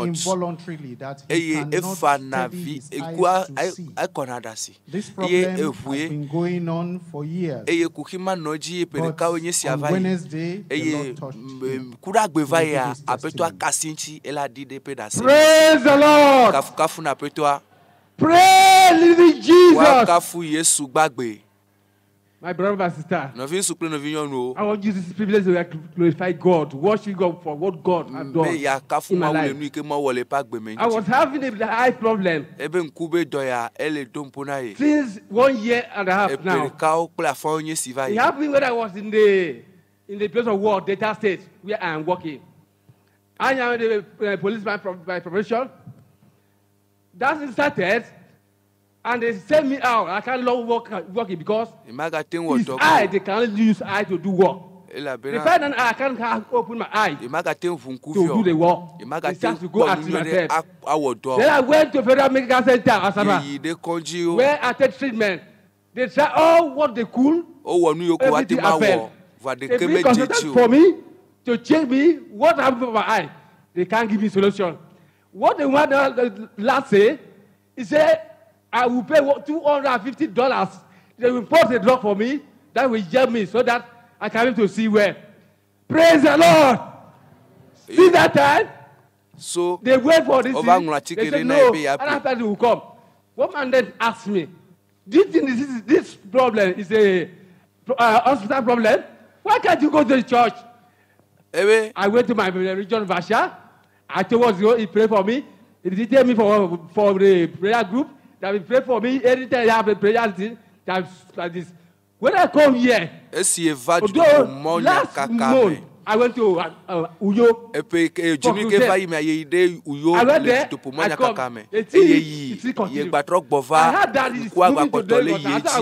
involuntarily that he cannot steady his eyes to see. This problem has been going on for years. But on Wednesday, the Lord touched him. Praise the Lord. Praise Jesus. My brother and sister, I want to use this privilege to glorify God, worship God for what God has done in my life. I was having a eye problem since 1 year and a half now. It happened when I was in the place of work, Delta State, where I am working. I am a policeman by profession. That started. And they send me out. I can't work because his eye, they can't use eye to do work. They find an eye, I can't open my eye to do the work. They start to go at myself. Then I went to Federal Medical Center, Asaba, where I take treatment. They try all what they could. Everything I felt. They bring consultants for me to check me what happened to my eye. They can't give me solution. What they want last say, he said, I will pay $250. They will post a drug for me that will help me so that I can be able to see well. Praise the Lord. See that time? So they wait for this thing. They said no, and after they will come. One man then asked me, do you think this problem is a hospital problem? Why can't you go to the church? I went to my region, Vasha. I told him he prayed for me. He detailed me for the prayer group. That will pray for me anytime I have a prayer thing. Like this. When I come here, last month, I went to Uyo. I went there, I come. It's continue. I had that it's moving to Lagos.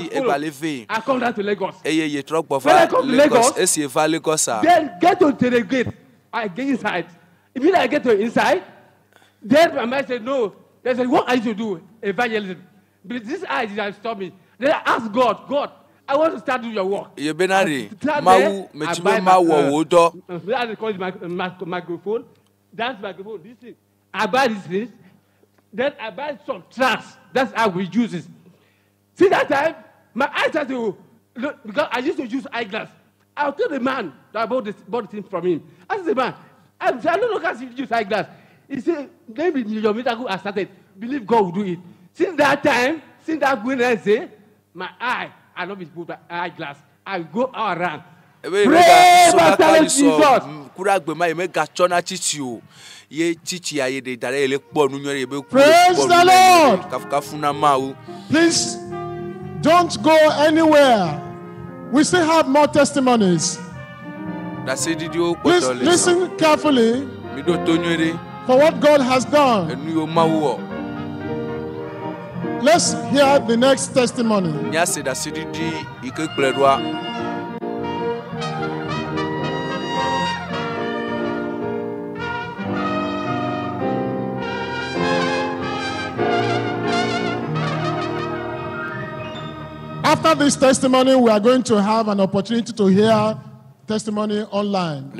I come down to Lagos. When I come to Lagos, then get to the gate. I get inside. Immediately I get to inside, then my man said, no. They said, what are you to do? Evangelism. But this eye did stop me. Then I asked God, I want to start doing your work. I call it microphone. That's microphone. This thing. I buy this thing. Then I buy some tracks. That's how we use it. See that time, my eyes started to look, because I used to use eyeglass. I'll tell the man that I bought the thing from him. I said, man, I don't know how to use eyeglass. He said, maybe your miracle has started. Believe God will do it. Since that time, since that Wednesday, my eye, I not be put my eyeglass. I go all around. Pray for talent Jesus. Praise the Lord. Please don't go anywhere. We still have more testimonies. Please listen carefully for what God has done. Let's hear the next testimony. After this testimony, we are going to have an opportunity to hear testimony online.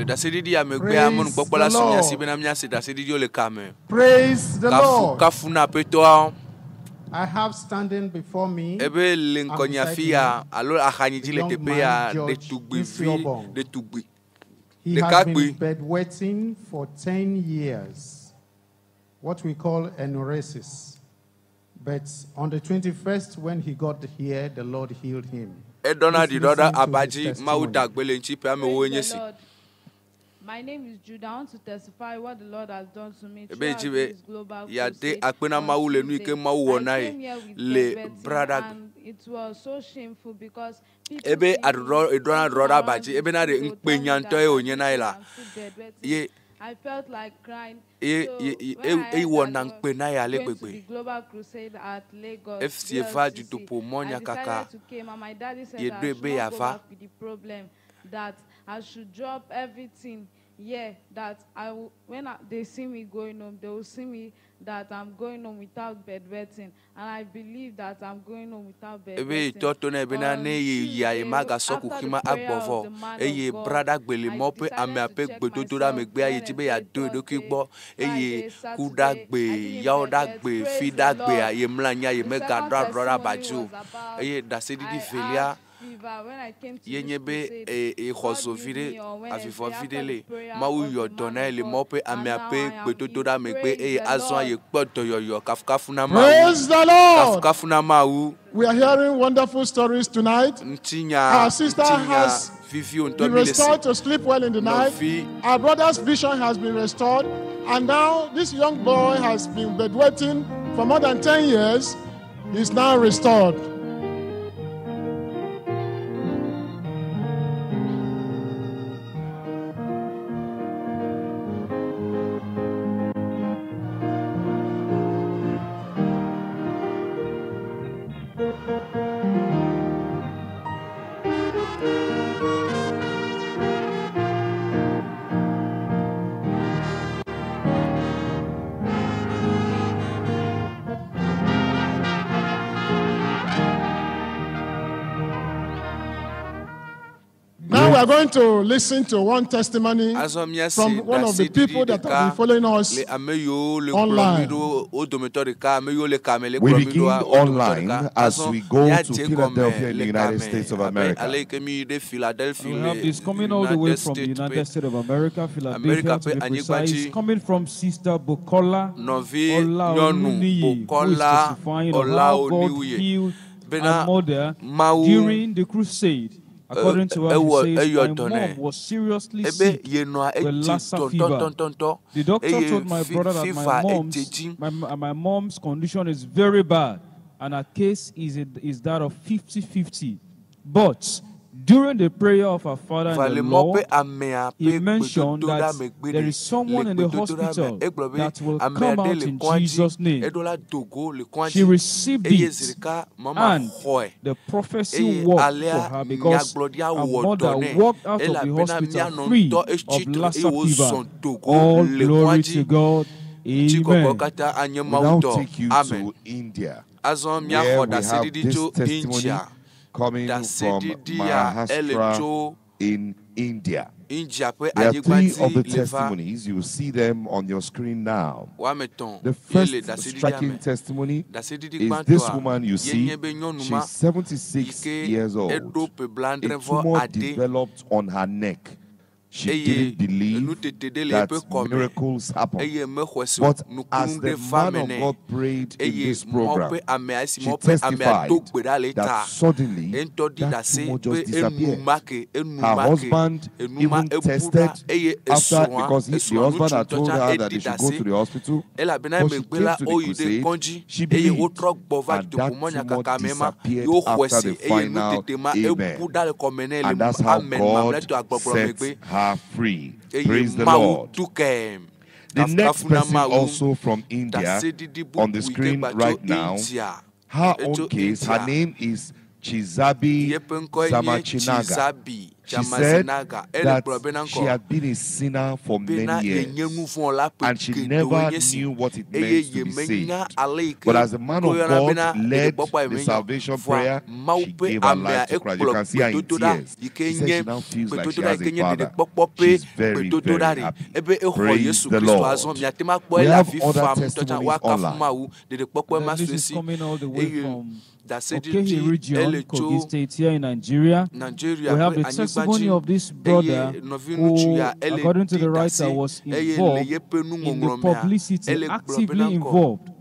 Praise the Lord. I have standing before me a young man, George Isiobong. He has been bedwetting for 10 years, what we call enuresis. But on the 21st, when he got here, the Lord healed him. My name is Judah. I want to testify what the Lord has done to me throughout this global crusade. I came here with Bedwetting, and it was so shameful because people I felt like crying. So when I went to the global crusade at Lagos, I decided to come, and my daddy said I should not go back with the problem, that I should drop everything. Yeah, that they see me going home, they will see me that I'm going home without bedwetting, and I believe that I'm going home without bedwetting. After the prayer of the man of God, I decided to check myself. When I came to this crusade, praise the Lord. We are hearing wonderful stories tonight. Our sister has been restored to sleep well in the night. Our brother's vision has been restored. And now this young boy has been bedwetting for more than 10 years. He's now restored. We are going to listen to one testimony from one of the people that have been following us online. We begin online as we go to Philadelphia in the United States of America. We have this coming all the way from the United States of America, Philadelphia to be precise, coming from Sister Bukola Olaoniyi, who is testifying of how God healed her mother during the crusade. According to her, she says, my mom was seriously sick with Lassa fever. The doctor told my brother that my mom's condition is very bad, and her case is that of 50-50. But during the prayer of her father-in-law, he mentioned that there is someone in the hospital that will come out in Jesus' name. She received it, and the prophecy worked for her because her mother walked out of the hospital free of Lassa fever. All glory to God. Amen. We now take you to India, where we have this testimony coming from Maharashtra in India. There are three of the testimonies. You will see them on your screen now. The first striking testimony is this woman you see. She's 76 years old. A tumor developed on her neck. She didn't believe that miracles happen. But as the man of God prayed in this program, she testified that suddenly that tumor just disappeared. Her husband even tested after, because the husband had told her that they should go to the hospital. But she came to the crusade, she believed, and that tumor disappeared after the final amen. And that's how God sets her free. Praise the Lord. The next person also from India on the screen right now, her own case, her name is Chizabi Zamachinaga. She said that she had been a sinner for many years and she never knew what it meant to be saved. But as the man of God led the salvation prayer, she gave her life to Christ. You can see her in tears. She said she now feels like she has a father. She's very, very happy. Praise the Lord. We have other testimonies online. This is coming all the way from Okehi region, Kogi State here in Nigeria. We have the testimony of this brother who, according to the writer, was involved in the publicity, actively involved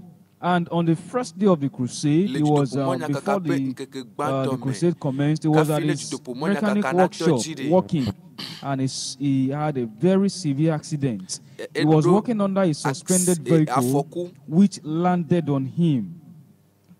And on the first day of the crusade, it was before the crusade commenced, it was at his mechanic workshop working, and he had a very severe accident. He was working under a suspended vehicle which landed on him.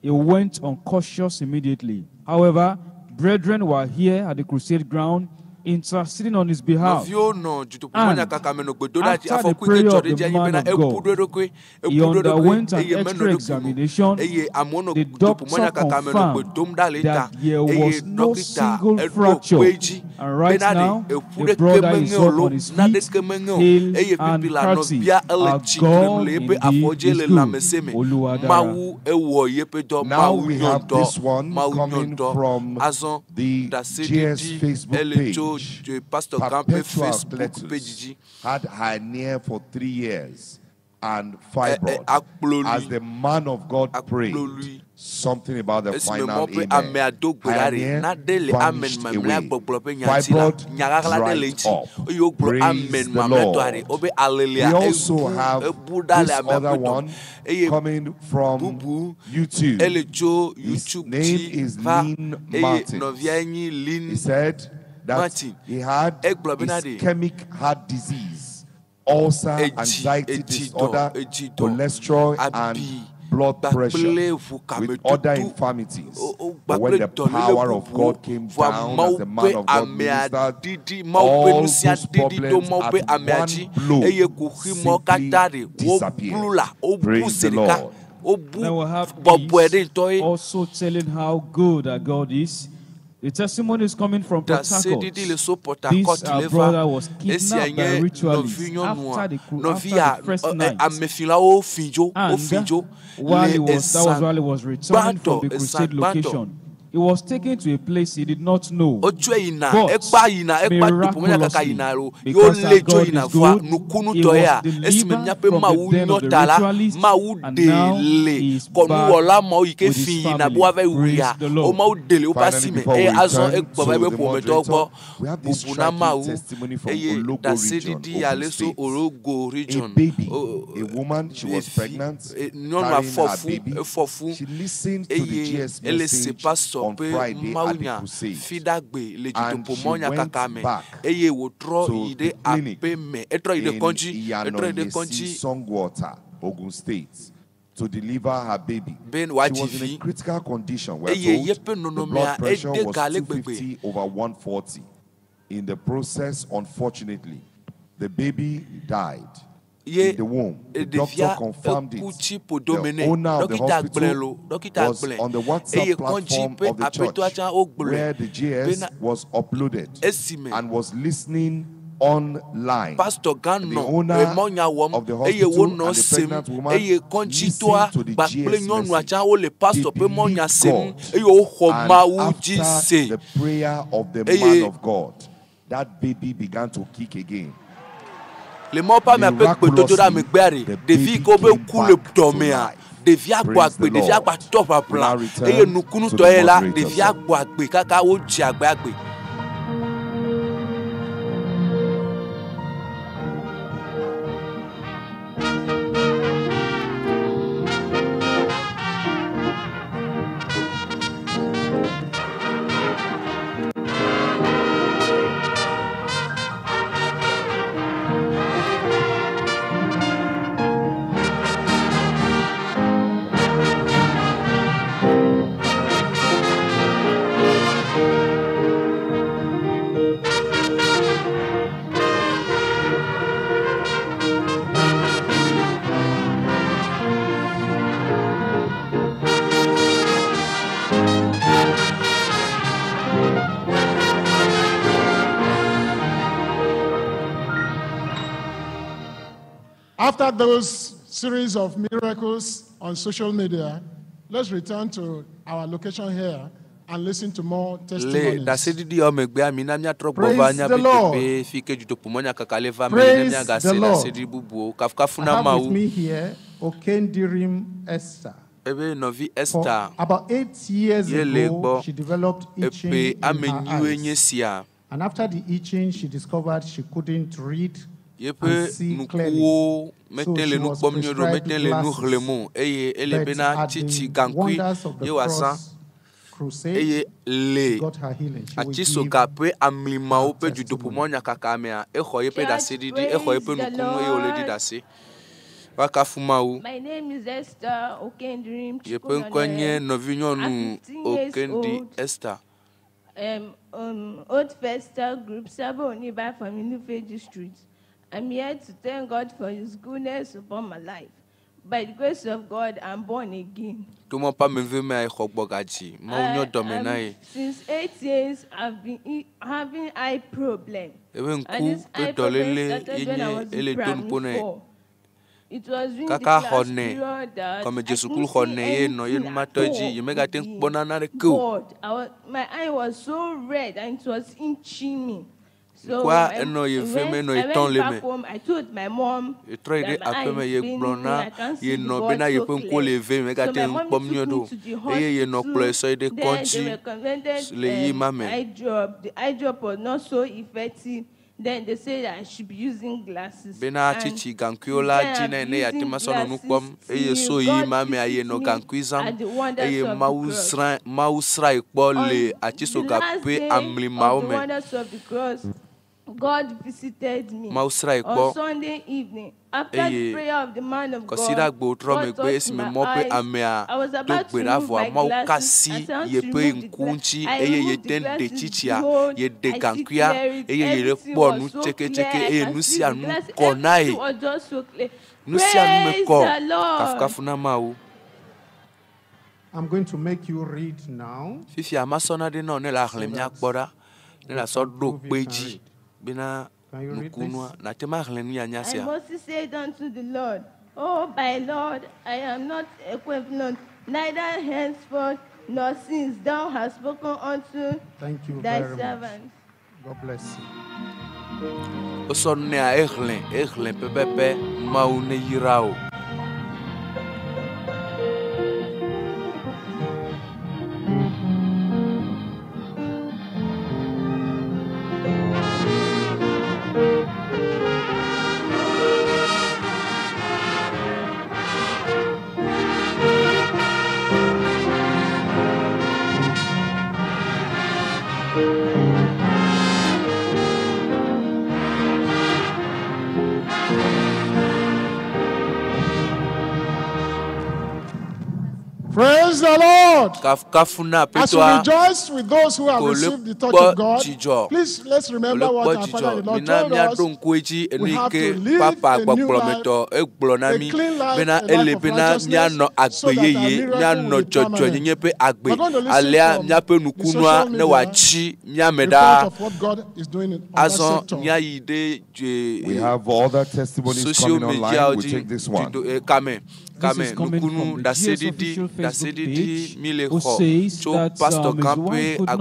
He went unconscious immediately. However, brethren were here at the crusade ground interceding on his behalf. And after the prayer of the man of God, he underwent an X-ray examination. The doctor confirmed that there was no single fracture. And right now, the brother is up on his feet, hale and hearty. Our God indeed is good. Now we have this one coming from the GS Facebook page. Perpetual Cletus had hernia for 3 years and fibroid. As the man of God prayed, something about the final amen. Hernia vanished away. Fibroid dried up. Praise the Lord. We also have this other one coming from YouTube. His name is Lynn Martin. He said that he had ischemic heart disease, ulcer, anxiety disorder, cholesterol, and blood pressure with other infirmities. But when the power of God came down as the man of God ministered, all those problems at one blow simply disappeared. Praise the Lord. Now we'll have also telling how good our God is. The testimony is coming from Port Harcourt. This brother was kidnapped by ritualists after the first night. And while he was returning from the crusade location, he was taken to a place he did not know. But miraculously, because our God is good, he was delivered from the den of the ritualists, and now he is back with his family. Praise the Lord. Finally, before we return to the moderator, we have this striking testimony from Ologo region, Ogun State. A baby, a woman, she was pregnant, carrying her baby. She listened to the GS message on Friday at the crusade, and she went back to the clinic in Iyanoyesi Songwater, Ogun State, to deliver her baby. She was in a critical condition. We're told the blood pressure was 250 over 140. In the process, unfortunately, the baby died in the womb. The doctor confirmed it. The owner of the hospital was on the WhatsApp platform of the church where the GS was uploaded and was listening online. The owner of the hospital and the pregnant woman listened to the GS message. They believed God. And after the prayer of the man of God, that baby began to kick again. Le mot pas me peut peut-être me gbere devi ko be kule domea devi agbo agbe devi agba top apla eye nukunu to ela devi agbo agbe kaka wo ji agbe agbe. After those series of miracles on social media, let's return to our location here and listen to more testimonies. Praise the Lord. Praise the Lord. I have with me here Okendirim Esther. For about 8 years ago, she developed itching in her eyes. And after the itching, she discovered she couldn't read and see clearly. So she was prescribed glasses. But at the wonders of the cross crusade, she got her healing. She will give testimony. My name is Esther Okendrim Chukwunale. I'm 15 years old. Old Festa Group, Sabo Oniba from Inufe District. I'm here to thank God for His goodness upon my life. By the grace of God, I'm born again. Since 8 years, I've been having eye problem. And this eye problem started when I was in primary 4. It was during the class period that I couldn't see anything at all. My eye was so red and it was itching me. So I went back home. I told my mom that my eye is paining me. I can't see the board so clear. So my mom took me to the hospital. There they recommended eye drop. The eye drop was not so effective. Then they say that I should be using glasses. And then I'm using glasses. God visited me at the wonders of the cross. God visited me on Sunday evening. After the prayer of the man of God, God touched my eyes. I was about to remove my glasses. I said to remove the glasses. I removed the glasses. Behold, I see clearly. Everything was so clear. I can see the glasses. Everything was just so clear. Praise the Lord. I'm going to make you read now. I must say unto the Lord, oh, my Lord, I am not equivalent, neither henceforth nor since thou hast spoken unto thy servant. God bless you. Praise the Lord. As we rejoice with those who have received the touch of God, please let's remember what our Father in the Lord told us. We have to live a new life, a clean life, a life of righteousness, so that our miracle will be permanent. We're going to listen from the social media, report of what God is doing in that sector. We have other testimonies coming online. We'll take this one. This is coming from the GS official Facebook page, who says that his wife could not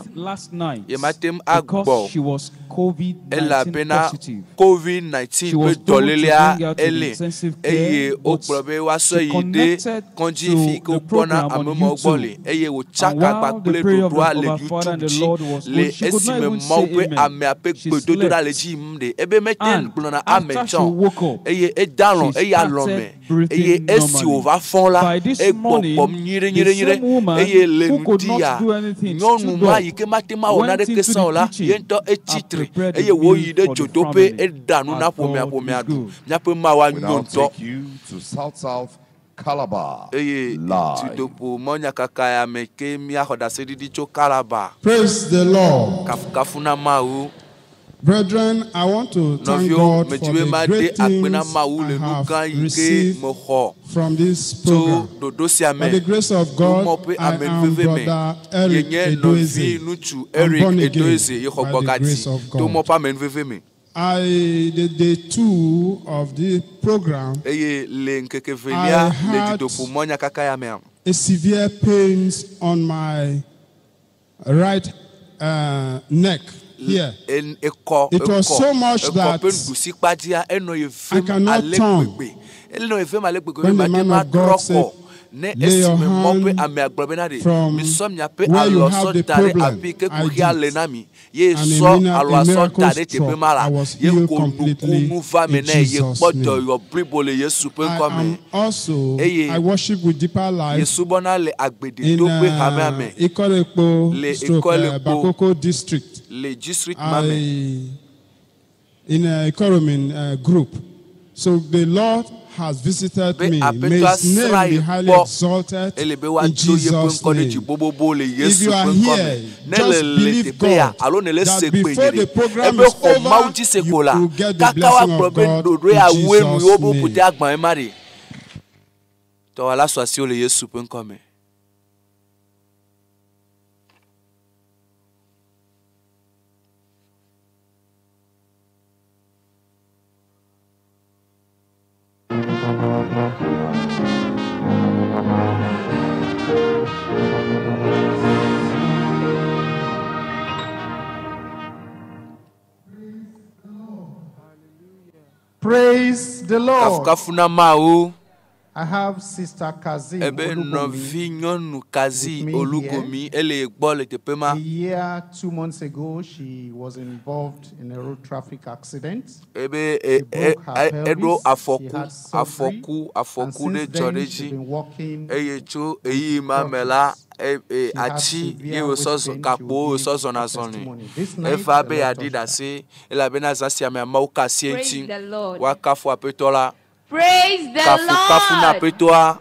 breathe last night because she was COVID-19 positive. She was told to bring her to the intensive care, but she connected to the program on YouTube. And while the prayer of our Father and the Lord was good, she could not even say amen. She slept. And after she woke up, she started breathing normally. By this morning, the same woman who could not do anything stood up, went into the kitchen, and prepared the meal for the family. And God is good. We now take you to South Calabar live. Praise the Lord. Brethren, I want to thank God for the great things I have received from this program. By the grace of God, I am Brother Eric Edoeze. I'm born again by the grace of God. The day 2 of the program, I had a severe pains on my right neck. Here. It was so much that I cannot turn. When the man of God said, lay your hand from where you have the problem. I did. And a miracle struck. I was healed completely in Jesus' name. I worship with Deeper Life in Ikorepo/Bakoko district. In a Ikoromin group. So the Lord has visited me. May His name be highly exalted in Jesus' name. If you are here, just believe God that before the program is over, you will get the blessing of God in Jesus' name. Praise the Lord. I have Sister Kazim Olugomi. A year, 2 months ago, she was involved in a road traffic accident. She broke her pelvis. She had surgery. And since then, she's been walking with crutches. She has severe weight pain. She will give testimony. This night, the Lord touched her. Praise the Lord. Praise the Lord.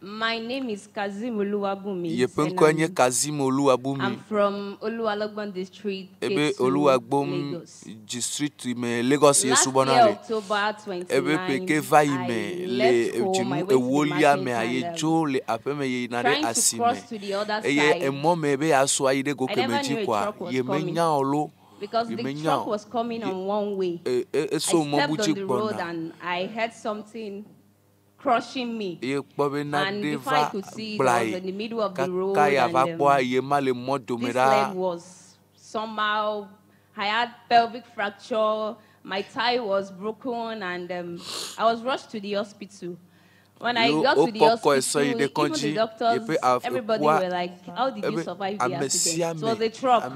My name is Kazim Oluwabumi. I'm from Oluwalogban district, Lagos. Last year, October 29, I left home. I went to the market trying to cross to the other side. I never knew a truck was coming. Because the truck was coming on one way. I stepped on the road and I heard something crushing me. And before I could see it, I was in the middle of the road and this leg was somehow, I had pelvic fracture, my thigh was broken, and I was rushed to the hospital. When I got to the hospital, even the doctors, everybody were like, how did you survive the accident? It was a truck.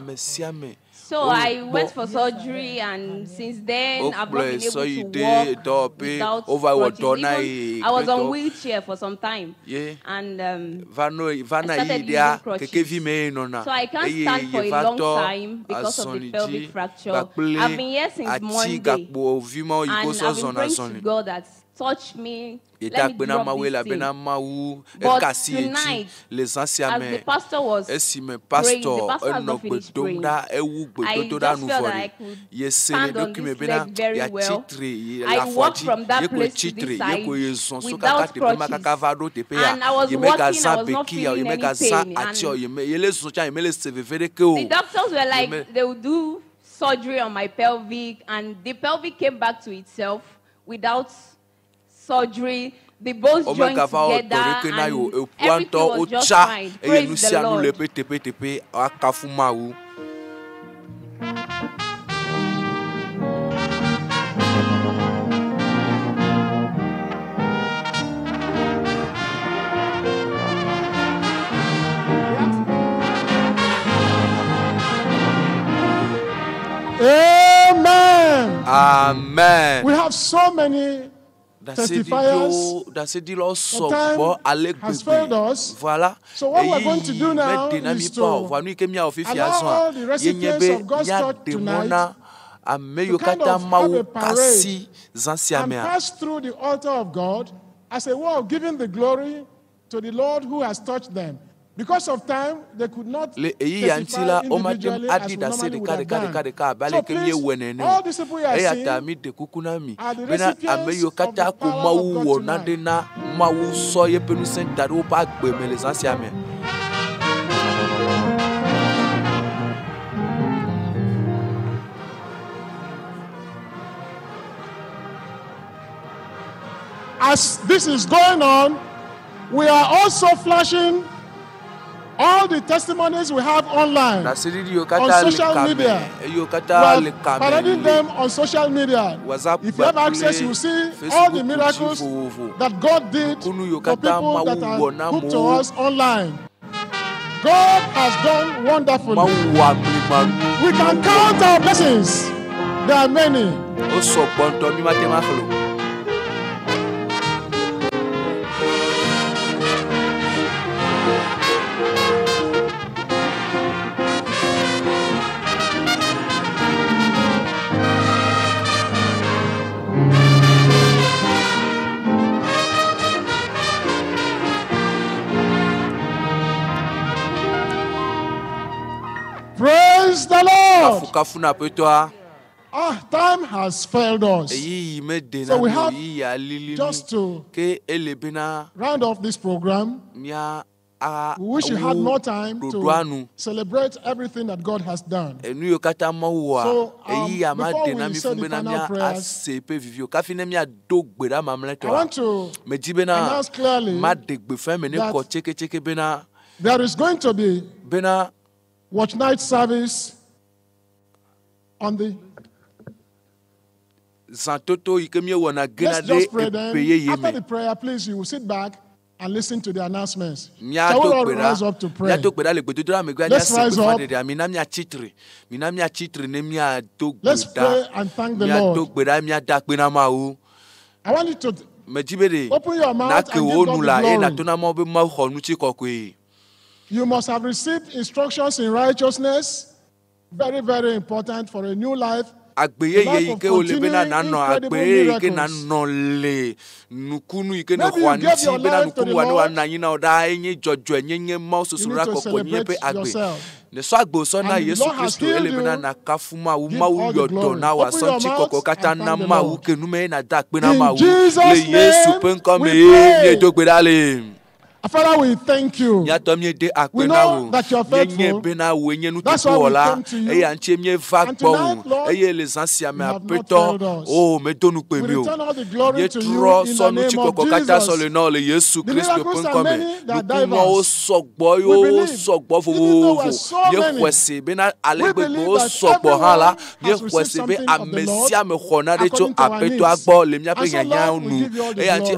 So I went for surgery, and since then I've not been able to walk without crutches. I was on wheelchair for some time, and I started using crutches. So I can't stand for a long time because of the pelvic fracture. I've been here since Monday, and I've been praying to God that touch me. Let me drop this thing. But tonight, as the pastor was praying, the pastor has not finished praying. I just felt that I could stand on this leg very well. I walked from that place to this side without crutches. And I was walking, I was not feeling any pain. And the doctors were like, they would do surgery on my pelvic, and the pelvic came back to itself without surgery. The bones joined together, and everything was just fine. Praise the Lord. Amen. Amen. We have so many testifiers. Time has failed us. So what we're going to do now is to allow all the recipients of God's touch tonight to kind of have a parade and pass through the altar of God as a way of giving the glory to the Lord who has touched them. Because of time, they could not testify individually as we normally would have done. So please, all these people you are seeing are the recipients of the power of God tonight. As this is going on, we are also flashing All the testimonies we have online, on social media, we are parading them on social media. If you have access, you will see all the miracles that God did for people that are hooked to us online. God has done wonderfully. We can count our blessings. There are many. Praise the Lord. Time has failed us. So we have just to round off this program. We wish we had more time to celebrate everything that God has done. So before we say the final prayers, I want to announce clearly that there is going to be watch night service on the. Let's just pray then. After the prayer, please, you will sit back and listen to the announcements. Shall we all rise up to pray? Let's rise up. Let's pray and thank the Lord. I want you to open your mouth and give God the glory. You must have received instructions in righteousness. Very, very important for a new life. Maybe you gave your life to the Lord. You need to celebrate yourself. And the Lord has healed you. Give all the glory. Open your mouth and thank the Lord. In Jesus' name, Father, we thank you. We know that you are faithful. That's why we came to you. And tonight, Lord, you have not failed us. We return all the glory to you in the name of Jesus. The miracles are many that diverse. We believe, even though we're so many, we believe that everyone has received something of the Lord according to our needs. And so, Lord, we give you all the glory.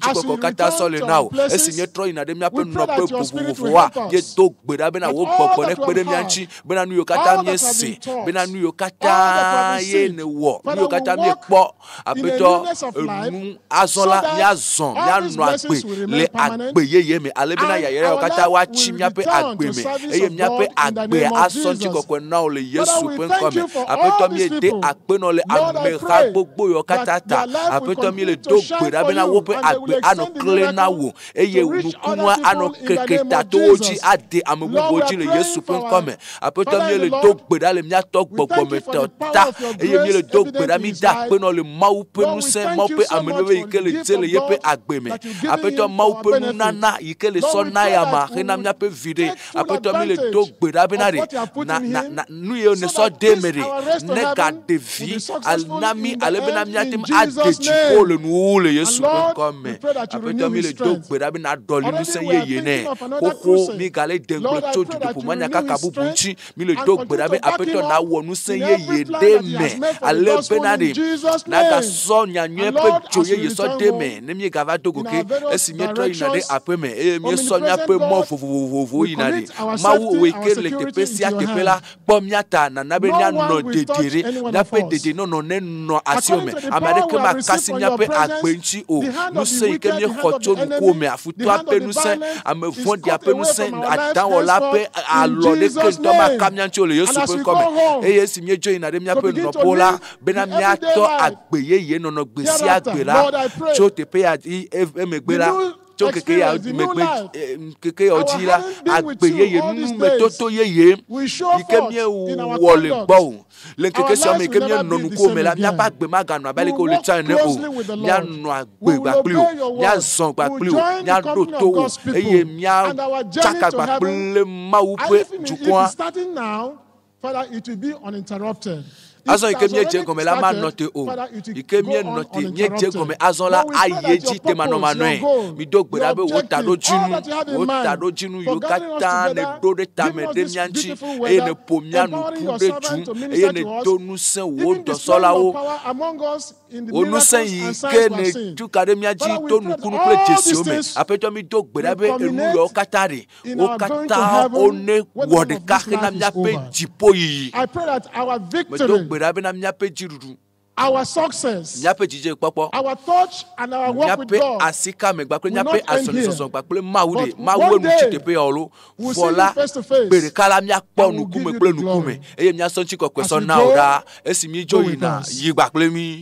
As we return to our places, we pray that your spirit will help us. That all that we have heard, all that have been taught, all that have been seen, Father, we walk in the newness of life so that all these blessings will remain permanent and our life will return to service of God in the name of Jesus. Father, we thank you for all these people. Lord, I pray that their life will continue to shine for you and they will extend the miracle to reach other people in the name of Jesus. Lord, we are praying for our Father in the Lord. We thank you for the power of your grace evident in his life. Lord, we thank you so much for the gift of God that you give him for our benefit. Lord, we know that take full advantage of what you have put in him so that this, our rest of heaven, will be successful in the end in Jesus' name. And Lord, we pray that you renew his strength. Already we are thinking of another crusade. Lord, I pray that you renew his strength and continue to back him up in every plan that he has made for the gospel in Jesus' name. And Lord, as we return home in our various directions, omnipresent God, we commit our safety, our security into your hands. No one will touch any one of us. According to the power we have received from your presence, the hand of the wicked, the hand of the enemy, the hand of the violent is cut away from our lives henceforth, in Jesus' name. And as we go home, to begin to live the everyday life, hereafter, Lord, I pray, the new experience, the new life, our having been with you all these days, we show forth in our conduct. Our lives will never be the same again. We will walk closely with the Lord. We will obey your word. We will join the company of God's people. And our journey to heaven, and if it is starting now, Father, it will be uninterrupted. Azon ike mie je gome la ma note o. Ike mie note nye je gome azon la ayeji te manoma noe. Mi do gbera be wo ta do jinu yo kata ne do de ta me de mianchi e ne pomia nu ku de ju e ne do nu sen wo do sola wo. Onu sen yi ke ne ju kare miaji to nu ku nu ple Jesu me. Apeto mi do gbera be enu yo kata re. O kata one wode ka na mia pe jipo yi. I pray that our victory, our success, our touch and our work with God will not end here. One day, we'll see you face to face. And we'll give you the glory. As you go with us.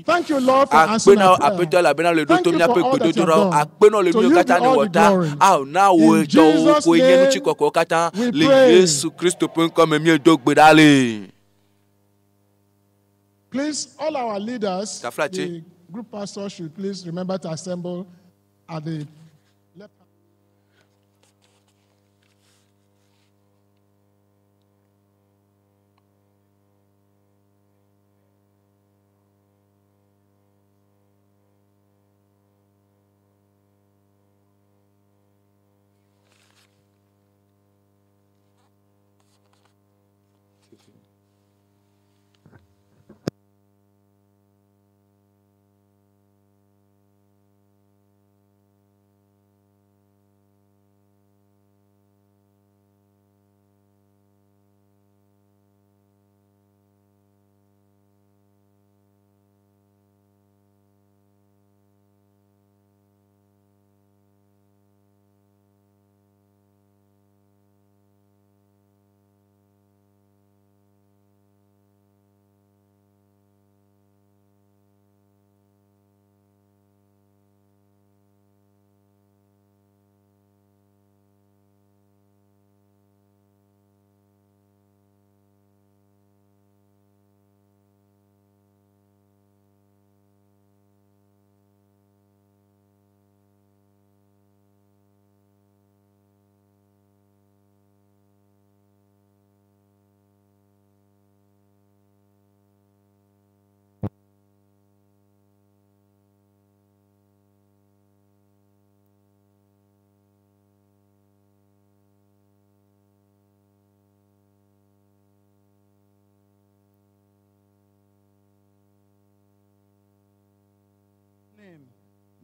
Thank you, Lord, for answering our prayer. Thank you for all that you have done. To you be all the glory. In Jesus' name, we pray. Please, all our leaders, the group pastors should please remember to assemble at the left.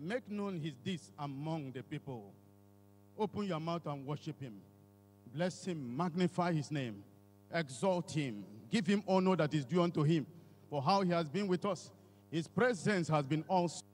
Make known his deeds among the people. Open your mouth and worship him. Bless him, magnify his name, exalt him, give him honor that is due unto him for how he has been with us. His presence has been awesome.